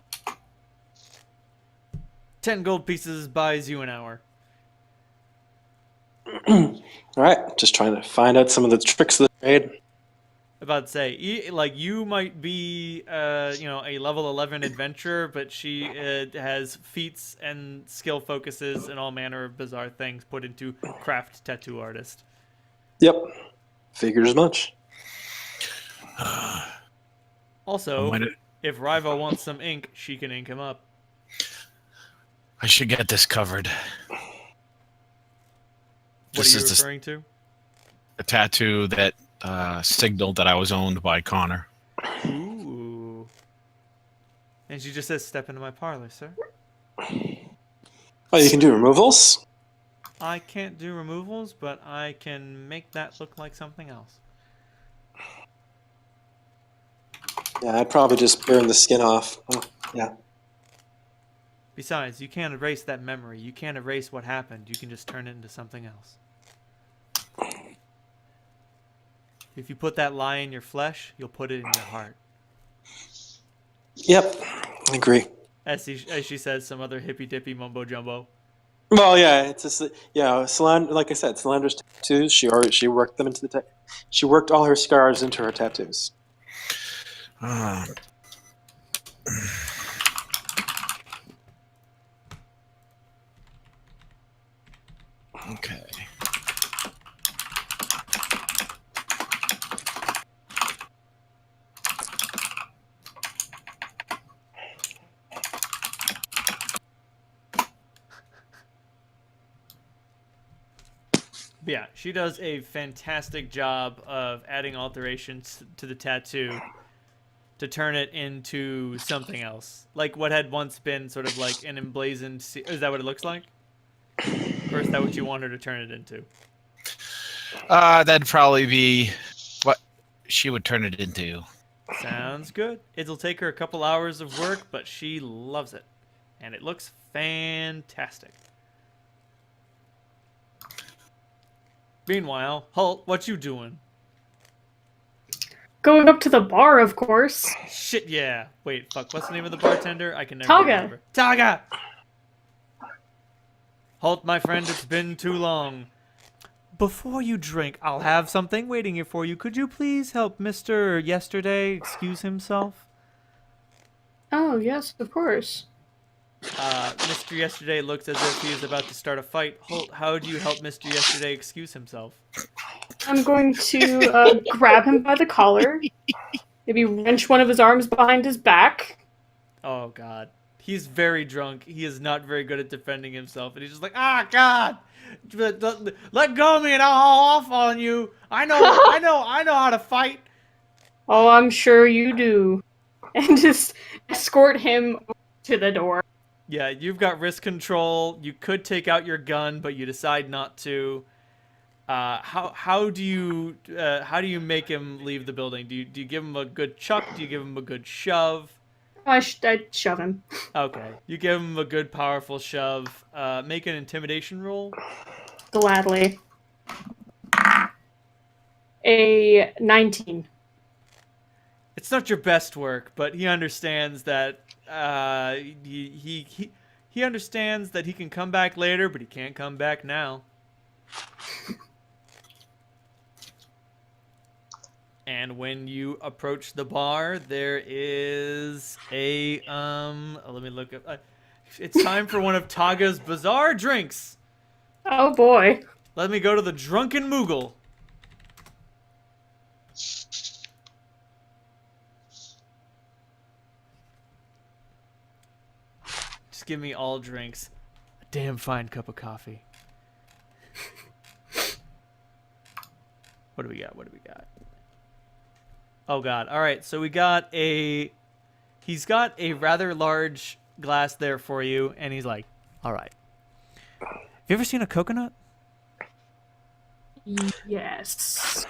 10 gold pieces buys you an hour. All right, just trying to find out some of the tricks of the trade. About to say, like, you might be, a level 11 adventurer, but she has feats and skill focuses and all manner of bizarre things put into craft tattoo artist. Yep, figured as much. Also, if Riva wants some ink, she can ink him up. I should get this covered. What are you referring to? A tattoo that signaled that I was owned by Connor. Ooh. And she just says, "Step into my parlor, sir." Oh, you can do removals? I can't do removals, but I can make that look like something else. Yeah, I'd probably just burn the skin off. Oh, yeah. Besides, you can't erase that memory. You can't erase what happened. You can just turn it into something else. If you put that lie in your flesh, you'll put it in your heart. Yep, I agree. As she says some other hippy-dippy mumbo-jumbo. Well, yeah, it's just like I said, Solandra's tattoos. She worked them into the she worked all her scars into her tattoos. Okay. But yeah, she does a fantastic job of adding alterations to the tattoo to turn it into something else. Like what had once been sort of like an emblazoned... Is that what it looks like? Or is that what you want her to turn it into? That'd probably be what she would turn it into. Sounds good. It'll take her a couple hours of work, but she loves it. And it looks fantastic. Meanwhile, Holt, what you doing? Going up to the bar, of course. Shit, yeah. Wait, fuck, what's the name of the bartender? I can never Taga. remember. Taga! Holt, my friend, it's been too long. Before you drink, I'll have something waiting here for you. Could you please help Mr. Yesterday excuse himself? Oh, yes, of course. Mr. Yesterday looks as if he is about to start a fight. Holt, how do you help Mr. Yesterday excuse himself? I'm going to grab him by the collar, maybe wrench one of his arms behind his back. Oh, God. He's very drunk. He is not very good at defending himself. And he's just like, ah, God! Let go of me and I'll haul off on you. I know how to fight. Oh, I'm sure you do. And just escort him to the door. Yeah, you've got wrist control. You could take out your gun, but you decide not to. How do you make him leave the building? Do you give him a good chuck? Do you give him a good shove? I'd shove him. Okay, you give him a good powerful shove. Make an intimidation roll. Gladly. A 19. It's not your best work, but he understands that he understands that he can come back later, but he can't come back now. And when you approach the bar, there is a let me look up. It's time for one of Taga's bizarre drinks. Oh boy. Let me go to the Drunken Moogle. Just give me all drinks. A damn fine cup of coffee. What do we got? What do we got? Oh, God. All right, so we got a... He's got a rather large glass there for you, and he's like, all right. Have you ever seen a coconut? Yes.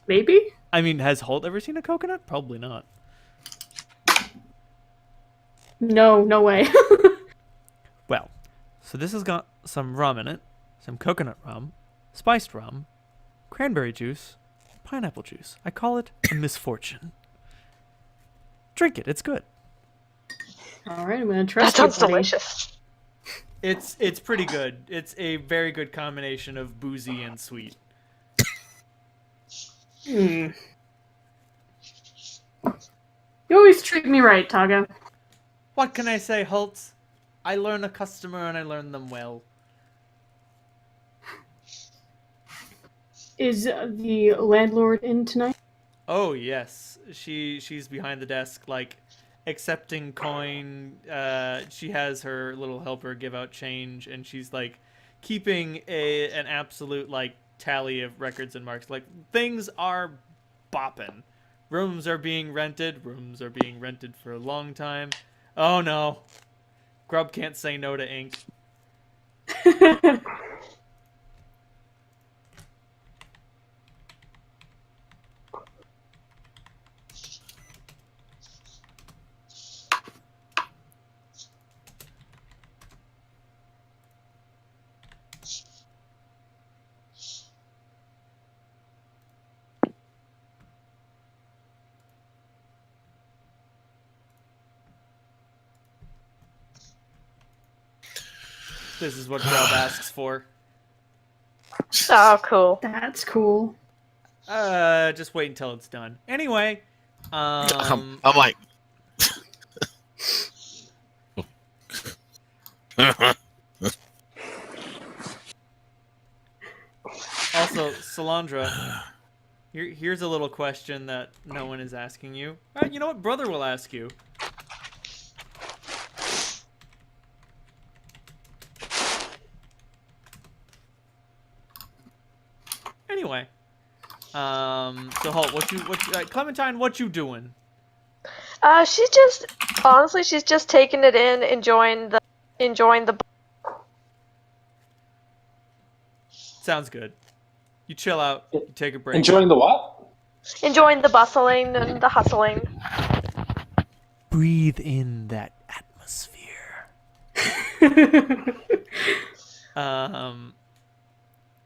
Maybe? I mean, has Holt ever seen a coconut? Probably not. No, no way. Well, so this has got some rum in it, some coconut rum, spiced rum, cranberry juice, pineapple juice. I call it a misfortune. Drink it. It's good. All right, I'm gonna trust That sounds you, buddy. delicious. It's pretty good. It's a very good combination of boozy and sweet. You always treat me right, Taga. What can I say, Holtz? I learn a customer and I learn them well. Is the landlord in tonight? Oh yes, she's behind the desk, like accepting coin. She has her little helper give out change, and she's like keeping an absolute like tally of records and marks. Like things are bopping. Rooms are being rented. Rooms are being rented for a long time. Oh no, Grub can't say no to ink. This is what Rob asks for. Oh, cool. That's cool. Just wait until it's done. Anyway, I'm like. also, Salandra, here's a little question that no one is asking you. You know what? Brother will ask you. Anyway, so Holt, Clementine, what you doing? She's just taking it in, enjoying the. Sounds good. You chill out. You take a break. Enjoying the what? Enjoying the bustling and the hustling. Breathe in that atmosphere.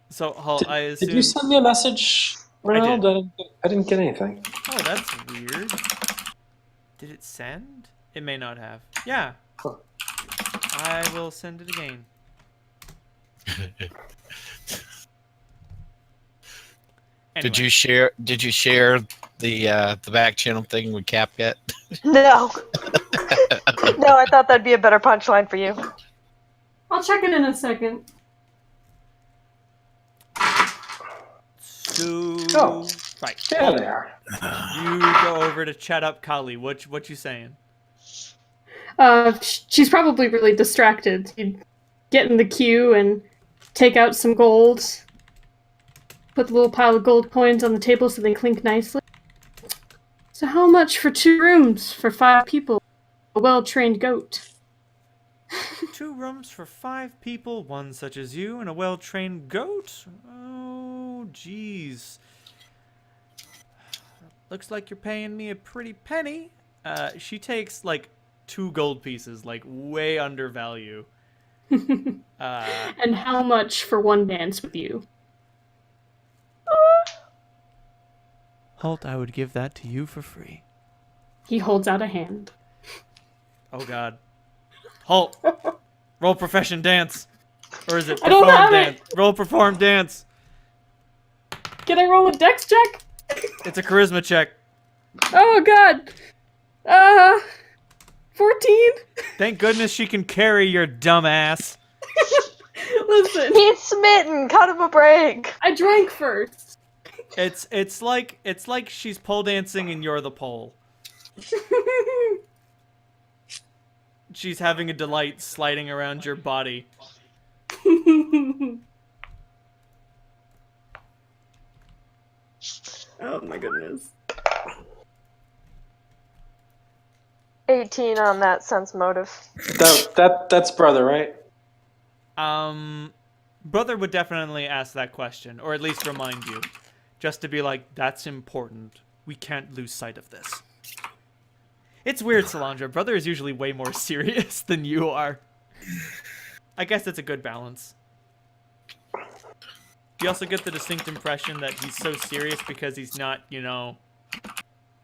So, Holt, I assume... Did you send me a message, Ronald? I didn't get anything. Oh, that's weird. Did it send? It may not have. Yeah. Huh. I will send it again. Anyway. Did you share the back channel thing with Cap yet? No. No, I thought that'd be a better punchline for you. I'll check it in a second. So, right. Yeah, they are. You go over to chat up Kali. What you saying? She's probably really distracted. You get in the queue and take out some gold. Put the little pile of gold coins on the table so they clink nicely. So how much for 2 rooms for 5 people? A well-trained goat. 2 rooms for 5 people, one such as you, and a well-trained goat? Oh, jeez. Looks like you're paying me a pretty penny. She takes, like, 2 gold pieces, like, way under value. And how much for 1 dance with you? Holt, I would give that to you for free. He holds out a hand. Oh, God. Holt, roll profession dance. Or is it I don't perform have dance? it. Roll perform dance. Can I roll a dex check? It's a charisma check. Oh, God. 14? Thank goodness she can carry your dumb ass. Listen, He's smitten. Cut him a break. I drank first. It's like she's pole dancing and you're the pole. She's having a delight sliding around your body. Oh my goodness. 18 on that sense motive. That's brother, right? Brother would definitely ask that question, or at least remind you. Just to be like, that's important. We can't lose sight of this. It's weird, Salandra. Brother is usually way more serious than you are. I guess it's a good balance. You also get the distinct impression that he's so serious because he's not, you know,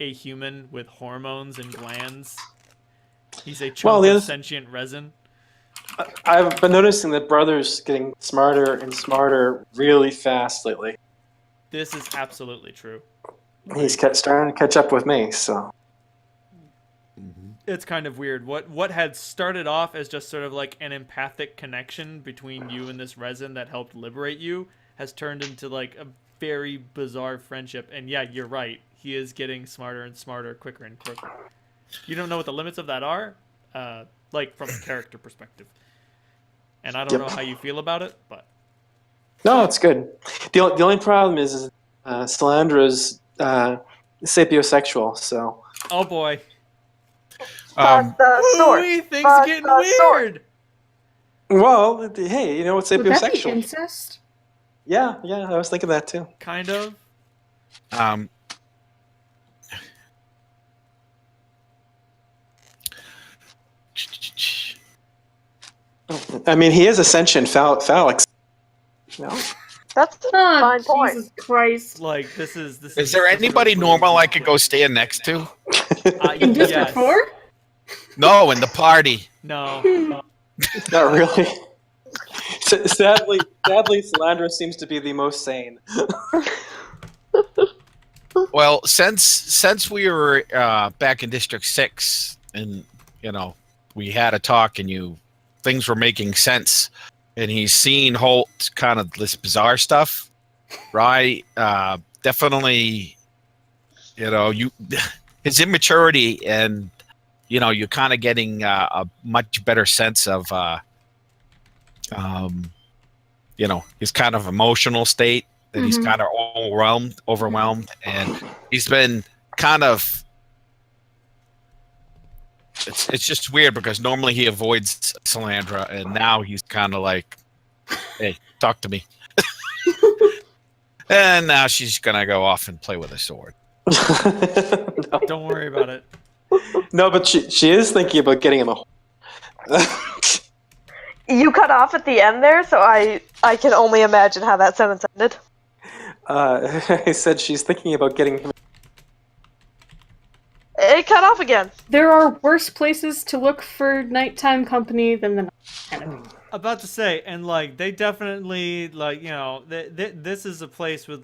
a human with hormones and glands. He's a chunk of sentient resin. I've been noticing that brother's getting smarter and smarter really fast lately. This is absolutely true. He's starting to catch up with me, so... It's kind of weird. What had started off as just sort of like an empathic connection between you and this resin that helped liberate you has turned into like a very bizarre friendship. And yeah, you're right. He is getting smarter and smarter, quicker and quicker. You don't know what the limits of that are, like from a character perspective. And I don't know how you feel about it, but... No, it's good. The only problem is Salandra's sapiosexual, so... Oh boy. The sword. Ooh, things getting weird. Sword. Well, hey, you know what's Would that be sapiosexual? incest? Yeah, I was thinking that too. Kind of. I mean, he is a sentient phallic. No? That's a Oh, fine point. Jesus Christ. Like, this is... Is there anybody normal I could go stand next to? In District 4? No, in the party. No. Not really. Sadly, Salandra seems to be the most sane. Well, since we were back in District 6 and we had a talk and things were making sense and he's seen Holt kind of this bizarre stuff, right? Definitely, his immaturity and you're kind of getting a much better sense of his kind of emotional state, that he's kind of overwhelmed, and he's been kind of. It's just weird because normally he avoids Salandra, and now he's kind of like, "Hey, talk to me." And now she's gonna go off and play with a sword. No. Don't worry about it. No, but she is thinking about getting him a. You cut off at the end there, so I can only imagine how that sentence ended. I said she's thinking about getting him. It cut off again. There are worse places to look for nighttime company than the enemy. About to say, and like they definitely this is a place with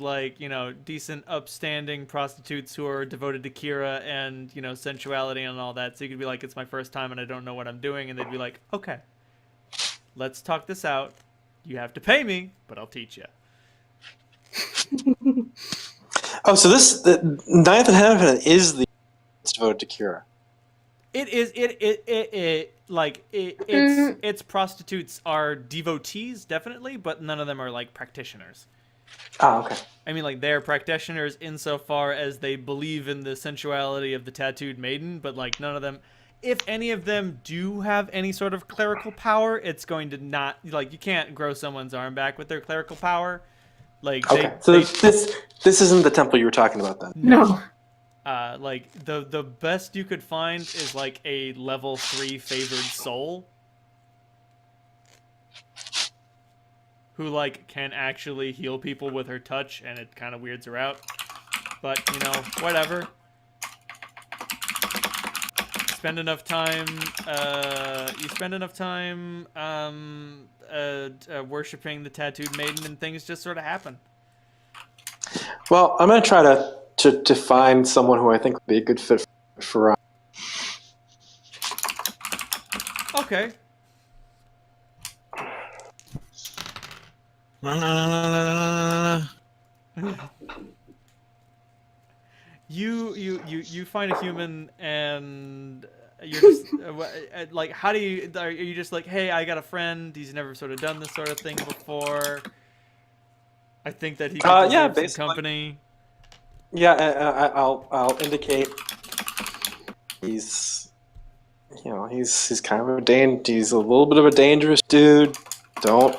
decent upstanding prostitutes who are devoted to Kira and sensuality and all that. So you could be like, it's my first time and I don't know what I'm doing, and they'd be like, okay, let's talk this out. You have to pay me, but I'll teach you. Oh, so the Ninth Inhabitant is the devoted to Kira. It is its prostitutes are devotees, definitely, but none of them are like practitioners. Oh, okay. I mean, like, they're practitioners insofar as they believe in the sensuality of the tattooed maiden, but like none of them, if any of them do have any sort of clerical power, it's going to not, like, you can't grow someone's arm back with their clerical power. Like, okay. This isn't the temple you were talking about then. No. Like the best you could find is like a level 3 favored soul who like can actually heal people with her touch, and it kind of weirds her out. But whatever. Spend enough time. You spend enough time worshiping the tattooed maiden, and things just sort of happen. Well, I'm gonna try to find someone who I think would be a good fit for. Okay. You find a human and you're just like, how do you? Are you just like, hey, I got a friend. He's never sort of done this sort of thing before. I think that he could deserve some company. Yeah, I'll indicate he's kind of he's a little bit of a dangerous dude. Don't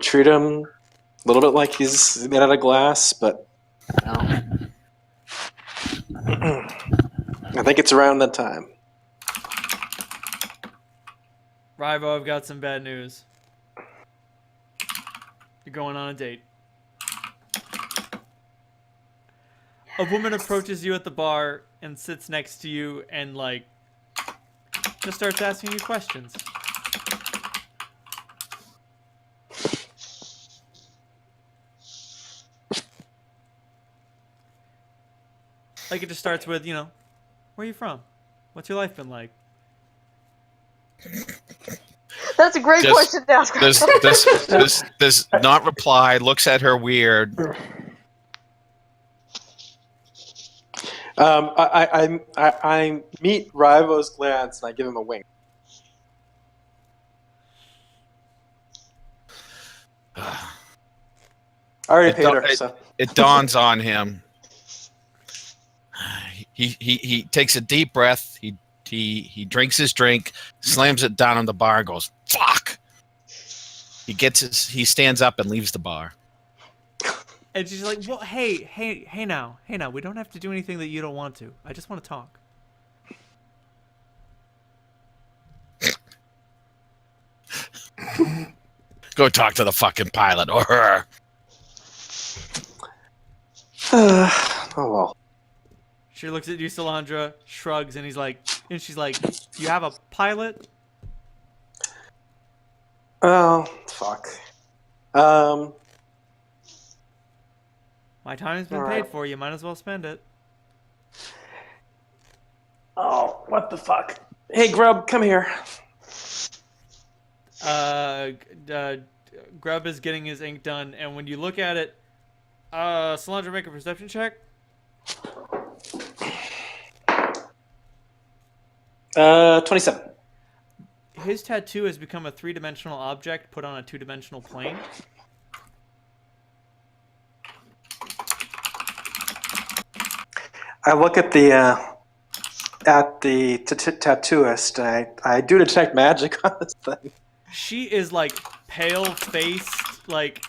treat him a little bit like he's made out of glass, but I think it's around that time. Rivo, I've got some bad news. You're going on a date. A woman approaches you at the bar and sits next to you and, like, just starts asking you questions. Like, it just starts with, where are you from? What's your life been like? That's a great question to ask. Does not reply, looks at her weird. I meet Rivo's glance and I give him a wink. I already paid her. So. It dawns on him. He takes a deep breath. He drinks his drink, slams it down on the bar, and goes, "Fuck!" He stands up and leaves the bar. And she's like, well, hey now, we don't have to do anything that you don't want to. I just want to talk. Go talk to the fucking pilot or her. Oh well. She looks at you, Salandra, shrugs, and she's like, you have a pilot? Oh, fuck. My time's been All paid right. for. You might as well spend it. Oh, what the fuck? Hey, Grub, come here. Grub is getting his ink done, and when you look at it, Solandra, make a perception check. 27. His tattoo has become a 3-dimensional object put on a 2-dimensional plane. I look at the tattooist. I do detect magic on this thing. She is like pale-faced, like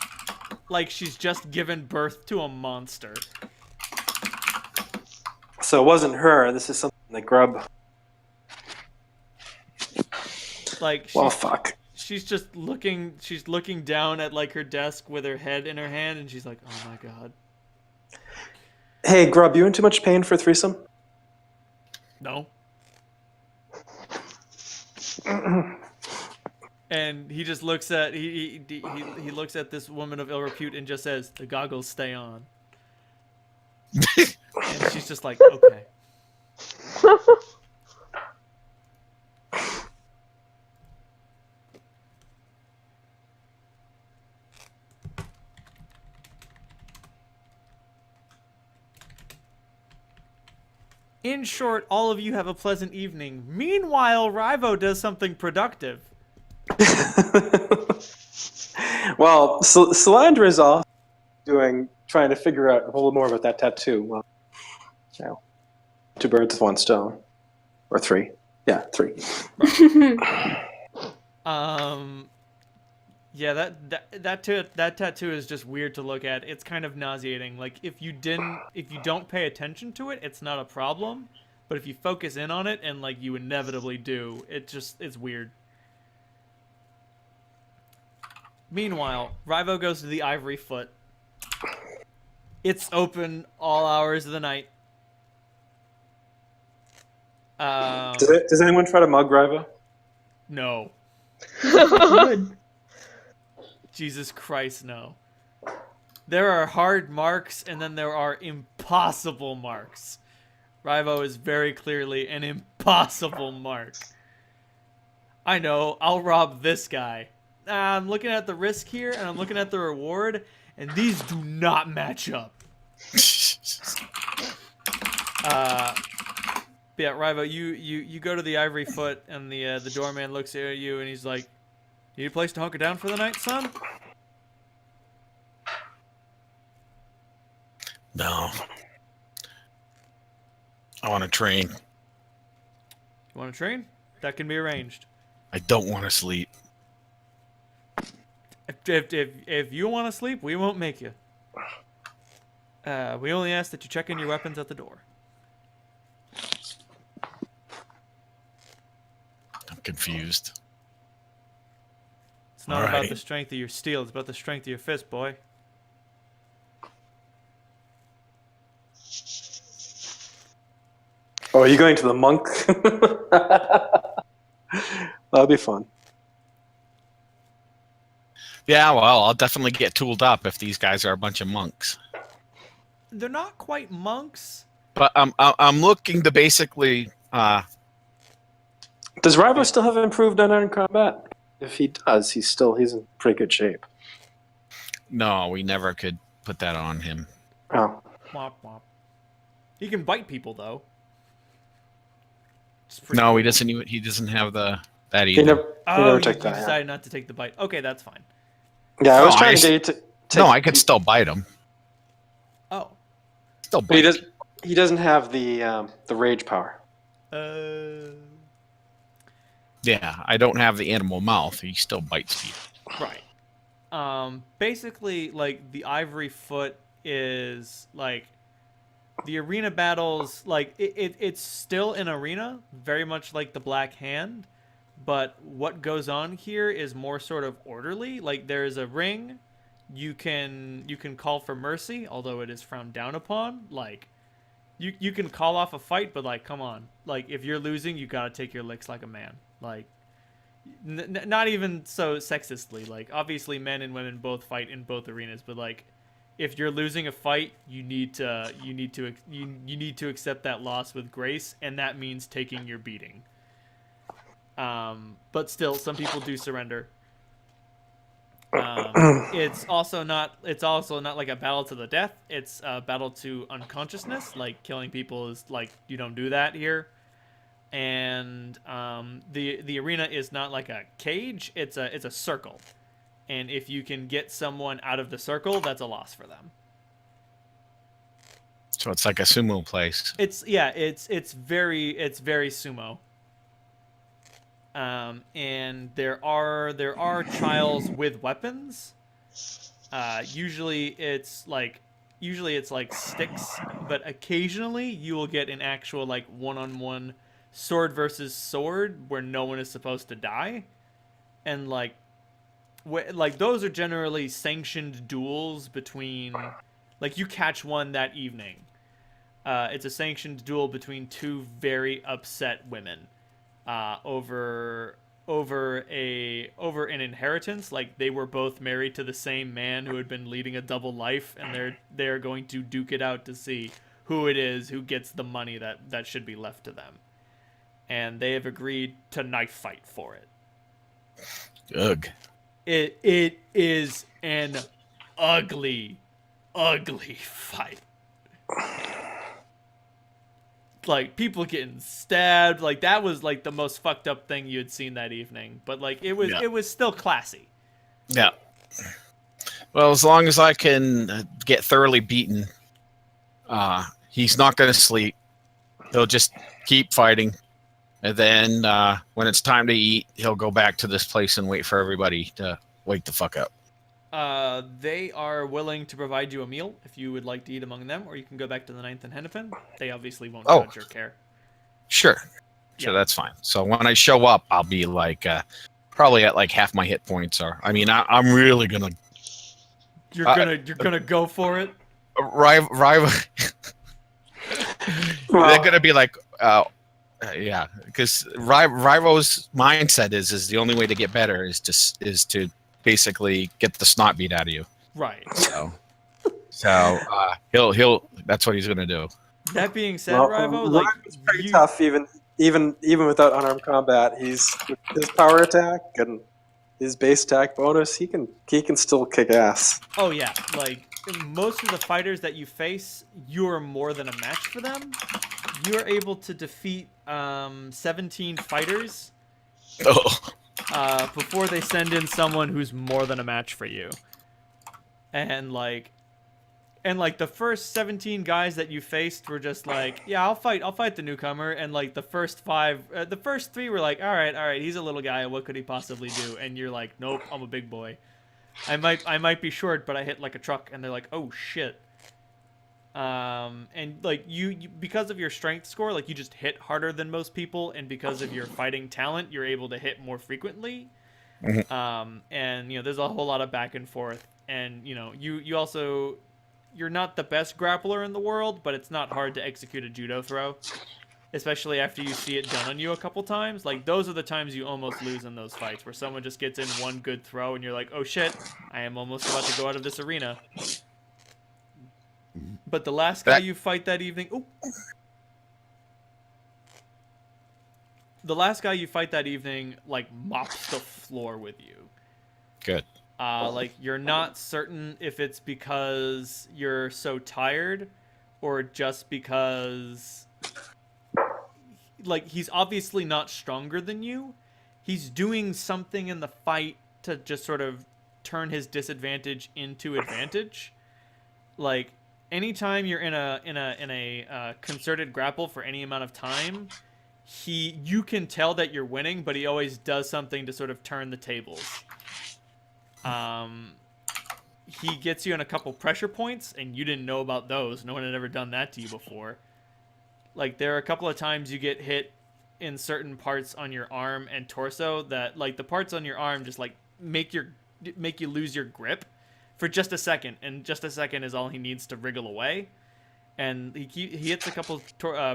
she's just given birth to a monster. So it wasn't her. This is something that Grub. Like, Well, fuck. She's just looking. She's looking down at like her desk with her head in her hand, and she's like, "Oh my god." Hey, Grub, you in too much pain for a threesome? No. And he just looks at he looks at this woman of ill repute and just says, "The goggles stay on." And she's just like, "Okay." In short, all of you have a pleasant evening. Meanwhile, Rivo does something productive. Well, Solandra is off trying to figure out a little more about that tattoo. Well, you know, 2 birds with 1 stone. Or 3. Yeah, 3. Yeah, that tattoo is just weird to look at. It's kind of nauseating. Like if you don't pay attention to it, it's not a problem. But if you focus in on it and like you inevitably do, it's weird. Meanwhile, Rivo goes to the Ivory Foot. It's open all hours of the night. Does anyone try to mug Riva? No. Good. Jesus Christ, no. There are hard marks, and then there are impossible marks. Rivo is very clearly an impossible mark. I know, I'll rob this guy. I'm looking at the risk here, and I'm looking at the reward, and these do not match up. Yeah, Rivo, you go to the Ivory Foot, and the doorman looks at you, and he's like, "Need a place to hunker down for the night, son?" No. I want to train. You want to train? That can be arranged. I don't want to sleep. If you want to sleep, we won't make you. We only ask that you check in your weapons at the door. I'm confused. It's not about Alrighty. the strength of your steel, it's about the strength of your fist, boy. Oh, are you going to the monk? That'll be fun. Yeah, well, I'll definitely get tooled up if these guys are a bunch of monks. They're not quite monks. But I'm looking to basically. Does Rivo still have improved unarmed combat? If he does, he's in pretty good shape. No, we never could put that on him. Oh. Womp womp. He can bite people though. No, he doesn't. He doesn't have that He either. never You took that. Yeah. decided not to take the bite. Okay, that's fine. Yeah, I was No, trying to get you to take. No, I could still bite him. Oh. Still But bite. he doesn't have the rage power. Yeah, I don't have the animal mouth. He still bites people. Right. Basically, like, the Ivory Foot is, like, the arena battles, like, it's still an arena, very much like the Black Hand, but what goes on here is more sort of orderly. Like, there's a ring, you can call for mercy, although it is frowned down upon. Like, you can call off a fight, but, like, come on. Like, if you're losing, you gotta take your licks like a man. Like, not even so sexistly. Like, obviously, men and women both fight in both arenas, but like, if you're losing a fight, you need to accept that loss with grace, and that means taking your beating. But still, some people do surrender. It's also not like a battle to the death. It's a battle to unconsciousness. Like, killing people is like, you don't do that here. And the arena is not like a cage. It's a circle. And if you can get someone out of the circle, that's a loss for them. So it's like a sumo place. It's very sumo. And there are trials with weapons. Usually it's like sticks, but occasionally you will get an actual like one-on-one sword versus sword where no one is supposed to die, and like those are generally sanctioned duels between, like, you catch one that evening. It's a sanctioned duel between two very upset women. Over an inheritance. Like, they were both married to the same man who had been leading a double life, and they're going to duke it out to see who it is who gets the money that should be left to them. And they have agreed to knife fight for it. Ugh. It is an ugly fight. Like, people getting stabbed, like, that was like the most fucked up thing you had seen that evening, but like it was still classy. Yeah. Well, as long as I can get thoroughly beaten, he's not going to sleep. He'll just keep fighting, and then when it's time to eat, he'll go back to this place and wait for everybody to wake the fuck up. They are willing to provide you a meal if you would like to eat among them, or you can go back to the 9th and Hennepin. They obviously won't judge or care. Sure, that's fine. So when I show up, I'll be like probably at like half my hit points. Or I'm really gonna. You're gonna go for it. Rival. They're gonna be like, yeah, because Rivo's mindset is the only way to get better is to basically get the snot beat out of you. Right. So he'll that's what he's gonna do. That being said, Rivo, like, it's pretty tough even without unarmed combat. His power attack and his base attack bonus, he can still kick ass. Oh yeah, like, most of the fighters that you face, you are more than a match for them. You are able to defeat 17 fighters. Oh. Before they send in someone who's more than a match for you. And like the first 17 guys that you faced were just like, yeah, I'll fight the newcomer. And like the first 3 were like, all right, he's a little guy, what could he possibly do? And you're like, nope, I'm a big boy. I might be short, but I hit like a truck. And they're like, oh shit. And like you because of your strength score, like, you just hit harder than most people, and because of your fighting talent, you're able to hit more frequently. Mm-hmm. And there's a whole lot of back and forth, and you also, you're not the best grappler in the world, but it's not hard to execute a judo throw, especially after you see it done on you a couple times. Like, those are the times you almost lose in those fights, where someone just gets in one good throw and you're like, oh shit, I am almost about to go out of this arena. But the last guy you fight that evening... Ooh. The last guy you fight that evening, like, mops the floor with you. Good. Like, you're not certain if it's because you're so tired, or just because... Like, he's obviously not stronger than you. He's doing something in the fight to just sort of turn his disadvantage into advantage. Like, anytime you're in a concerted grapple for any amount of time, you can tell that you're winning, but he always does something to sort of turn the tables. He gets you in a couple pressure points, and you didn't know about those. No one had ever done that to you before. Like, there are a couple of times you get hit in certain parts on your arm and torso that, like, the parts on your arm just like make you lose your grip for just a second, and just a second is all he needs to wriggle away. And he hits a couple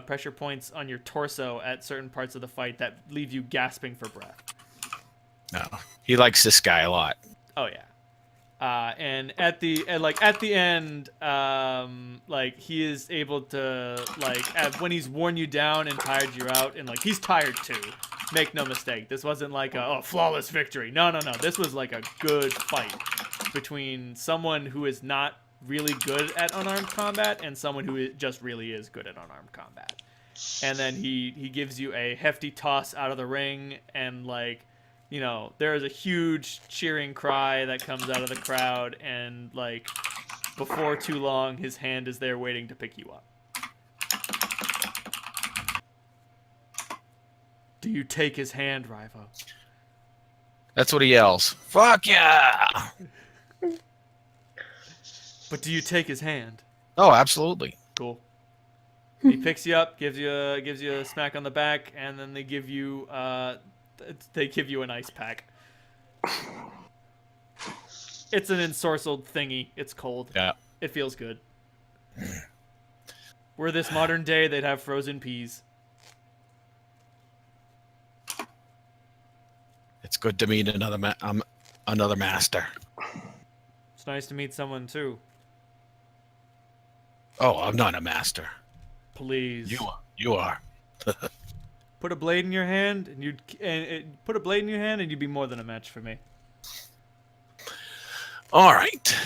pressure points on your torso at certain parts of the fight that leave you gasping for breath. No, he likes this guy a lot. Oh yeah. And at the end, like he is able to when he's worn you down and tired you out, and like he's tired too. Make no mistake, this wasn't like a flawless victory. No. This was like a good fight between someone who is not really good at unarmed combat and someone who just really is good at unarmed combat. And then he gives you a hefty toss out of the ring, and like, you know, there is a huge cheering cry that comes out of the crowd, and like before too long his hand is there waiting to pick you up. Do you take his hand, Rivo? That's what he yells. Fuck yeah! But do you take his hand? Oh, absolutely. Cool. He picks you up, gives you a smack on the back, and then they give you an ice pack. It's an ensorcelled thingy. It's cold. Yeah. It feels good. Were this modern day, they'd have frozen peas. It's good to meet another master. It's nice to meet someone too. Oh, I'm not a master. Please. You are. Put a blade in your hand, and you'd be more than a match for me. All right.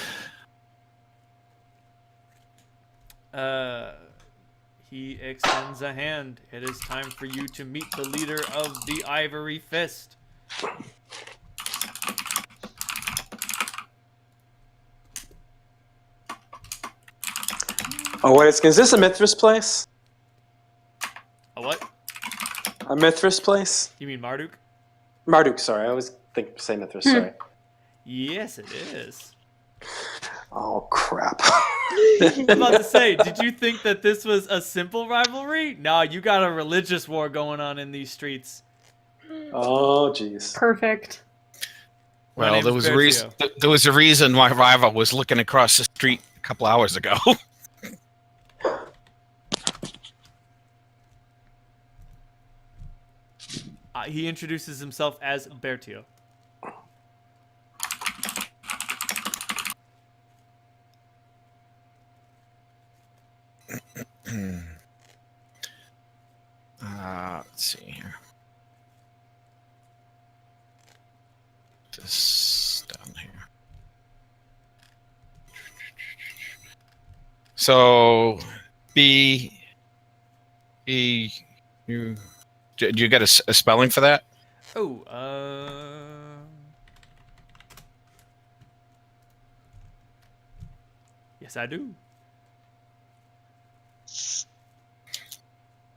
He extends a hand. It is time for you to meet the leader of the Ivory Fist. Oh, wait, is this a Mithras place? A what? A Mithras place? You mean Marduk? Marduk, sorry. I always say Mithras, sorry. Yes, it is. Oh, crap. I'm about to say, did you think that this was a simple rivalry? No, you got a religious war going on in these streets. Oh, jeez. Perfect. Well, there was a reason why Riva was looking across the street a couple hours ago. He introduces himself as Bertio. Let's see here. This down here. So, B, E, U. Did you get a spelling for that? Oh, yes, I do.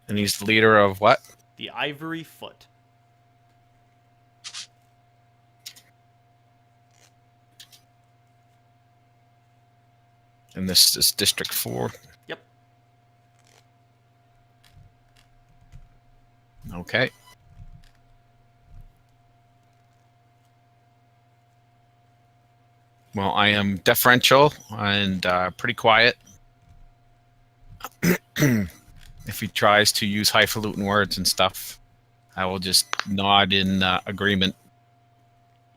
And he's the leader of what? The Ivory Foot. And this is District 4. Yep. Okay. Well, I am deferential and pretty quiet. If he tries to use highfalutin words and stuff, I will just nod in agreement.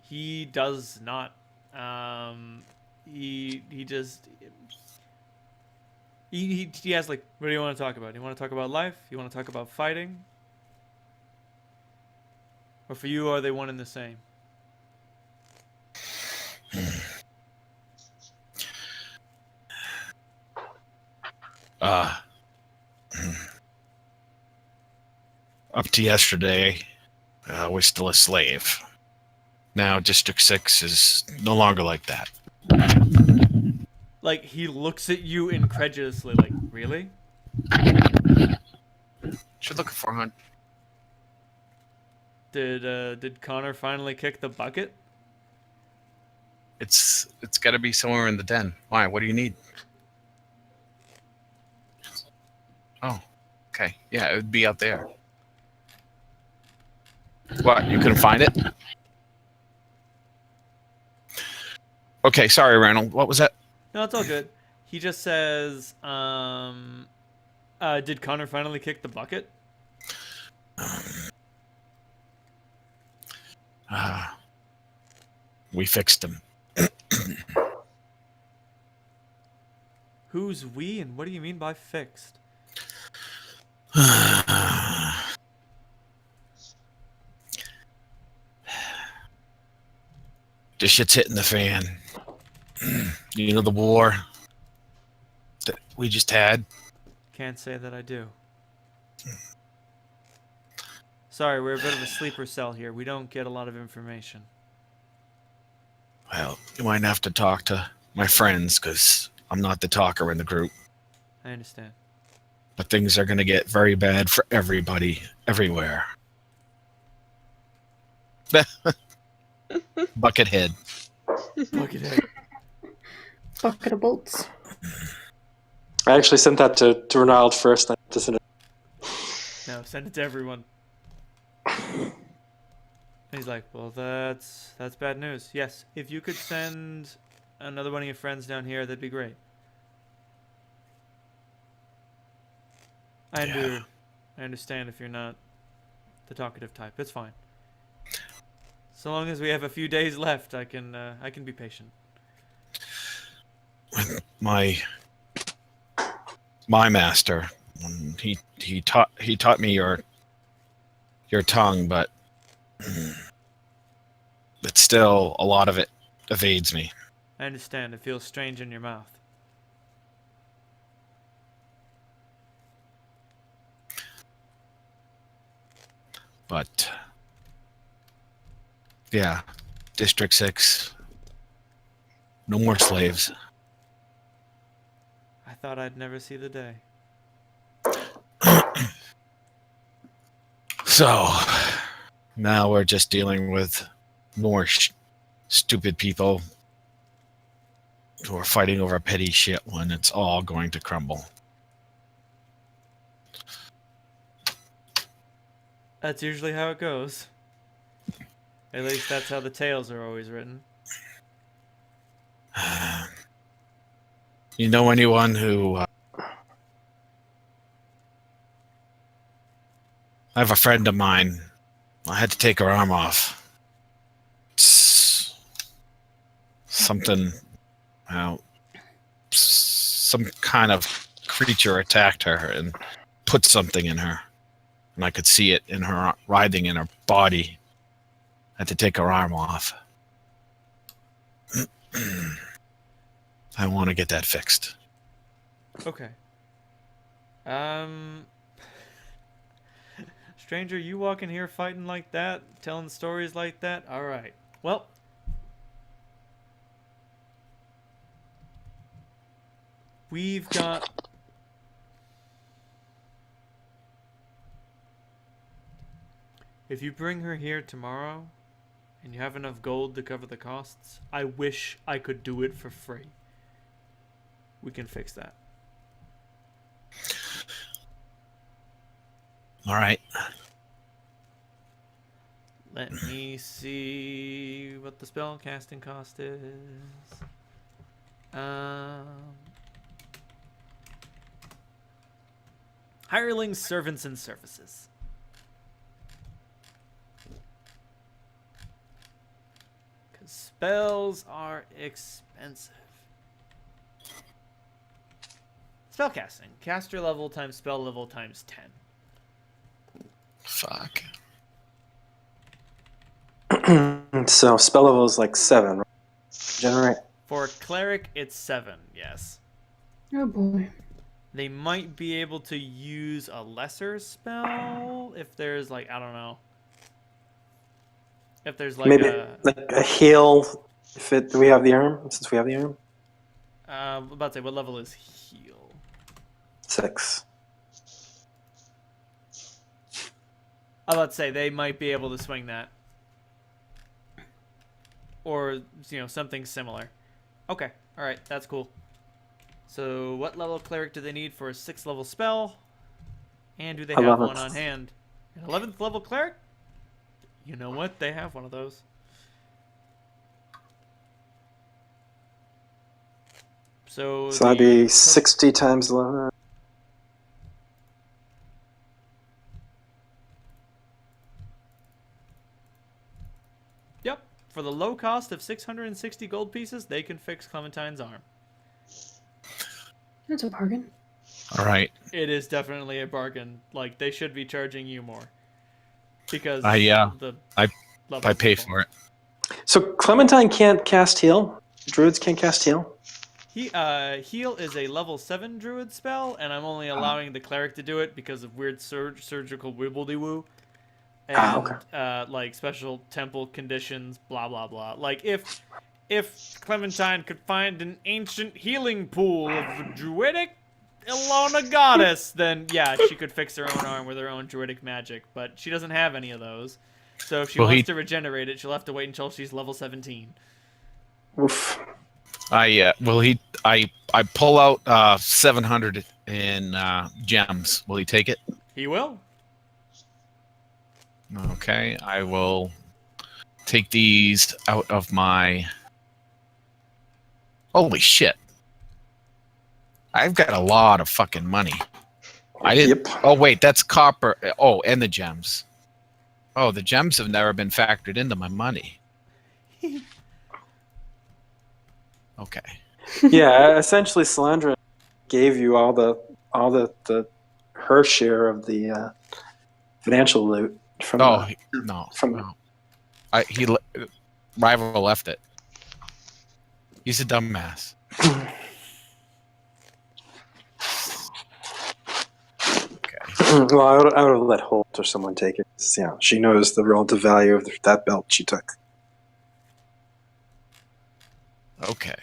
He does not. He just. He has like, what do you want to talk about? You want to talk about life? You want to talk about fighting? Or for you, are they one and the same? Up to yesterday, I was still a slave. Now District 6 is no longer like that. Like, he looks at you incredulously, like, really? Should look at 400. Did Connor finally kick the bucket? It's got to be somewhere in the den. Why? What do you need? Oh, okay. Yeah, it would be out there. What? You couldn't find it? Okay, sorry, Reynold. What was that? No, it's all good. He just says, did Connor finally kick the bucket? We fixed him. Who's we, and what do you mean by fixed? This shit's hitting the fan. You know the war that we just had? Can't say that I do. Sorry, we're a bit of a sleeper cell here. We don't get a lot of information. Well, you might have to talk to my friends, because I'm not the talker in the group. I understand. But things are going to get very bad for everybody, everywhere. Buckethead. Buckethead. Bucket of bolts. I actually sent that to Ronald first. I just sent it. No, send it to everyone. And he's like, well, that's bad news. Yes, if you could send another one of your friends down here, that'd be great. I understand if you're not the talkative type. It's fine. So long as we have a few days left, I can be patient. My master, he taught me your tongue, but still a lot of it evades me. I understand. It feels strange in your mouth. But yeah, District 6, no more slaves. I thought I'd never see the day. So now we're just dealing with more stupid people who are fighting over petty shit when it's all going to crumble. That's usually how it goes. At least that's how the tales are always written. You know anyone who... I have a friend of mine. I had to take her arm off. Something... some kind of creature attacked her and put something in her. And I could see it in her, writhing in her body. I had to take her arm off. I want to get that fixed. Okay. Stranger, you walk in here fighting like that, telling stories like that? Alright. Well. We've got... If you bring her here tomorrow, and you have enough gold to cover the costs, I wish I could do it for free. We can fix that. All right. Let me see what the spell casting cost is. Hirelings, servants, and services. Because spells are expensive. Spellcasting. Caster level times spell level times 10. Fuck. So spell level is like 7, right? Generate. For a cleric, it's 7, yes. Oh boy. They might be able to use a lesser spell if there's like, I don't know. If there's like Maybe like a heal. Do we have the arm? Since we have the arm. I'm about to say, what level is heal? 6. I'm about to say they might be able to swing that, or something similar. Okay, all right, that's cool. So, what level cleric do they need for a 6th level spell? And do they have 11th. one on hand? An 11th level cleric? You know what? They have one of those. So that'd be 60 times 11. Yep. for the low cost of 660 gold pieces, they can fix Clementine's arm. That's a bargain. All right. It is definitely a bargain. Like, they should be charging you more. Because I levels pay involved. for it. So Clementine can't cast heal? Druids can't cast heal? Heal is a level 7 druid spell, and I'm only allowing the cleric to do it because of weird surgical wibbledy-woo. And, okay. Like, special temple conditions, blah, blah, blah. Like, if Clementine could find an ancient healing pool of a druidic Ilona goddess, then, yeah, she could fix her own arm with her own druidic magic. But she doesn't have any of those. So if she wants to regenerate it, she'll have to wait until she's level 17. Oof. I pull out 700 in gems. Will he take it? He will. Okay, I will take these out of my... Holy shit. I've got a lot of fucking money. I didn't... Yep. Oh, wait, that's copper. Oh, and the gems. Oh, the gems have never been factored into my money. Okay. Yeah, essentially Salandra gave you all the her share of the financial loot from No. Rival left it. He's a dumbass. Okay. Well, I would have let Holt or someone take it. Yeah, she knows the relative value of that belt she took. Okay.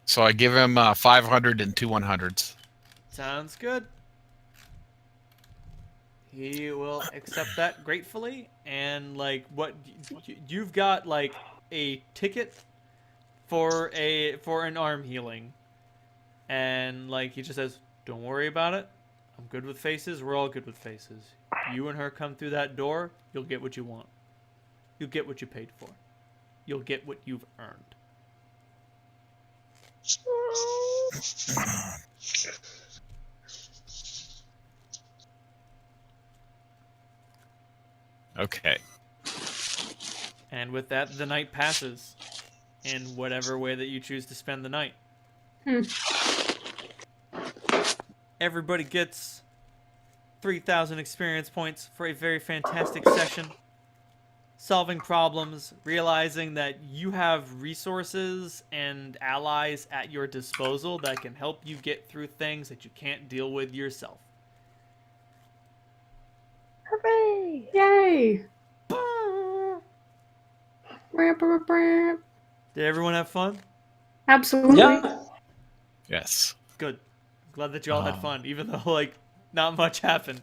So I give him 500 and 2 100s. Sounds good. He will accept that gratefully, and like what you've got like a ticket for an arm healing, and like he just says, "Don't worry about it. I'm good with faces. We're all good with faces. You and her come through that door, you'll get what you want. You'll get what you paid for. You'll get what you've earned." Okay. And with that, the night passes in whatever way that you choose to spend the night. Everybody gets 3,000 experience points for a very fantastic session. Solving problems, realizing that you have resources and allies at your disposal that can help you get through things that you can't deal with yourself. Hooray! Yay! Did everyone have fun? Absolutely. Yeah. Yes. Good. Glad that you all had fun, even though, like, not much happened.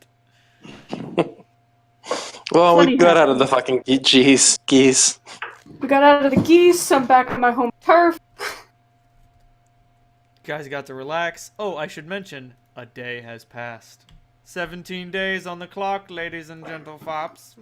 Well, Funny we got how- out of the fucking geese. We got out of the geese. I'm back at my home turf. You guys got to relax. Oh, I should mention, a day has passed. 17 days on the clock, ladies and gentle fops.